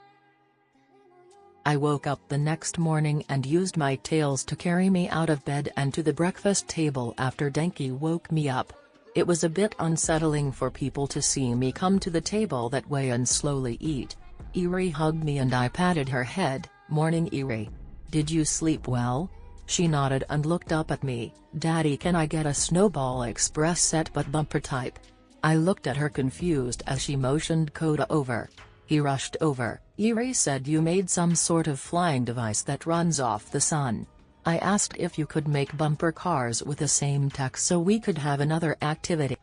I woke up the next morning and used my tails to carry me out of bed and to the breakfast table after Denki woke me up. It was a bit unsettling for people to see me come to the table that way and slowly eat. Eri hugged me and I patted her head. Morning Eri. Did you sleep well? She nodded and looked up at me. Daddy, can I get a Snowball Express set but bumper type? I looked at her confused as she motioned Kota over. He rushed over. Eri said you made some sort of flying device that runs off the sun. I asked if you could make bumper cars with the same tech so we could have another activity.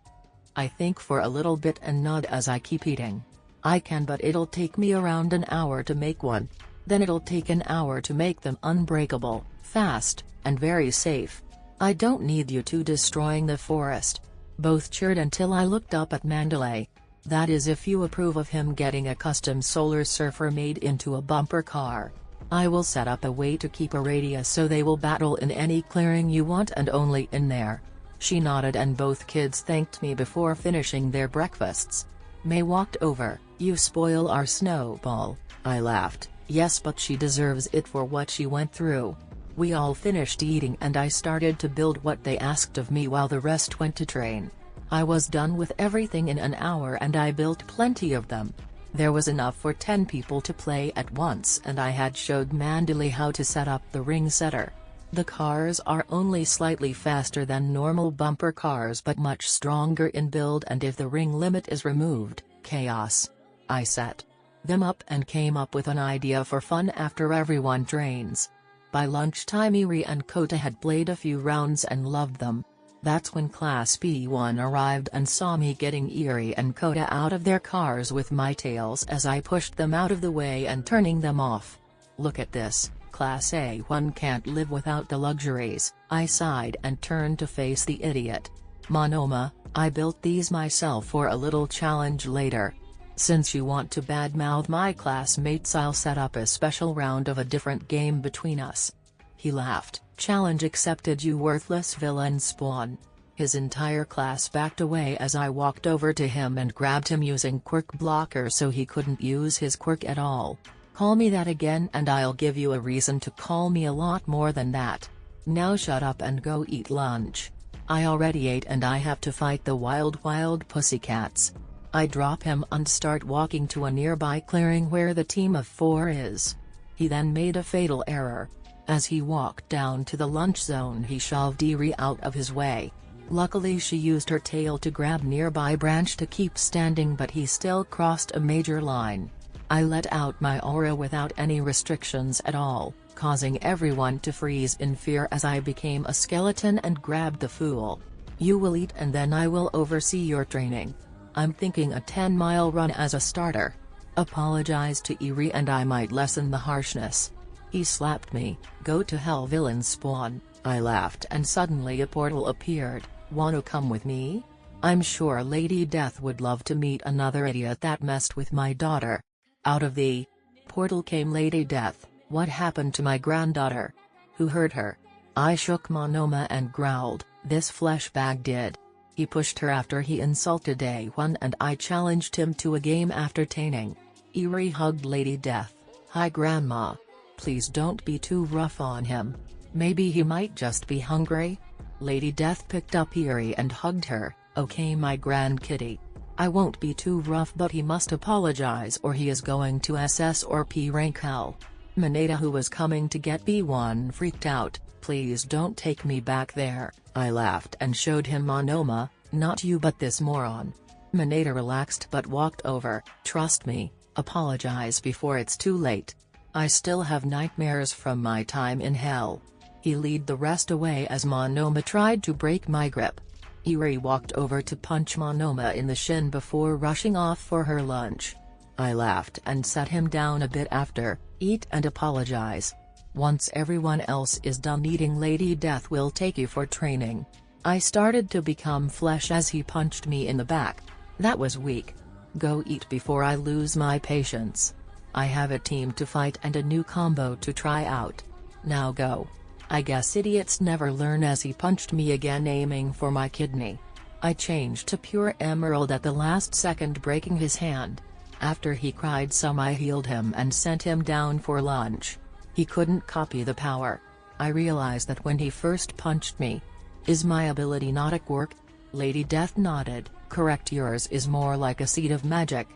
I think for a little bit and nod as I keep eating. I can, but it'll take me around an hour to make one. Then it'll take an hour to make them unbreakable, fast, and very safe. I don't need you two destroying the forest. Both cheered until I looked up at Mandalay. That is if you approve of him getting a custom Solar Surfer made into a bumper car. I will set up a way to keep a radius so they will battle in any clearing you want and only in there. She nodded and both kids thanked me before finishing their breakfasts. May walked over. You spoil our snowball, I laughed. Yes, but she deserves it for what she went through. We all finished eating and I started to build what they asked of me while the rest went to train. I was done with everything in an hour and I built plenty of them. There was enough for 10 people to play at once and I had showed Mandalay how to set up the ring setter. The cars are only slightly faster than normal bumper cars but much stronger in build, and if the ring limit is removed, chaos. I set them up and came up with an idea for fun after everyone trains. By lunchtime Eri and Kota had played a few rounds and loved them. That's when Class P1 arrived and saw me getting Eri and Kota out of their cars with my tails as I pushed them out of the way and turning them off. "Look at this, Class A1 can't live without the luxuries," I sighed and turned to face the idiot. "Monoma, I built these myself for a little challenge later. Since you want to badmouth my classmates, I'll set up a special round of a different game between us." He laughed. "Challenge accepted, you worthless villain spawn." His entire class backed away as I walked over to him and grabbed him using quirk blocker so he couldn't use his quirk at all. "Call me that again and I'll give you a reason to call me a lot more than that. Now shut up and go eat lunch. I already ate and I have to fight the wild pussycats." I drop him and start walking to a nearby clearing where the team of 4 is. He then made a fatal error. As he walked down to the lunch zone he shoved Eri out of his way. Luckily she used her tail to grab nearby branch to keep standing, but he still crossed a major line. I let out my aura without any restrictions at all, causing everyone to freeze in fear as I became a skeleton and grabbed the fool. "You will eat and then I will oversee your training. I'm thinking a 10-mile run as a starter. Apologize to Eri and I might lessen the harshness." He slapped me. "Go to hell, villain spawn." I laughed and suddenly a portal appeared. "Wanna come with me? I'm sure Lady Death would love to meet another idiot that messed with my daughter." Out of the portal came Lady Death. "What happened to my granddaughter? Who hurt her?" I shook Monoma and growled, "This flesh bag did." He pushed her after he insulted A1 and I challenged him to a game after taining. Eri hugged Lady Death. "Hi Grandma. Please don't be too rough on him. Maybe he might just be hungry." Lady Death picked up Eri and hugged her. "Okay my grand kitty. I won't be too rough, but he must apologize or he is going to SS or P rank hell." Mineta, who was coming to get B1, freaked out. "Please don't take me back there." I laughed and showed him Monoma, "Not you but this moron." Mineta relaxed but walked over. "Trust me, apologize before it's too late. I still have nightmares from my time in hell." He led the rest away as Monoma tried to break my grip. Eri walked over to punch Monoma in the shin before rushing off for her lunch. I laughed and set him down a bit after, "Eat and apologize. Once everyone else is done eating, Lady Death will take you for training." I started to become flesh as he punched me in the back. That was weak. "Go eat before I lose my patience. I have a team to fight and a new combo to try out. Now go." I guess idiots never learn as he punched me again, aiming for my kidney. I changed to pure emerald at the last second, breaking his hand. After he cried some, I healed him and sent him down for lunch. He couldn't copy the power. I realized that when he first punched me. "Is my ability not a quirk?" Lady Death nodded. "Correct, yours is more like a seed of magic.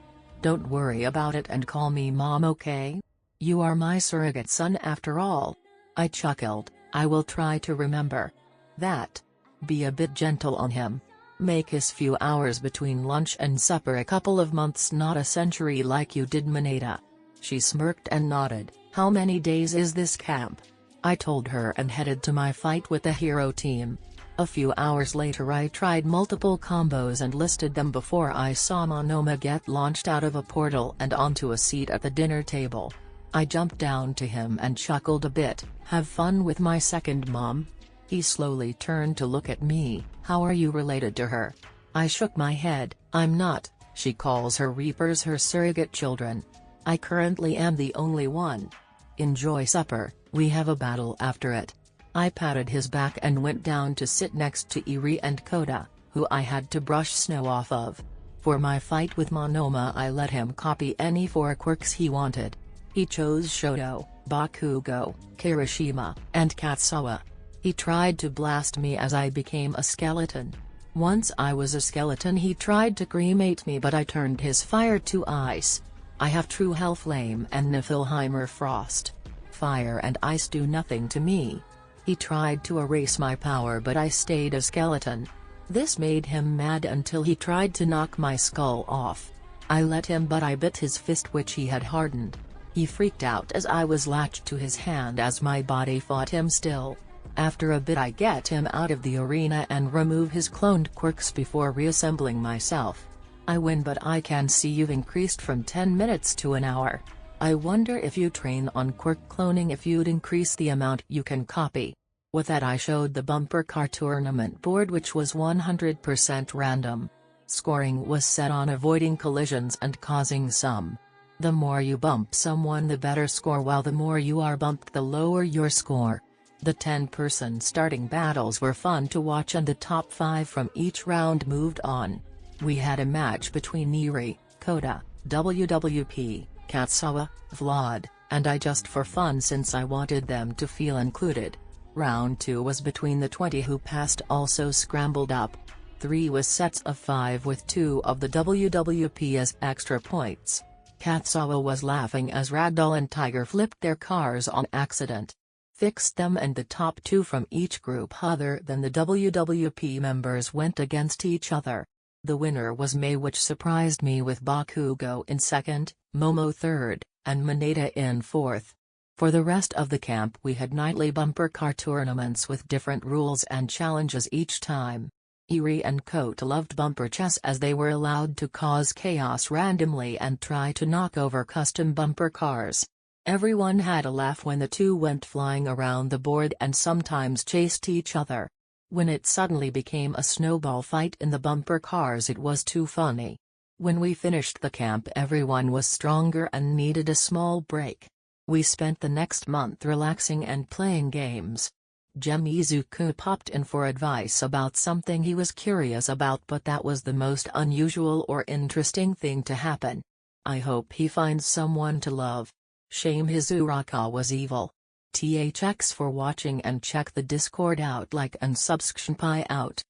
Don't worry about it and call me Mom, okay? You are my surrogate son after all." I chuckled. "I will try to remember that. Be a bit gentle on him. Make his few hours between lunch and supper a couple of months, not a century like you did, Mineta." She smirked and nodded. "How many days is this camp?" I told her and headed to my fight with the hero team. A few hours later I tried multiple combos and listed them before I saw Monoma get launched out of a portal and onto a seat at the dinner table. I jumped down to him and chuckled a bit. "Have fun with my second mom?" He slowly turned to look at me. "How are you related to her?" I shook my head. "I'm not. She calls her reapers her surrogate children. I currently am the only one. Enjoy supper, we have a battle after it." I patted his back and went down to sit next to Eri and Kota, who I had to brush snow off of. For my fight with Monoma I let him copy any 4 quirks he wanted. He chose Shoto, Bakugo, Kirishima, and Katsuo. He tried to blast me as I became a skeleton. Once I was a skeleton, he tried to cremate me, but I turned his fire to ice. I have true hell flame and Niflheimer frost. Fire and ice do nothing to me. He tried to erase my power, but I stayed a skeleton. This made him mad until he tried to knock my skull off. I let him, but I bit his fist, which he had hardened. He freaked out as I was latched to his hand as my body fought him still. After a bit I get him out of the arena and remove his cloned quirks before reassembling myself. I win, but I can see you've increased from 10 minutes to an hour. I wonder if you train on quirk cloning if you'd increase the amount you can copy. With that I showed the bumper car tournament board, which was 100% random. Scoring was set on avoiding collisions and causing some. The more you bump someone the better score, while the more you are bumped the lower your score. The 10-person starting battles were fun to watch, and the top 5 from each round moved on. We had a match between Neri, Koda, WWP, Katsuo, Vlad, and I just for fun, since I wanted them to feel included. Round 2 was between the 20 who passed, also scrambled up. 3 was sets of 5 with 2 of the WWP as extra points. Katsuo was laughing as Ragdoll and Tiger flipped their cars on accident. Fixed them, and the top 2 from each group other than the WWP members went against each other. The winner was May, which surprised me, with Bakugo in 2nd, Momo 3rd, and Mineta in 4th. For the rest of the camp we had nightly bumper car tournaments with different rules and challenges each time. Eri and Kote loved bumper chess as they were allowed to cause chaos randomly and try to knock over custom bumper cars. Everyone had a laugh when the two went flying around the board and sometimes chased each other. When it suddenly became a snowball fight in the bumper cars, it was too funny. When we finished the camp, everyone was stronger and needed a small break. We spent the next month relaxing and playing games. Izuku popped in for advice about something he was curious about, but that was the most unusual or interesting thing to happen. I hope he finds someone to love. Shame Hizuraka was evil. THX for watching, and check the Discord out, like and subscribe out.